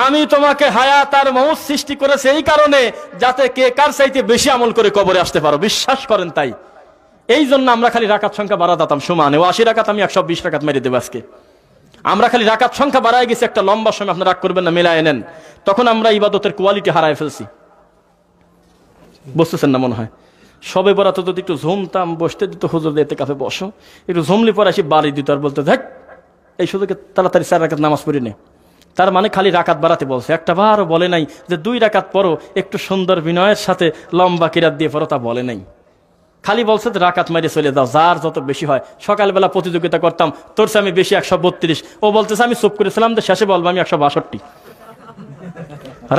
আমি তোমাকে হায়াত আর মউত সৃষ্টি করেছি এই কারণে যাতে কে কার চাইতে বেশি আমল করে কবরে আসতে পারো। বিশ্বাস করেন তাই। এই জন্য আমরা খালি রাকাত সংখ্যা বাড়া দিতাম সমানে, ও 80 রাকাত আমি 120 রাকাত মেরে দেবো আজকে। আমরা খালি রাকাত সংখ্যা বাড়ায় গেছি একটা লম্বা সময়, আপনি রাগ করবেন না, মেলায় নেন। তখন আমরা ইবাদতের কোয়ালিটি হারায় ফেলছি, বুঝতেছেন না মনে হয়? সবে বরাত যদি একটু ঝুমতাম, বসতে দিত হুজুর এতে কাছে বসো, একটু ঝুমলি পরে আসি বাড়ি দিত আর বলতে দেখ এই সুযোগে তাড়াতাড়ি 4 রাকাত নামাজ পড়ি নে। তার মানে খালি রাকাত বাড়াতে বলছে, একটা বারও বলে নাই যে 2 রাকাত পড়ো একটু সুন্দর বিনয়ের সাথে লম্বা কিরাত দিয়ে পড়ো, তা বলে নাই। খালি বলছে রাকাত মাইরে চলে যাও, যার যত বেশি হয়। সকালবেলা প্রতিযোগিতা করতাম, তোর আমি বেশি 132, ও বলতেছে আমি চুপ করেছিলাম যে শেষে বলবো আমি 162।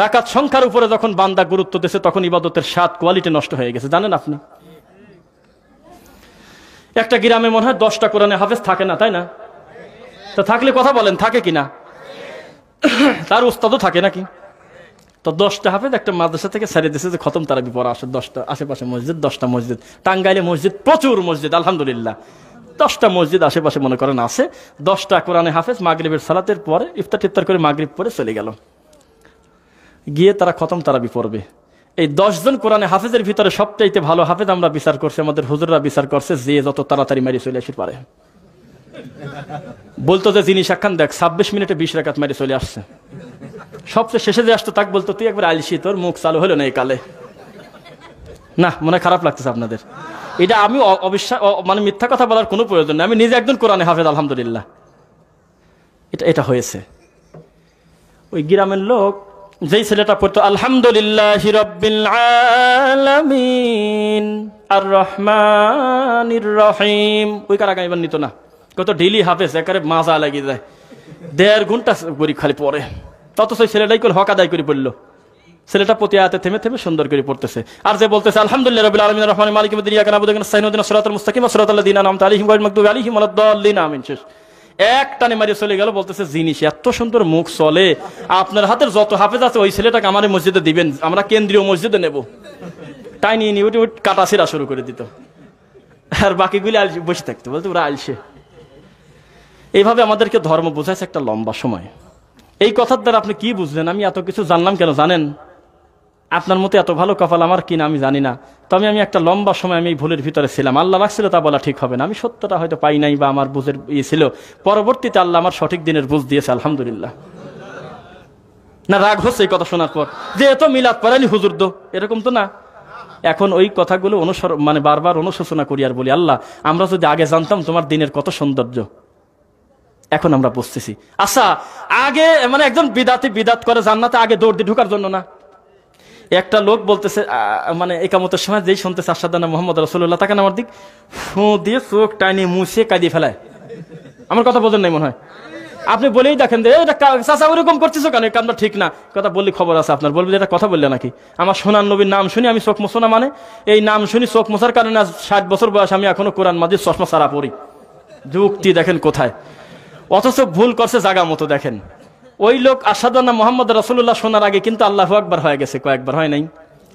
রাকাত সংখ্যার উপরে যখন বান্দা গুরুত্ব দিয়েছে তখন ইবাদতের স্বাদ কোয়ালিটি নষ্ট হয়ে গেছে, জানেন আপনি? একটা গ্রামে মনে হয় 10টা কোরআনে হাফেজ থাকে না, তাই না? তো থাকলে কথা বলেন থাকে কিনা? তার উস্তাদও থাকে নাকি? তো 10টা হাফেজ একটা মাদ্রাসা থেকে ছেড়ে দিয়েছে যে খতম তারাবি পড়া আসে। 10টা আশেপাশে মসজিদ, 10টা মসজিদ। টাঙ্গাইলে মসজিদ প্রচুর মসজিদ, আলহামদুলিল্লাহ 10টা মসজিদ আশেপাশে মনে করেন আছে। 10টা কোরআনে হাফেজ মাগরিবের সালাতের পরে ইফতার টিফতার করে মাগরিব পরে চলে গেল, গিয়ে তারা খতম তারাবি পড়বে। এই 10 জন কোরআনে হাফেজের ভিতরে সবচাইতে ভালো হাফেজ আমরা বিচার করছি, আমাদের হুজুররা বিচার করছে, যে যত তাড়াতাড়ি মারি চলে আসতে পারে। বলতো যে জিনিস একখান দেখ 26 মিনিটে 20 রাকাত মারি চলে আসছে। সবচেয়ে শেষে যে আসতো তাকে বলতো তুই একবার আলসি, তোর মুখ চালু হলো না এই কালে। না মনে খারাপ লাগতেছে আপনাদের? এটা আমি অবিশ্বাস মানে মিথ্যা কথা বলার কোনো প্রয়োজন নেই, আমি নিজে একজন কোরআনে হাফেজ আলহামদুলিল্লাহ। এটা হয়েছে। ওই গ্রামের লোক যেই ছেলেটা পড়তো আলহামদুলিল্লাহি রাব্বিল আলামিন আর রহমানির রহিম, ওই কারা গাইবার নিত না, কত ডেইলি হাফেজ একারে মাজা লাগিয়ে যায়, 1.5 ঘন্টা করি খালি পড়ে। তত সেই ছেলেটাই করে হক আদায় করে পড়লো। ছেলেটা প্রতি আয়াতে থেমে থেমে সুন্দর করে পড়তেছে। আর যে বলতেছে আলহামদুলিল্লাহ রাব্বিল আলামিন আর রহমানির মালিক ইয়াউমিদ্দিন ইয়াকা না'বুদু ওয়া ইয়্যাকা নাস্তাঈন ইহদিনাস সিরাতাল মুস্তাকিম সিরাতাল লাযিনা আন'আমতা আলাইহিম গায়রিল মাগদুবি আলাইহিম ওয়ালাদ-দাল্লিন আমিন। শেষ এক টানে মারিয়ে চলে গেল। বলতেছে জিনিস এত সুন্দর মুখ চলে, আপনার হাতের যত হাফেজ আছে ওই ছেলেটাকে আমার মসজিদে দিবেন, আমরা কেন্দ্রীয় মসজিদে নেব। তাই নিয়ে নিয়ে কাটা ছিঁড়া শুরু করে দিত, আর বাকিগুলি আলসে বসে থাকতো, বলতো ওরা আলসে। এইভাবে আমাদেরকে ধর্ম বোঝাইছে একটা লম্বা সময়। এই কথার দ্বারা আপনি কি বুঝলেন? আমি এত কিছু জানলাম কেন জানেন? আপনার মতো এত ভালো কপাল আমার কিনা আমি জানি না, তবে আমি একটা লম্বা সময় আমি এই ভুলের ভিতরে ছিলাম। আল্লাহ রাখছিল তা বলা ঠিক হবে না, আমি সত্যটা হয়তো পাই নাই বা আমার বুঝের ছিল। পরবর্তীতে আল্লাহ আমার সঠিক দিনের বুঝ দিয়েছে আলহামদুলিল্লাহ। না রাগ হচ্ছে এই কথা শোনার পর যে এত মিলাদ পড়ালি হুজুর দো, এরকম তো না। এখন ওই কথাগুলো মানে বারবার অনুশোচনা করি আর বলি আল্লাহ আমরা যদি আগে জানতাম তোমার দিনের কত সৌন্দর্য, এখন আমরা বুঝতেছি। আচ্ছা আগে মানে একজন বিদাত করে জান্নাতে আগে দৌড় দিয়ে ঢোকার জন্য না। একটা লোক বলতেছে মানে একামতের সময় যেই শুনতেছে আশহাদু আন্না মুহাম্মাদুর রাসূলুল্লাহ, তাকে আমার দিক ফু দিয়ে চোখ টাইনে মুছে কাঁদিয়ে ফেলায়। আমার কথা বোঝেন নাই মনে হয়? আপনি বলেই দেখেন যে এটা চাচা ওরকম করতেছো কেন, কামটা ঠিক না। কথা বললে খবর আছে আপনার, বলবেন এটা কথা বললে নাকি? আমার সোনার নবীর নাম শুনি আমি চোখ মোছো না, মানে এই নাম শুনি চোখ মোছার কারণে 60 বছর বয়স আমি এখনো কোরআন মাজিদ চশমা ছাড়া পড়ি। যুক্তি দেখেন কোথায়, অথচ ভুল করছে জাগা মতো। দেখেন ওই লোক আশহাদু আন্না মুহাম্মাদুর রাসূলুল্লাহ শোনার আগে কিন্তু আল্লাহু আকবার হয়ে গেছে, কয়েকবার হয় নাই?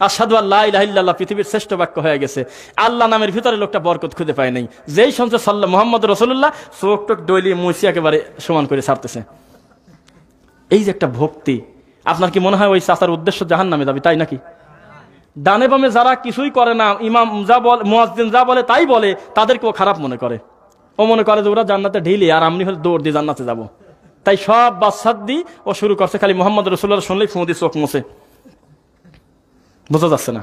আশহাদু আল্লা ইলাহা ইল্লাল্লাহ পৃথিবীর শ্রেষ্ঠ বাক্য হয়ে গেছে। আল্লাহ নামের ভিতরে লোকটা বরকত খুঁজে পায় নাই, যেই শুনছে সাল্লাল্লাহু মুহাম্মাদুর রাসূলুল্লাহ চোখ টোক ডইলি মুছি একেবারে সমান করে ছাড়তেছে। এই যে একটা ভক্তি, আপনার কি মনে হয় ওই চাচার উদ্দেশ্য জাহান্নামে যাবে? তাই নাকি? ডানে বামে যারা কিছুই করে না, ইমাম যা বলে মুয়াজ্জিন যা বলে তাই বলে, তাদেরকেও খারাপ মনে করে। ও মনে করে যে ওরা জান্নাতে ঢিলি আর আমি হলে দৌড় দিয়ে জান্নাতে যাব। তাই সব বাদশাহ দি ও শুরু করছে খালি মুহাম্মদ রাসূলুল্লাহ শুনলেই ফু দিয়ে চোখ মুছে। বোঝা যাচ্ছে না?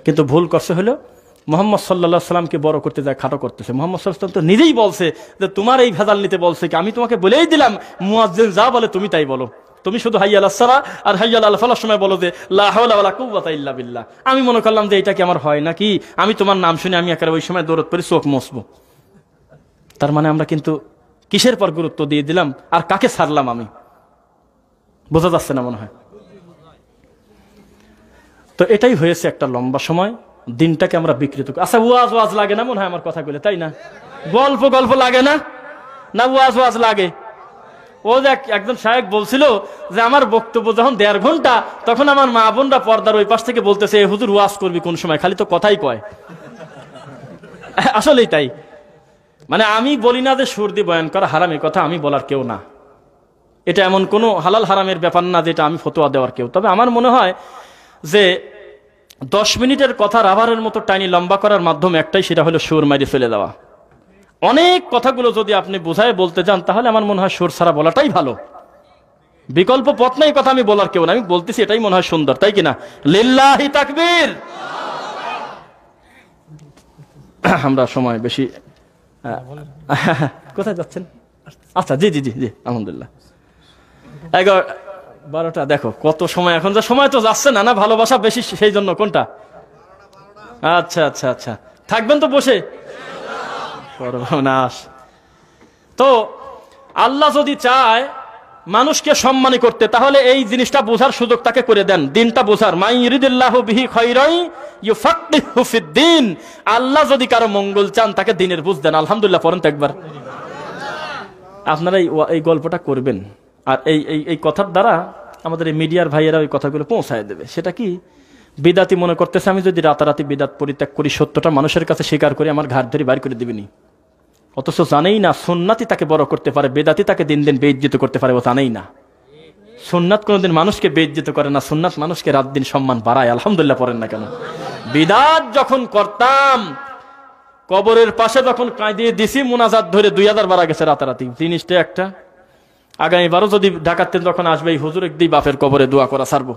কিন্তু ভুল করছে হলো মুহাম্মদ সাল্লাল্লাহু আলাইহি সাল্লামকে বড় করতে যায় খাটো করতেছে। মুহাম্মদ সাল্লাল্লাহু আলাইহি সাল্লাম তো নিজেই বলছে যে তোমার এই ভেজাল নিতে বলছে কি? আমি তোমাকে বলেই দিলাম মুয়াজ্জিন যা বলে তুমি তাই বলো। তুমি শুধু হাইয়া আলাস সালাহ আর হাইয়া আলাল ফালাহর সময় বলো যে লা হাওলা ওয়ালা কুওয়াতা ইল্লা বিল্লাহ। আমি মনে করলাম যে এটা কি আমার হয় নাকি, আমি তোমার নাম শুনে আমি একেবারে ওই সময় দৌড়ত পড়ে চোখ মুছবো। তার মানে আমরা কিন্তু কিসের পর গুরুত্ব দিয়ে দিলাম আর কাকে ছাড়লাম আমি? বোঝা যাচ্ছে না মনে হয়? তো এটাই হয়েছে একটা লম্বা সময়, দিনটাকে আমরা বিকৃত। আচ্ছা ওয়াজ লাগে না মনে হয় আমার কথাগুলো, তাই না? গল্প লাগে না? না ওয়াজ লাগে? ও যে একজন শায়েখ বলছিল যে আমার বক্তব্য যখন 1.5 ঘন্টা, তখন আমার মা বোনরা পর্দার ওই পাশ থেকে বলতেছে এ হুজুর ওয়াজ করবি কোন সময়, খালি তো কথাই কয়। আসলেই তাই। মানে আমি বলি না যে সুর দিয়ে বয়ান করা হারাম, এই কথা আমি বলার কেউ না। এটা এমন কোনো হালাল হারামের ব্যাপার না যেটা আমি ফতোয়া দেওয়ার কেউ। তবে আমার মনে হয় যে 10 মিনিটের কথা রাবারের মতো টাইনি লম্বা করার মাধ্যমে একটাই, সেটা হলো সুর মারিয়ে ফেলে দেওয়া। অনেক কথাগুলো যদি আপনি বোঝায় বলতে যান তাহলে আমার মনে হয় সুর ছাড়া বলাটাই ভালো। বিকল্প পথ নাই, কথা আমি বলার কেউ না, আমি বলতেছি এটাই মনে হয় সুন্দর, তাই কিনা? লিল্লাহি তাকবীর। আমরা সময় বেশি কোথায় যাচ্ছেন? আচ্ছা জি আলহামদুলিল্লাহ। 11-12টা দেখো কত সময়, এখন যা সময় তো যাচ্ছে না, না ভালোবাসা বেশি সেই জন্য কোনটা? আচ্ছা থাকবেন তো বসে? সর্বনাশ। তো আল্লাহ যদি চায় মানুষকে সম্মানী করতে, তাহলে এই জিনিসটা বোঝার সুযোগ তাকে করে দেন, দিনটা বোঝার। মাই ইউরিদুল্লাহু বিহি খায়রান ইউফাক্কিহু ফিদ্দীন। আল্লাহ যদি কারো মঙ্গল চান তাকে দিনের বুঝ দেন। আলহামদুলিল্লাহ পড়েন তো একবার। আপনারা এই গল্পটা করবেন, আর এই কথার দ্বারা আমাদের এই মিডিয়ার ভাইয়েরা ওই কথাগুলো পৌঁছায় দেবে। সেটা কি? বিদাতি মনে করতেছে আমি যদি রাতারাতি বিদাত পরিত্যাগ করি, সত্যটা মানুষের কাছে স্বীকার করি, আমার ঘাট ধরে বাইর করে দিবেনি। অথচ জানেই না সুন্নাতি তাকে বড় করতে পারে, বেদাতি তাকে দিন দিন বেইজ্জত করতে পারে, ও জানেই না। সুন্নাত কোনোদিন মানুষকে বেইজ্জত করে না, সুন্নাত মানুষকে রাত দিন সম্মান বাড়ায়। আলহামদুলিল্লাহ পড়েন না কেন? বিদাত যখন করতাম, কবরের পাশে যখন কাঁদিয়ে দিছি, মুনাজাত ধরে 2000 বার গেছে রাতারাতি। জিনিসটা একটা, আগামীবারও যদি ঢাকাতে যখন আসবে এই হুজুর একদিন বাপের কবরে দোয়া করা ছাড়বো।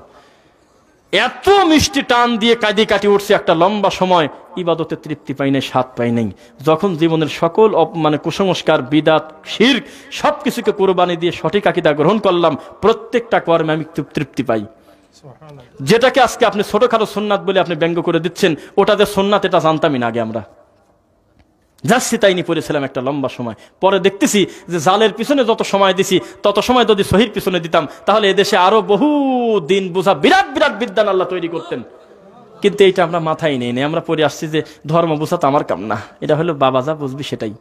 এত মিষ্টি টান দিয়ে কাঁদি কাটি উঠছে একটা লম্বা সময়, ইবাদতে তৃপ্তি পাই নাই, স্বাদ পাই নাই। যখন জীবনের সকল কুসংস্কার, বিদাত, শিরক সবকিছুকে কোরবানি দিয়ে সঠিক আকীদা গ্রহণ করলাম, প্রত্যেকটা কর্মে আমি তৃপ্তি পাই। যেটাকে আজকে আপনি ছোটখাটো সুন্নাত বলে আপনি ব্যঙ্গ করে দিচ্ছেন, ওটা যে সুন্নাত এটা জানতামই না আগে। আমরা যাচ্ছি তাই নিয়ে পড়েছিলাম একটা লম্বা সময়, পরে দেখতেছি যে জালের পিছনে যত সময় দিছি তত সময় যদি সহির পিছনে দিতাম তাহলে এদেশে আরো বহু দিন বোঝা বিরাট বিরাট বিদ্যান আল্লাহ তৈরি করতেন। কিন্তু এইটা আমরা মাথায় নেই নাই, আমরা পড়ে আসছি যে ধর্ম বোঝা তো আমার কাম না, এটা হলো বাবা যা বুঝবি সেটাই।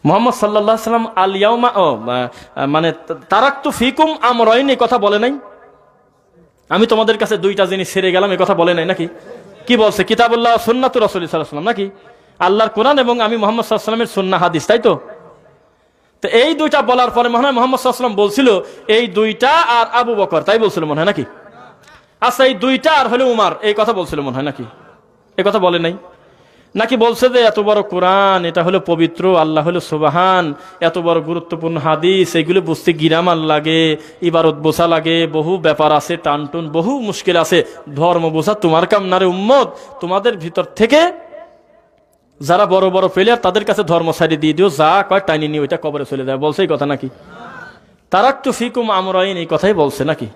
মুহাম্মদ সাল্লাল্লাহু আলাইহি ওয়াসাল্লাম আল ইয়াউমা মানে তারাকতু ফিকুম আমরাইন এই কথা বলে নাই? আমি তোমাদের কাছে দুইটা জিনিস ছেড়ে গেলাম এই কথা বলে নাই নাকি? কি বলছে? কিতাবুল্লাহ সুন্নাতুর রাসূল সাল্লাল্লাহু আলাইহি ওয়াসাল্লাম, নাকি আল্লাহর কোরআন এবং আমি মুহাম্মদ সাল্লাল্লাহু আলাইহি ওয়াসাল্লামের সুন্নাহ হাদিস, তাই তো? তো এই দুইটা বলার পরে মনে হয় মুহাম্মদ সাল্লাল্লাহু আলাইহি ওয়াসাল্লাম বলছিল এই দুইটা আর আবু বকর, তাই বলছিল মনে হয় নাকি? আচ্ছা এই দুইটা আর হলো উমার, এই কথা বলছিল মনে হয় নাকি? এই কথা বলে নাই নাকি? বলছে যে এত বড় কোরআন, এটা হলো পবিত্র, আল্লাহ হলো সুবহান, এত বড় গুরুত্বপূর্ণ হাদিস, এগুলো বুঝতে গিরামাল লাগে, ইবারত বোঝা লাগে, বহু ব্যাপার আছে, টানটুন বহু মুশকিল আছে, ধর্ম বোঝা তোমার কাম না রে উম্মত। তোমাদের ভিতর থেকে যারা বড় বড় প্লেয়ার তাদের কাছে ধর্ম ছাড়ি দিয়ে দিও, যা কয় টাইনি নিয়ে ওইটা কবরে চলে যায়, বলছে এই কথা নাকি? তারাকতু ফিকুম আমরাইন এই কথাই বলছে নাকি?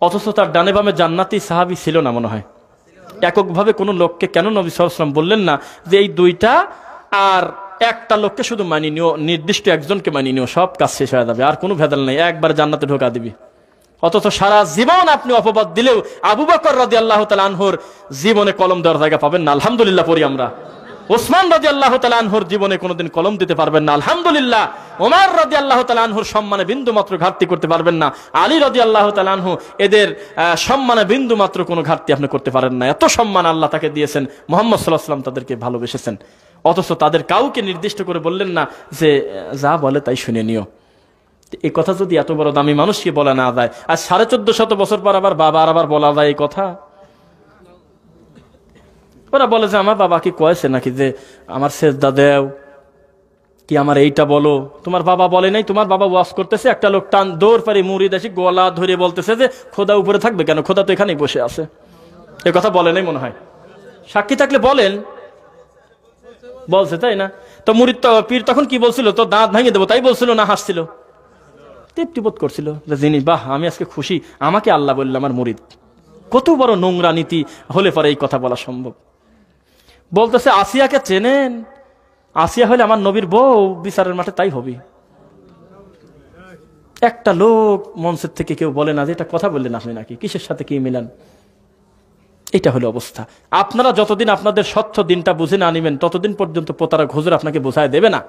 অথচ তার ডানে বামে জান্নাতি সাহাবী ছিল না মনে হয়। এককভাবে কোনো লোককে কেন নবী সাল্লাল্লাহু আলাইহি ওয়াসাল্লাম বললেন না যে এই দুইটা আর একটা লোককে শুধু মানিয়ে নিও, নির্দিষ্ট একজনকে মানিয়ে নিও, সব কাজ শেষ হয়ে যাবে, আর কোনো ভেদাল নেই, একবার জান্নাতে ঢোকা দিবি। অথচ সারা জীবন আপনি অপবাদ দিলেও আবু বকর রাদিয়াল্লাহু তাআলা আনহুর জীবনে কলম দেওয়ার জায়গা পাবেন না, আলহামদুলিল্লাহ পড়ি আমরা। ওসমান রাদিয়াল্লাহু তাআলা আনহুর জীবনে কোনোদিন কলম দিতে পারবেন না, আলহামদুলিল্লাহ। ওমর রাদিয়াল্লাহু তাআলা আনহুর সম্মানে বিন্দু মাত্র ঘাটতি করতে পারবেন না, আলী রাদিয়াল্লাহু তাআলা আনহু এদের সম্মানে বিন্দু মাত্র কোনো ঘাটতি আপনি করতে পারেন না। এত সম্মান আল্লাহ তাকে দিয়েছেন, মুহাম্মদ সাল্লাল্লাহু আলাইহি ওয়াসাল্লাম তাদেরকে ভালোবেসেছেন, অথচ তাদের কাউকে নির্দিষ্ট করে বললেন না যে যা বলে তাই শুনে নিও। এই কথা যদি এত বড় দামি মানুষকে বলা না যায়, আর 1450 বছর পর আবার বাবা আবার বলা যায় এই কথা? ওরা বলে যে আমার বাবা কি কয়েছে নাকি যে আমার সেজদা দেও, কি আমার এইটা বলো? তোমার বাবা বলে নাই? তোমার বাবা ওয়াজ করতেছে, একটা লোক টান দৌড় পারি মুরিদ এসে গলা ধরে বলতেছে যে খোদা উপরে থাকবে কেন, খোদা তো এখানেই বসে আছে। এ কথা বলে নাই মনে হয়? সাক্ষী থাকলে বলেন। বলছে তাই না? তো মুরিদ পীর তখন কি বলছিল? তো দাঁত ভাঙিয়ে দেবো তাই বলছিল না হাসছিল? তৃপ্তিবোধ করছিল যে জিনিস বাহ আমি আজকে খুশি, আমাকে আল্লাহ বলল আমার মুরিদ। কত বড় নোংরা নীতি হলে পরে এই কথা বলা সম্ভব? বলতেছে আসিয়াকে চেনেন? আসিয়া হলে আমার নবীর বউ, বিচারের মাঠে তাই হবে। একটা লোক মঞ্চের থেকে কেউ বলে না যে এটা কথা বললেন আপনি নাকি, কিসের সাথে কি মিলান? এটা হলো অবস্থা। আপনারা যতদিন আপনাদের স্বচ্ছ দিনটা বুঝে না নিবেন ততদিন পর্যন্ত প্রতারক হুজুর আপনাকে বোঝায় দেবে না।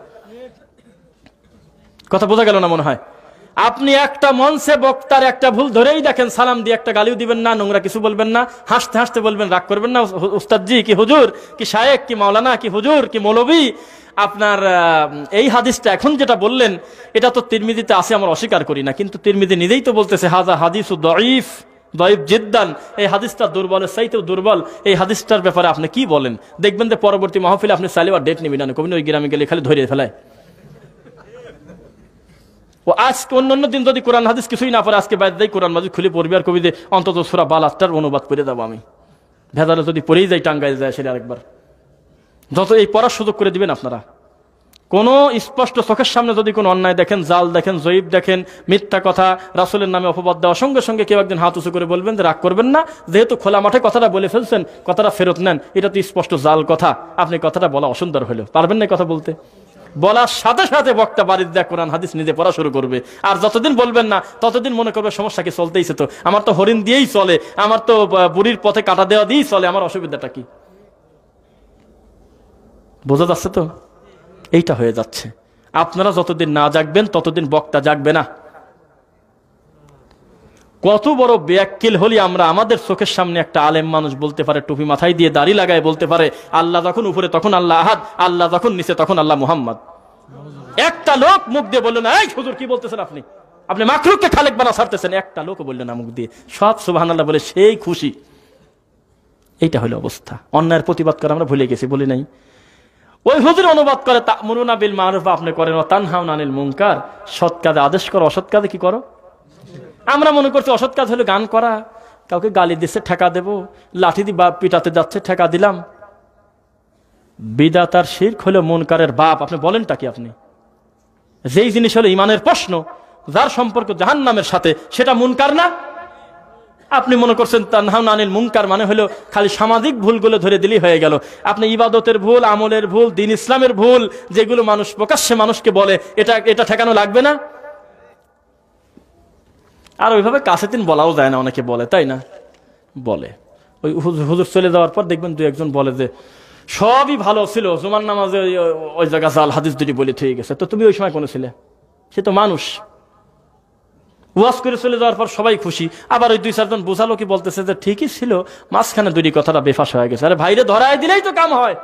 কথা বোঝা গেল না মনে হয়? আপনি একটা মঞ্চে বক্তার একটা ভুল ধরেই দেখেন, সালাম দিয়ে একটা গালিও দিবেন না, নোংরা কিছু বলবেন না, হাসতে হাসতে বলবেন, রাগ করবেন না উস্তাদজি কি হুজুর কি শায়েখ কি মাওলানা কি হুজুর কি মৌলবী, আপনার এই হাদিসটা এখন যেটা বললেন এটা তো তিরমিজিতে আছে, আমরা অস্বীকার করি না, কিন্তু তিরমিজি নিজেই তো বলতেছে হাযা হাদিসু দাঈফ দাঈফ জিদ্দান, এই হাদিসটা দুর্বলের চাইতেও দুর্বল। এই হাদিসটার ব্যাপারে আপনি কি বলেন? দেখবেন যে পরবর্তী মাহফিলে আপনি চাইলে আর ডেট নিবেন না, কবিন ওই গ্রামে গেলে খালি ধরে ফেলায়। ও আজকে অন্য দিন যদি কোরআন হাদিস কিছুই না পারে, আজকে বাইরে দেয় কোরআন মাজিদ খুলে পড়বি আর কবি যে অন্তত সূরা বালাটার অনুবাদ করে দেবো আমি। ভেদালে যদি পড়েই যাই টাঙ্গাইল যায় সেটা আরেকবার, যত এই পড়ার সুযোগ করে দিবেন আপনারা। কোনো স্পষ্ট চোখের সামনে যদি কোনো অন্যায় দেখেন, জাল দেখেন, জয়ীব দেখেন, মিথ্যা কথা, রাসূলের নামে অপবাদ দেওয়া, সঙ্গে সঙ্গে কেউ একদিন হাত উঁচু করে বলবেন যে রাগ করবেন না, যেহেতু খোলা মাঠে কথাটা বলে ফেলছেন, কথাটা ফেরত নেন, এটা তো স্পষ্ট জাল কথা, আপনি কথাটা বলা অসুন্দর হলো, পারবেন না কথা বলতে? বলার সাথে সাথে বক্তা বাড়িতে দেখ কোরআন হাদিস নিজে পড়া শুরু করবে, আর যতদিন বলবেন না ততদিন মনে করবে সমস্যা কি চলতেইছে, তো আমার তো হরিণ দিয়েই চলে, আমার তো বুড়ির পথে কাটা দেওয়া দিয়েই চলে, আমার অসুবিধাটা কি? বোঝা যাচ্ছে তো? এইটা হয়ে যাচ্ছে। আপনারা যতদিন না জাগবেন ততদিন বক্তা জাগবে না। কত বড় বেয়াক্কিল হলি আমরা, আমাদের চোখের সামনে একটা আলেম মানুষ বলতে পারে, টুপি মাথায় দিয়ে দাড়ি লাগায় বলতে পারে আল্লাহ যখন উপরে তখন আল্লাহ আহাদ, আল্লাহ যখন নিচে তখন আল্লাহ মুহাম্মদ। একটা লোক মুখ দিয়ে বললো না এই হুজুর কি বলতেছেন আপনি, আপনি মাখলুককে খালেক বানা ছাড়তেছেন, একটা লোক বললেন না মুখ দিয়ে, সব সুবহানাল্লাহ বলে সেই খুশি। এইটা হলো অবস্থা। অন্যায়ের প্রতিবাদ করে আমরা ভুলে গেছি, বলি নাই? ওই হুজুর অনুবাদ করে তা'মুরুনা বিল মারুফ আপনি করেন, ওয়া তানহাউনা আনিল মুনকার, সৎ কাজে আদেশ করো, অসৎ কাজে কি করো? আমরা মনে করছি অসৎ কাজ হলো গান করা, কাউকে গালি দিচ্ছে ঠেকা দেব, লাঠি দিয়ে পিটাতে যাচ্ছে ঠেকা দিলাম। বিদআত আর শিরক হলো মুনকারের বাপ। আপনি বলেনটা কি? আপনি যেই জিনিস হলো ইমানের প্রশ্ন, যার সম্পর্ক জাহান্নামের সাথে, সেটা মুনকার না? আপনি মনে করছেন তানহাউনা আনিল মুনকার মানে হলো খালি সামাজিক ভুলগুলো ধরে দিলেই হয়ে গেল। আপনি ইবাদতের ভুল, আমলের ভুল, দ্বীন ইসলামের ভুল, যেগুলো মানুষ প্রকাশ্যে মানুষকে বলে, এটা ঠেকানো লাগবে না? আর ওইভাবে কাছে দিন বলাও যায় না, অনেকে বলে, তাই না? বলে। ওই হুজুর চলে যাওয়ার পর দেখবেন দু একজন বলে যে সবই ভালো ছিল, জুমার নামাজে ওই জায়গা জাল হাদিস দুটি বলে ঠিক গেছে, তো তুমি ওই সময় কোনো ছিলে? সে তো মানুষ। ওয়াজ করে চলে যাওয়ার পর সবাই খুশি, আবার ওই দুই চারজন বোঝালো কি বলতেছে যে ঠিকই ছিল, মাঝখানে দুটি কথাটা বেফাস হয়ে গেছে। আরে ভাইরে ধরায় দিলেই তো কাম হয়।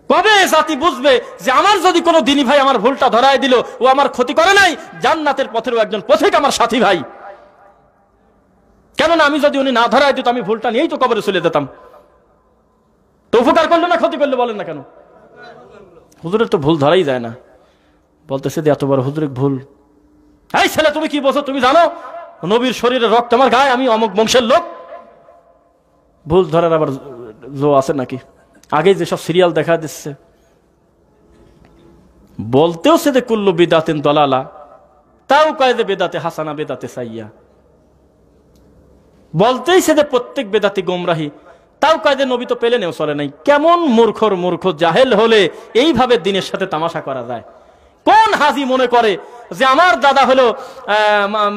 কবে জাতি বুঝবে যে আমার যদি কোনো দিনী ভাই আমার ভুলটা ধরায় দিল, ও আমার ক্ষতি করে নাই, জান্নাতের পথেরও একজন পথিক আমার সাথী ভাই। কেননা আমি যদি উনি না ধরায় দিত, আমি ভুলটা নিয়েই তো কবরে চলে যেতাম। তো উপকার করলো না ক্ষতি করলো? বলেন না কেন? হুজুরের তো ভুল ধরাই যায় না। বলতেছে যে এত বড় হুজুরের ভুল। এই ছেলে তুমি কি বলছো? তুমি জানো নবীর শরীরে রক্ত আমার গায়ে, আমি অমুক বংশের লোক? ভুল ধরার আবার জো আছে নাকি? আগে যেসব সিরিয়াল দেখা দিচ্ছে, বলতেও সে যে কুল্লু বিদাতিন দলালা, তাও কয় যে বেদাতে হাসানা বেদাতে সাইয়া। বলতেই সে যে প্রত্যেক বেদাতি গোমরাহি, তাও কয় যে নবী তো পেলে নেও চলে নাই। কেমন মূর্খ জাহেল হলে এইভাবে দিনের সাথে তামাশা করা যায়? কোন হাজি মনে করে যে আমার দাদা হলো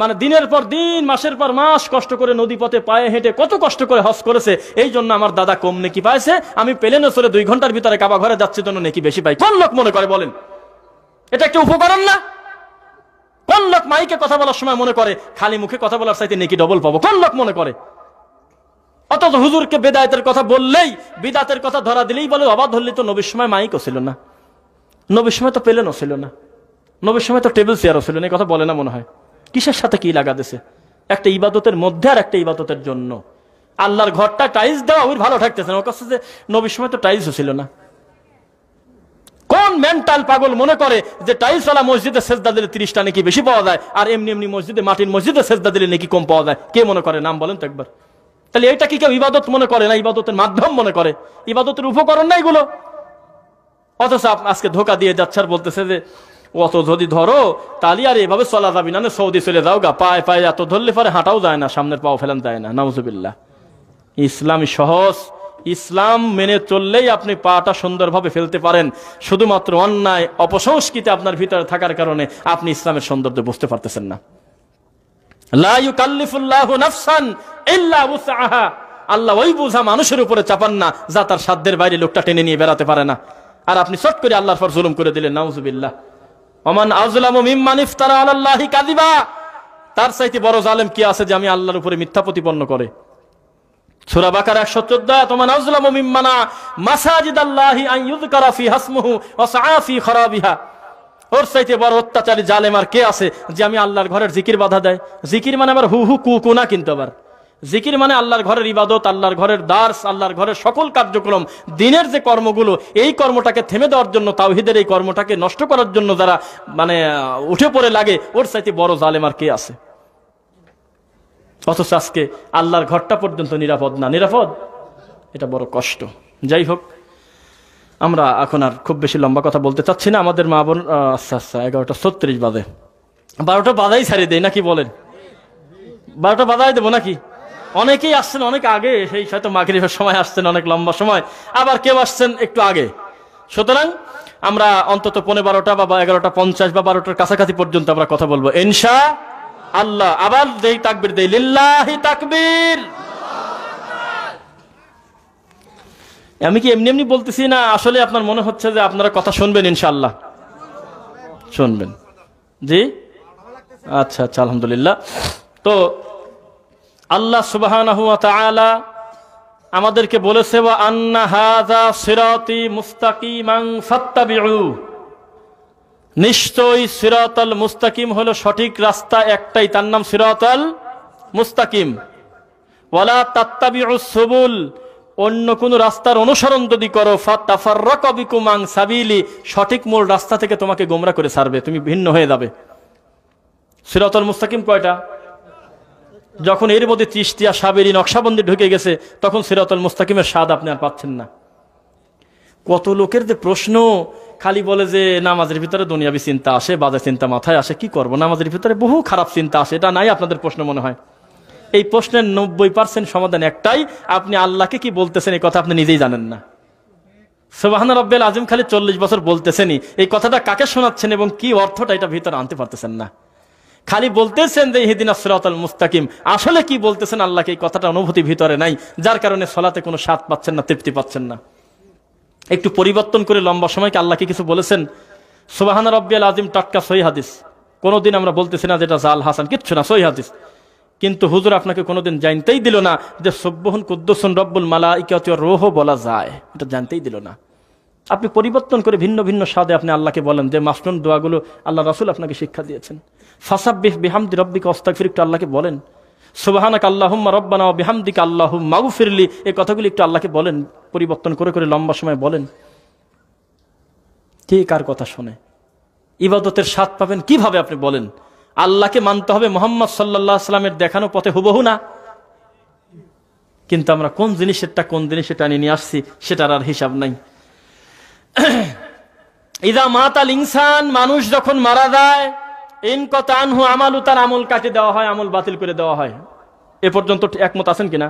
মানে দিনের পর দিন, মাসের পর মাস কষ্ট করে নদী পথে পায়ে হেঁটে কত কষ্ট করে হজ করেছে, এই জন্য আমার দাদা কম নেকি পাইছে, আমি প্লেনে চলে 2 ঘন্টার ভিতরে কাবা ঘরে যাচ্ছি জন্য নেকি বেশি পাই? কোন লোক মনে করে বলেন? এটা একটা উপকরণ না? কোন লোক মাইকে কথা বলার সময় মনে করে খালি মুখে কথা বলার চাইতে নেকি ডবল পাবো? কোন লোক মনে করে? অথচ হুজুরকে বেদায়েতের কথা বললেই, বিদাতের কথা ধরা দিলেই বলে অবাধ ধরলে তো নবীর সময় মাইকও ছিল না, নবীর সময় তো প্লেনও ছিল না, নবীর সময় তো টেবিল চেয়ারও ছিল না। এই কথা বলে না মনে হয়? কিসের সাথে কি লাগা দিছে? একটা ইবাদতের মধ্যে আর একটা ইবাদতের জন্য। আল্লাহর ঘরটা টাইলস দেওয়া, ওই ভালো থাকতেছে না, ওর কাছে যে নবীর সময় তো টাইলসও ছিল না। কোন মেন্টাল পাগল মনে করে যে টাইলসওয়ালা মসজিদে সেজদা দিলে 30টা নাকি বেশি পাওয়া যায়, আর এমনি এমনি মসজিদে, মাটির মসজিদে সেজদা দিলে নাকি কম পাওয়া যায়? কে মনে করে? নাম বলেন তো একবার। তাহলে এটা কি কেউ ইবাদত মনে করে না? ইবাদতের মাধ্যম মনে করে, ইবাদতের উপকরণ না এগুলো। অথচ আজকে ধোকা দিয়ে যাচ্ছে আর বলতেছে যে অত যদি ধরো তাহলে আর এভাবে চলা যাবি না, সৌদি চলে যাও গা, পায়ে পায়ে এত ধরলে পরে হাঁটাও যায় না, সামনের পাও ফেলান যায় না। নাউজুবিল্লাহ। ইসলাম সহজ, ইসলাম মেনে চললেই আপনি পাটা সুন্দরভাবে ফেলতে পারেন। শুধুমাত্র অন্যায় অপসংস্কৃতি আপনার ভিতরে থাকার কারণে আপনি ইসলামের সৌন্দর্য বুঝতে পারতেছেন না। লা ইউকাল্লিফুল্লাহু নাফসান ইল্লা উসআহা। আল্লাহ ওই বোঝা মানুষের উপরে চাপান না যা তার সাধ্যের বাইরে লোকটা টেনে নিয়ে বেড়াতে পারে না। আর আপনি চট করে আল্লাহর পর জুলুম করে দিলেন। নাউজুবিল্লাহ। ওমান আযলামু মিম্মান ইফতারা আলাল্লাহি কাযিবা। তার চাইতে বড় জালেম কি আছে যে আমি আল্লাহর উপরে মিথ্যা প্রতিপন্ন করে? সূরা বাকারা 114। ওমান আযলামু মিম্মানা মাসাজিদাল্লাহি আন ইউযকারা ফি হাসমুহু ওয়া সাআ ফি খারাবিহা। ওর চাইতে বড় অত্যাচারী জালেম আর কে আছে যে আমি আল্লাহর ঘরের জিকির বাধা দেয়? জিকির মানে আবার হু হু কু কু না, কিন্তু আবার জিকির মানে আল্লাহর ঘরের ইবাদত, আল্লাহর ঘরের দার্স, আল্লাহর ঘরের সকল কার্যক্রম, দিনের যে কর্মগুলো, এই কর্মটাকে থেমে দেওয়ার জন্য, তাওহীদের এই কর্মটাকে নষ্ট করার জন্য যারা মানে উঠে পড়ে লাগে, ওর চাইতে বড় জালেম আর কে আছে? অথচ আজকে আল্লাহর ঘরটা পর্যন্ত নিরাপদ না। নিরাপদ? এটা বড় কষ্ট। যাই হোক, আমরা এখন আর খুব বেশি লম্বা কথা বলতে চাচ্ছি না। আমাদের মা বোন, আচ্ছা 11:36 বাজে, 12টা বাজাই ছাড়িয়ে দেয় নাকি বলেন? 12টা বাজাই দেবো নাকি? অনেকেই আসছেন অনেক আগে, সেই হয়তো মাগরিবের সময় আসছেন অনেক লম্বা সময়, আবার কেউ আসছেন একটু আগে। সুতরাং আমরা অন্তত 12:15 বা 11:50 বা 12টার কাছাকাছি পর্যন্ত আমরা কথা বলবো ইনশাআল্লাহ। আবার দেই তাকবীর দেই, লিল্লাহি তাকবীর। আমি কি এমনি এমনি বলতেছি না? আসলে আপনার মনে হচ্ছে যে আপনারা কথা শুনবেন? ইনশাআল্লাহ শুনবেন। জি আচ্ছা আচ্ছা, আলহামদুলিল্লাহ। তো আল্লাহ সুবহানাহু ওয়া তাআলা আমাদেরকে বলেছে, ওয়া আন্না হাযা সিরাতি মুস্তাকিমান ফাত্তাবিউ। নিশ্চয়ই সিরাতাল মুস্তাকিম হলো সঠিক রাস্তা একটাই, তার নাম সিরাতাল মুস্তাকিম। ওয়ালা তাত্তাবিউস সুবুল, অন্য কোন রাস্তার অনুসরণ যদি করো, ফাতাফাররাকা বিকুম আন সাবিলি, সঠিক মূল রাস্তা থেকে তোমাকে গোমরা করে ছাড়বে, তুমি ভিন্ন হয়ে যাবে। সিরাতাল মুস্তাকিম কয়টা? যখন এর মধ্যে চিশতিয়া সাবেরি নকশাবন্দি ঢুকে গেছে, তখন সিরাতাল মুস্তাকিমের স্বাদ আপনি আর পাচ্ছেন না। কত লোকের যে প্রশ্ন, খালি বলে যে নামাজের ভিতরে দুনিয়াবি চিন্তা আসে, বাজে চিন্তা মাথায় আসে, কি করব, নামাজের ভিতরে বহু খারাপ চিন্তা আসে, এটা নাই আপনাদের প্রশ্ন মনে হয়? এই প্রশ্নের 90% সমাধান একটাই, আপনি আল্লাহকে কি বলতেছেন এই কথা আপনি নিজেই জানেন না। সুবহান রাব্বিল আযীম খালি 40 বছর বলতেছেনই, এই কথাটা কাকে শোনাচ্ছেন এবং কি অর্থটা এটা ভিতরে আনতে পারতেছেন না। খালি বলতেছেন যে ইহদিনাস সিরাতাল মুস্তাকিম, আসলে কি বলতেছেন আল্লাহকে এই কথাটা অনুভূতি ভিতরে নাই, যার কারণে সালাতে কোনো স্বাদ পাচ্ছেন না, তৃপ্তি পাচ্ছেন না। একটু পরিবর্তন করে লম্বা সময়কে আল্লাহকে কিছু বলেছেন, সুবহান রাব্বিল আযীম টাটকা সহিহ হাদিস, কোনোদিন আমরা বলতেছি না যেটা জাল হাসান, কিচ্ছু না, সহিহ হাদিস। কিন্তু হুজুর আপনাকে কোনোদিন জানতেই দিল না যে সুবহান কুদ্দুসুন রব্বুল মালাইকাতি ওয়ার রূহ বলা যায়, এটা জানতেই দিল না। আপনি পরিবর্তন করে ভিন্ন ভিন্ন স্বাদে আপনি আল্লাহকে বলেন, যে মাসনুন দোয়াগুলো আল্লাহ রাসূল আপনাকে শিক্ষা দিয়েছেন। ফাসাব্বিহ বিহামদি রাব্বিকা ওয়াস্তাগফির, একটু আল্লাহকে বলেন। সুবহানাকা আল্লাহুম্মা রাব্বানা ওয়া বিহামদিকা আল্লাহুম্মা গফিরলি, এই কথাগুলো একটু আল্লাহকে বলেন, পরিবর্তন করে করে লম্বা সময় বলেন। কে কার কথা শুনে? ইবাদতের স্বাদ পাবেন কিভাবে আপনি বলেন? আল্লাহকে মানতে হবে মুহাম্মদ সাল্লাল্লাহু আলাইহি ওয়াসাল্লামের দেখানো পথে হুবহু না। কিন্তু আমরা কোন জিনিসটা নিয়ে আসছি সেটার আর হিসাব নাই। ইদা মাতাল ইনসান, মানুষ যখন মারা যায়, ইনকাতা আনহু আমালু, তার আমল কাটে দেওয়া হয়, আমল বাতিল করে দেওয়া হয়। এ পর্যন্ত একমত আছেন কিনা?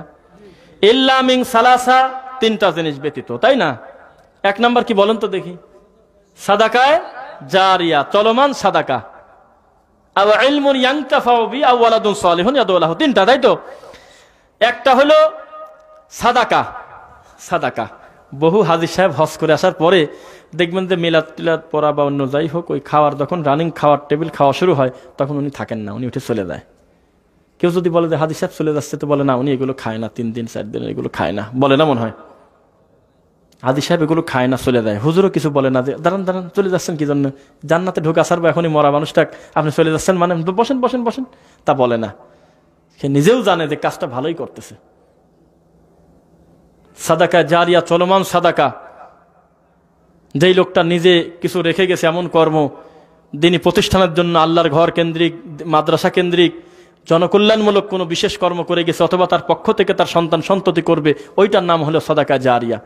ইল্লা মিন সালাসা, তিনটা জিনিস ব্যতীত, তাই না? এক নাম্বার কি বলেন তো দেখি? সাদাকায়ে জারিয়া, চলমান সাদাকা, আও ইলমুন ইয়ানতাফাউ বি, আও ওয়ালাদুন সালিহুন ইয়াদউ লাহু, তিনটা, তাই তো? একটা হলো সাদাকা। সাদাকা বহু হাজী সাহেব হজ করে আসার পরে দেখবেন যে মিলাদ টিলাদ পড়া বা অন্য যাই হোক, ওই খাওয়ার যখন রানিং খাওয়ার টেবিল খাওয়া শুরু হয়, তখন উনি থাকেন না, উনি উঠে চলে যায়। কেউ যদি বলে যে হাজী সাহেব চলে যাচ্ছে, তো বলে না, উনি এগুলো খায় না, 3 দিন 4 দিন এগুলো খায় না, বলে না মনে হয়? হাজী সাহেব এগুলো খায় না, চলে যায়। হুজুরও কিছু বলে না যে দাঁড়ান দাঁড়ান চলে যাচ্ছেন কি জন্য, জান্নাতে ঢোকা ছাড়বো এখনই মরা মানুষটা, আপনি চলে যাচ্ছেন মানে, বসেন বসেন বসেন, তা বলে না। সে নিজেও জানে যে কাজটা ভালোই করতেছে। সাদাকা জারিয়া, চলমান সাদাকা, যেই লোকটা নিজে কিছু রেখে গেছে এমন কর্ম, দিনী প্রতিষ্ঠানের জন্য, আল্লাহর ঘর কেন্দ্রিক, মাদ্রাসা কেন্দ্রিক, জনকল্যাণমূলক কোনো বিশেষ কর্ম করে গেছে, অথবা তার পক্ষ থেকে তার সন্তান সন্ততি করবে, ওইটার নাম হলো সাদাকা জারিয়া।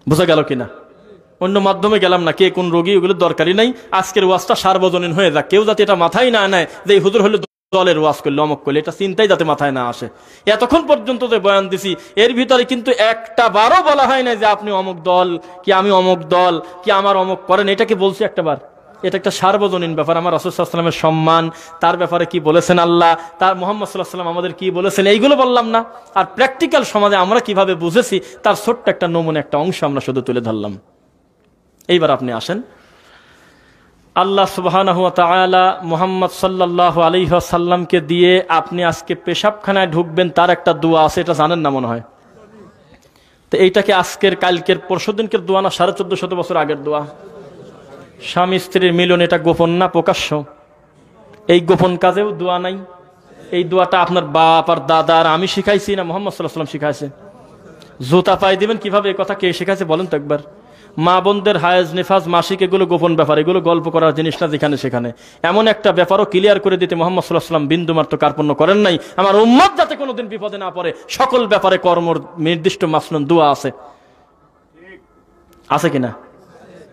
বোঝা গেল কিনা? অন্য মাধ্যমে গেলাম না, কে কোন রোগী, ওগুলো দরকারই নাই। আজকের ওয়াজটা সার্বজনীন হয়ে যাক, কেউ যাতে এটা মাথায় না নেয় যে এই হুজুর হলো দলের ওয়াজ করলে, অমক করলে, এটা চিন্তাই যাতে মাথায় না আসে। এতক্ষণ পর্যন্ত যে বয়ান দিছি, এর ভিতরে কিন্তু একটা বারও বলা হয় না যে আপনি অমুক দল, কি আমি অমুক দল, কি আমার অমুক করেন, এটা কি বলছি একটা বার? এটা একটা সার্বজনীন ব্যাপার। আমার রাসূল সাল্লাল্লাহু আলাইহি ওয়াসাল্লামের সম্মান, তার ব্যাপারে কি বলেছেন আল্লাহ, তার মুহাম্মদ সাল্লাল্লাহু আলাইহি ওয়াসাল্লাম আমাদের কি বলেছেন, এইগুলো বললাম না। আর প্র্যাকটিক্যাল সমাজে আমরা কিভাবে বুঝেছি তার ছোট্ট একটা নমুনা, একটা অংশ আমরা শুধু তুলে ধরলাম। এইবার আপনি আসেন, আল্লাহ সুবহানাহু ওয়া তাআলা মুহাম্মদ সাল্লাল্লাহু আলাইহি ওয়াসাল্লামকে দিয়ে আপনি আজকে পেশাবখানায় ঢুকবেন, তার একটা দোয়া আছে, এটা জানেন না মনে হয়? তো এইটাকে আজকের, কালকের, পরশুদিনকের দোয়া না 1450 বছর আগের দোয়া? স্বামী স্ত্রীর মিলন, এটা গোপন না প্রকাশ্য? এই গোপন কাজেও দোয়া নাই? এই দোয়াটা আপনার বাপ আর দাদা আর আমি শিখাইছি না মুহাম্মদ সাল্লাল্লাহু আলাইহি ওয়াসাল্লাম শিখাইছে? জুতা পাই দিবেন কিভাবে, এই কথা কে শিখাইছে বলেন তো একবার? মা বোনদের হায়েজ, নিফাজ, মাসিক, এগুলো গোপন ব্যাপার, এগুলো গল্প করার জিনিস না যেখানে সেখানে। এমন একটা ব্যাপারও ক্লিয়ার করে দিতে মুহাম্মদ সাল্লাল্লাহু আলাইহি ওয়াসাল্লাম বিন্দুমাত্র কার্পণ্য করেন নাই। আমার উম্মত যাতে কোনোদিন বিপদে না পড়ে, সকল ব্যাপারে কর্মর নির্দিষ্ট মাসনুন দোয়া আছে, আছে কিনা?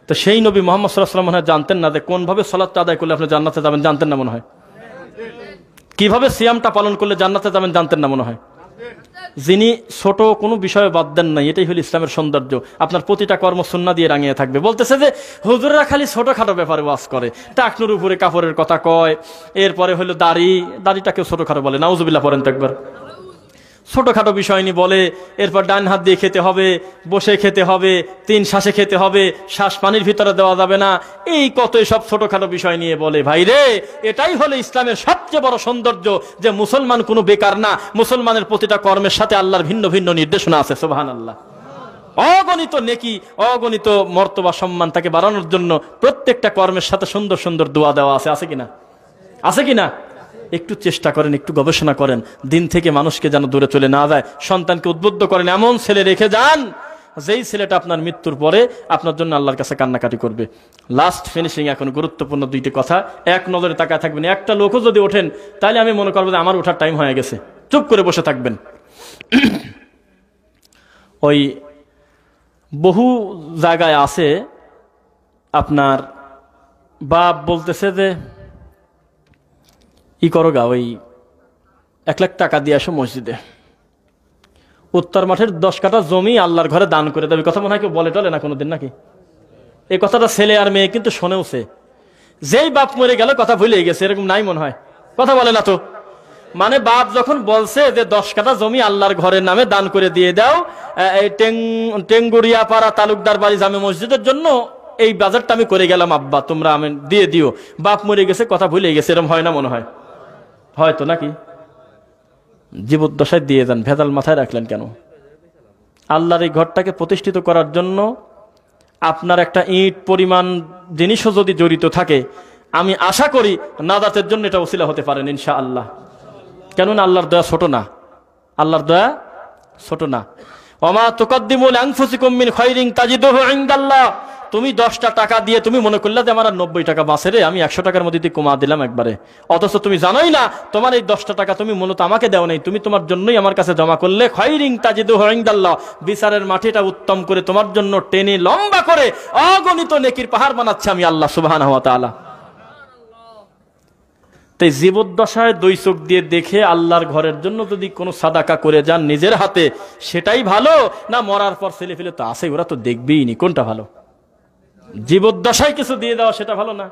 তো সেই নবী মুহাম্মদ সাল্লাল্লাহু আলাইহি ওয়াসাল্লাম মনে হয় জানতেন না যে কোনভাবে সালাতটা আদায় করলে আপনি জান্নাতে যাবেন, জানতেন না মনে হয়? কিভাবে সিয়ামটা পালন করলে জান্নাতে যাবেন, জানতেন না মনে হয়? যিনি ছোট কোনো বিষয়ে বাদ দেন নাই, এটাই হলো ইসলামের সৌন্দর্য। আপনার প্রতিটা কর্ম সুন্নাহ দিয়ে রাঙিয়ে থাকবে। বলতেছে যে হুজুররা খালি ছোটখাটো ব্যাপারে ওয়াজ করে, টাকনুর উপরে কাপড়ের কথা কয়, এরপরে হলো দাড়িটাকেও ছোটখাটো বলে, নাউজুবিল্লাহ পড়েন তো একবার। ছোটখাটো বিষয় নিয়ে বলে, এরপর ডান হাত দিয়ে খেতে হবে, বসে খেতে হবে, 3 শ্বাসে খেতে হবে, শ্বাস পানির ভিতরে দেওয়া যাবে না, এই কত সব ছোটখাটো বিষয় নিয়ে বলে। ভাই রে, এটাই হলো ইসলামের সবচেয়ে বড় সৌন্দর্য, যে মুসলমান কোনো বেকার না, মুসলমানের প্রতিটা কর্মের সাথে আল্লাহর ভিন্ন ভিন্ন নির্দেশনা আছে। সুবহানাল্লাহ। অগণিত নেকি, অগণিত মর্তবা সম্মান তাকে বাড়ানোর জন্য প্রত্যেকটা কর্মের সাথে সুন্দর সুন্দর দোয়া দেওয়া আছে। আছে কিনা? আছে কিনা? একটু চেষ্টা করেন, একটু গবেষণা করেন, দিন থেকে মানুষকে যেন দূরে চলে না যায়। সন্তানকে উদ্বুদ্ধ করেন, এমন ছেলে রেখে যান যেই ছেলেটা আপনার মৃত্যুর পরে আপনার জন্য আল্লাহর কাছে কান্নাকাটি করবে। লাস্ট ফিনিশিং, এখন গুরুত্বপূর্ণ দুইটি কথা, এক নজরে তাকায় থাকবেন। একটা লোকও যদি ওঠেন তাহলে আমি মনে করবো যে আমার ওঠার টাইম হয়ে গেছে, চুপ করে বসে থাকবেন। ওই বহু জায়গায় আছে আপনার বাপ বলতেছে যে ই করো গা, ওই 1 লাখ টাকা দিয়ে আসো মসজিদে, উত্তর মাঠের 10 কাঠা জমি আল্লাহর ঘরে দান করে দেবে। কথা মনে হয় কেউ বলে টলে না কোনোদিন নাকি? এই কথাটা ছেলে আর মেয়ে কিন্তু শোনেওছে। যেই বাপ মরে গেল কথা ভুলে গেছে, এরকম নাই মনে হয়, কথা বলে না তো। মানে বাপ যখন বলছে যে 10 কাঠা জমি আল্লাহর ঘরের নামে দান করে দিয়ে দাও এই টেঙ্গুরিয়া পাড়া তালুকদার বাড়ি জামে মসজিদের জন্য, এই বাজারটা আমি করে গেলাম আব্বা, তোমরা আমি দিয়ে দিও। বাপ মরে গেছে, কথা ভুলে গেছে, এরকম হয় না মনে হয়? হয়তো নাকি? জীবদ্দশায় দিয়ে দেন, ভেজাল মাথায় রাখলেন কেন? আল্লাহর এই ঘরটাকে প্রতিষ্ঠিত করার জন্য আপনার একটা ইট পরিমাণ জিনিসও যদি জড়িত থাকে, আমি আশা করি নাজাতের জন্য এটা ওসিলা হতে পারেন ইনশাআল্লাহ। কেননা আল্লাহর দয়া ছোট না, আল্লাহর দয়া ছোট না। ওমা তুকদ্দিমু লিআনফুসিকুম মিন খায়রিন তাজিদুহু ইনদাল্লাহ। তুমি 10টা টাকা দিয়ে তুমি মনে করলে যে আমার আর 90 টাকা বাঁচে রে, আমি 100 টাকার মধ্যে কমা দিলাম একবারে, অথচ তুমি জানোই না তোমার এই 10টা টাকা তুমি মূলত আমাকে দেও নাই, তুমি তোমার জন্যই আমার কাছে জমা করলে। খায়রিন তাজিদুহু ইনদাল্লাহ, বিচারের মাটিটা উত্তম করে তোমার জন্য টেনে লম্বা করে অগণিত নেকির পাহাড় বানাচ্ছে আমি আল্লাহ সুবহানাহু ওয়া তাআলা। তাই জীবদ্দশায় 2 চোখ দিয়ে দেখে আল্লাহর ঘরের জন্য যদি কোনো সাদাকা করে যান নিজের হাতে, সেটাই ভালো না মরার পর ছেলে ফেলে তো আছে, ওরা তো দেখবেই নি, কোনটা ভালো? জীবদ্দশায় কিছু দিয়ে দেওয়া সেটা ভালো না?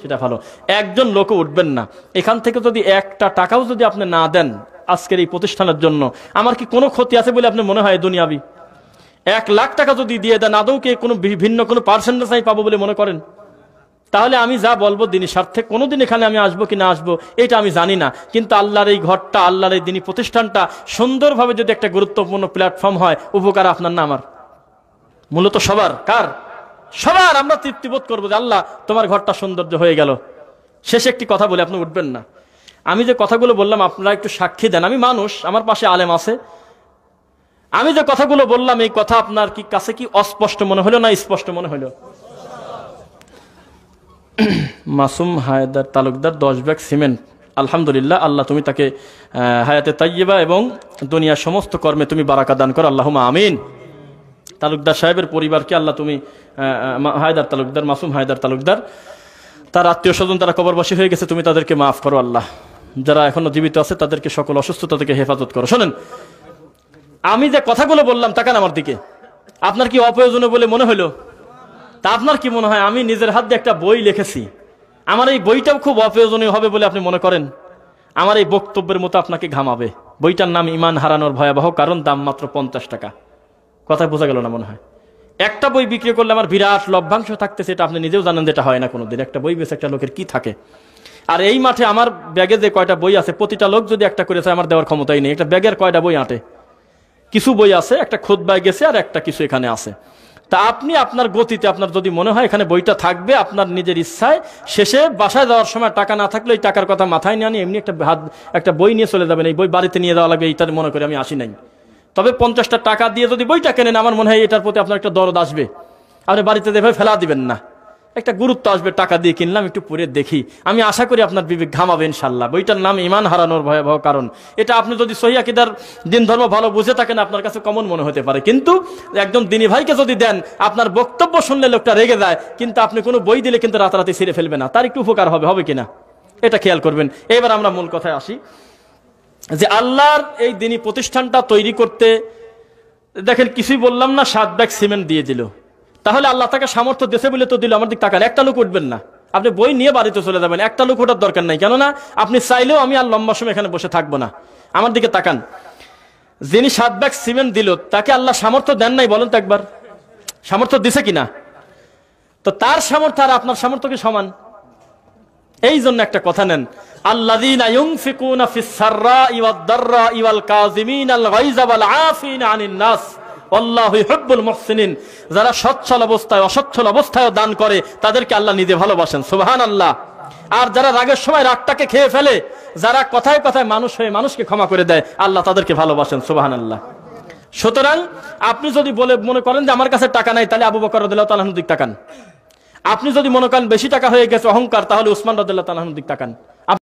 সেটা ভালো। একজন লোকও উঠবেন না এখান থেকে যদি 1টা টাকাও যদি আপনি না দেন আজকের এই প্রতিষ্ঠানের জন্য, আমার কি কোনো ক্ষতি আছে বলে আপনি মনে হয় দুনিয়াবি? 1 লাখ টাকা যদি দিয়ে দেন, আদৌ কে কোনো ভিন্ন কোনো পার্সেন্টেজ আমি পাবো বলে মনে করেন? তাহলে আমি যা বলবো দিনী স্বার্থে কোনোদিন এখানে আমি আসবো কি না আসবো এটা আমি জানি না, কিন্তু আল্লাহর এই ঘরটা, আল্লাহর এই দিনী প্রতিষ্ঠানটা সুন্দরভাবে যদি একটা গুরুত্বপূর্ণ প্ল্যাটফর্ম হয়, উপকার আপনার না আমার? মূলত সবার, কার? সবার। আমরা তৃপ্তিবোধ করবো যে আল্লাহ তোমার ঘরটা সৌন্দর্য হয়ে গেল। শেষে একটি কথা বলে আপনি উঠবেন না। আমি যে কথাগুলো বললাম আপনারা একটু সাক্ষী দেন, আমি মানুষ, আমার পাশে আলেম আছে। আমি যে কথাগুলো বললাম এই কথা আপনার কি কাছে কি অস্পষ্ট মনে হলো না স্পষ্ট মনে হলো? মাসুম হায়দার তালুকদার 10 ব্যাগ সিমেন্ট, আলহামদুলিল্লাহ, আল্লাহ তুমি তাকে হায়াতে তাইয়্যিবা এবং দুনিয়ার সমস্ত কর্মে তুমি বারাকা দান করো, আল্লাহুম্মা আমিন। তালুকদার সাহেবের পরিবারকে আল্লাহ তুমি, হায়দার তালুকদার, মাসুম হায়দার তালুকদার, তার আত্মীয় স্বজন তারা কবরবাসী হয়ে গেছে, তুমি তাদেরকে মাফ করো আল্লাহ। যারা এখনো জীবিত আছে তাদেরকে সকল অসুস্থতা থেকে হেফাজত করো। শোনেন, আমি যে কথাগুলো বললাম তাকান আমার দিকে, আপনার কি অপ্রয়োজনীয় বলে মনে হলো? তা আপনার কি মনে হয় আমি নিজের হাত দিয়ে একটা বই লিখেছি, আমার এই বইটাও খুব অপ্রয়োজনীয় হবে বলে আপনি মনে করেন? আমার এই বক্তব্যের মতো আপনাকে ঘামাবে। বইটার নাম ঈমান হারানোর ভয়াবহ কারণ, দাম মাত্র 50 টাকা। কথা বোঝা গেল না মনে হয়? একটা বই বিক্রি করলে আমার বিরাট লভ্যাংশ থাকতেছে, এটা আপনি নিজেও জানেন যেটা হয় না কোনোদিন। একটা বই বেশ একটা লোকের কি থাকে? আর এই মাঠে আমার ব্যাগে যে কয়টা বই আছে, প্রতিটা লোক যদি একটা করেছে আমার দেওয়ার ক্ষমতাই নেই। একটা ব্যাগের কয়টা বই আঁটে? কিছু বই আছে, একটা খুতবায় গেছে আর একটা কিছু এখানে আছে। তা আপনি আপনার গতিতে, আপনার যদি মনে হয় এখানে বইটা থাকবে আপনার নিজের ইচ্ছায়, শেষে বাসায় যাওয়ার সময় টাকা না থাকলে এই টাকার কথা মাথায় নিয়ে আনি এমনি একটা বই নিয়ে চলে যাবেন। এই বই বাড়িতে নিয়ে যাওয়া লাগবে এইটার মনে করে আমি আসি নাই। তবে 50টা টাকা দিয়ে যদি বইটা কেনেন, আমার মনে হয় এটার প্রতি আপনার একটা দরদ আসবে, আপনি বাড়িতে দেখে ফেলা দিবেন না, একটা গুরুত্ব আসবে। টাকা দিয়ে কিনলাম, একটু পড়ে দেখি, আমি আশা করি আপনার বিবেক ঘামাবে ইনশাল্লাহ। বইটার নাম ঈমান হারানোর ভয়াবহ কারণ। এটা আপনি যদি সহিহ আকীদার দিন ধর্ম ভালো বুঝে থাকেন আপনার কাছে কমন মনে হতে পারে, কিন্তু একজন দিনী ভাইকে যদি দেন, আপনার বক্তব্য শুনলে লোকটা রেগে যায়, কিন্তু আপনি কোনো বই দিলে কিন্তু রাতারাতি ছিঁড়ে ফেলবে না, তার একটু উপকার হবে, হবে কিনা এটা খেয়াল করবেন। এবার আমরা মূল কথায় আসি, যে আল্লাহর এই দিনী প্রতিষ্ঠানটা তৈরি করতে দেখেন কিছুই বললাম না, 7 ব্যাগ সিমেন্ট দিয়ে দিল। তাহলে আল্লাহ তাকে সামর্থ্য দেশে বলে তো দিল। আমার দিক তাকান, একটা লোক উঠবেন না, আপনি বই নিয়ে বাড়িতে চলে যাবেন, একটা লোক ওঠার দরকার নাই। কেননা আপনি চাইলেও আমি আর লম্বা সময় এখানে বসে থাকবো না। আমার দিকে তাকান, যিনি 7 ব্যাগ সিমেন্ট দিল তাকে আল্লাহ সামর্থ্য দেন নাই? বলেন তো একবার, সামর্থ্য দিছে কিনা? তো তার সামর্থ্য আর আপনার সামর্থ্য কি সমান? এই জন্য একটা কথা নেন, আল্লাযীনা ইউনফিকুনা ফিস সাররাই ওয়াদ দাররাই ওয়াল কাযিমিনাল গায়যা ওয়াল আফিনা আনিন নাস আল্লাহু ইউহিব্বুল মুহসিনিন, যারা সচ্ছল অবস্থায় অসচ্ছল অবস্থায়ও দান করে তাদেরকে আল্লাহ নিজে ভালোবাসেন। সুবহানাল্লাহ। আর যারা রাগের সময় রাগটাকে খেয়ে ফেলে, যারা কথায় কথায় মানুষ হয়ে মানুষকে ক্ষমা করে দেয়, আল্লাহ তাদেরকে ভালোবাসেন। সুবহানাল্লাহ। সুতরাং আপনি যদি মনে করেন যে আমার কাছে টাকা নাই, তাহলে আবু বকর রাদিয়াল্লাহু তাআলার দিক তাকান। আপনি যদি মনে করেন বেশি টাকা হয়ে গেছে অহংকার, তাহলে উসমান রাদিয়াল্লাহু তাআলার দিক তাকান।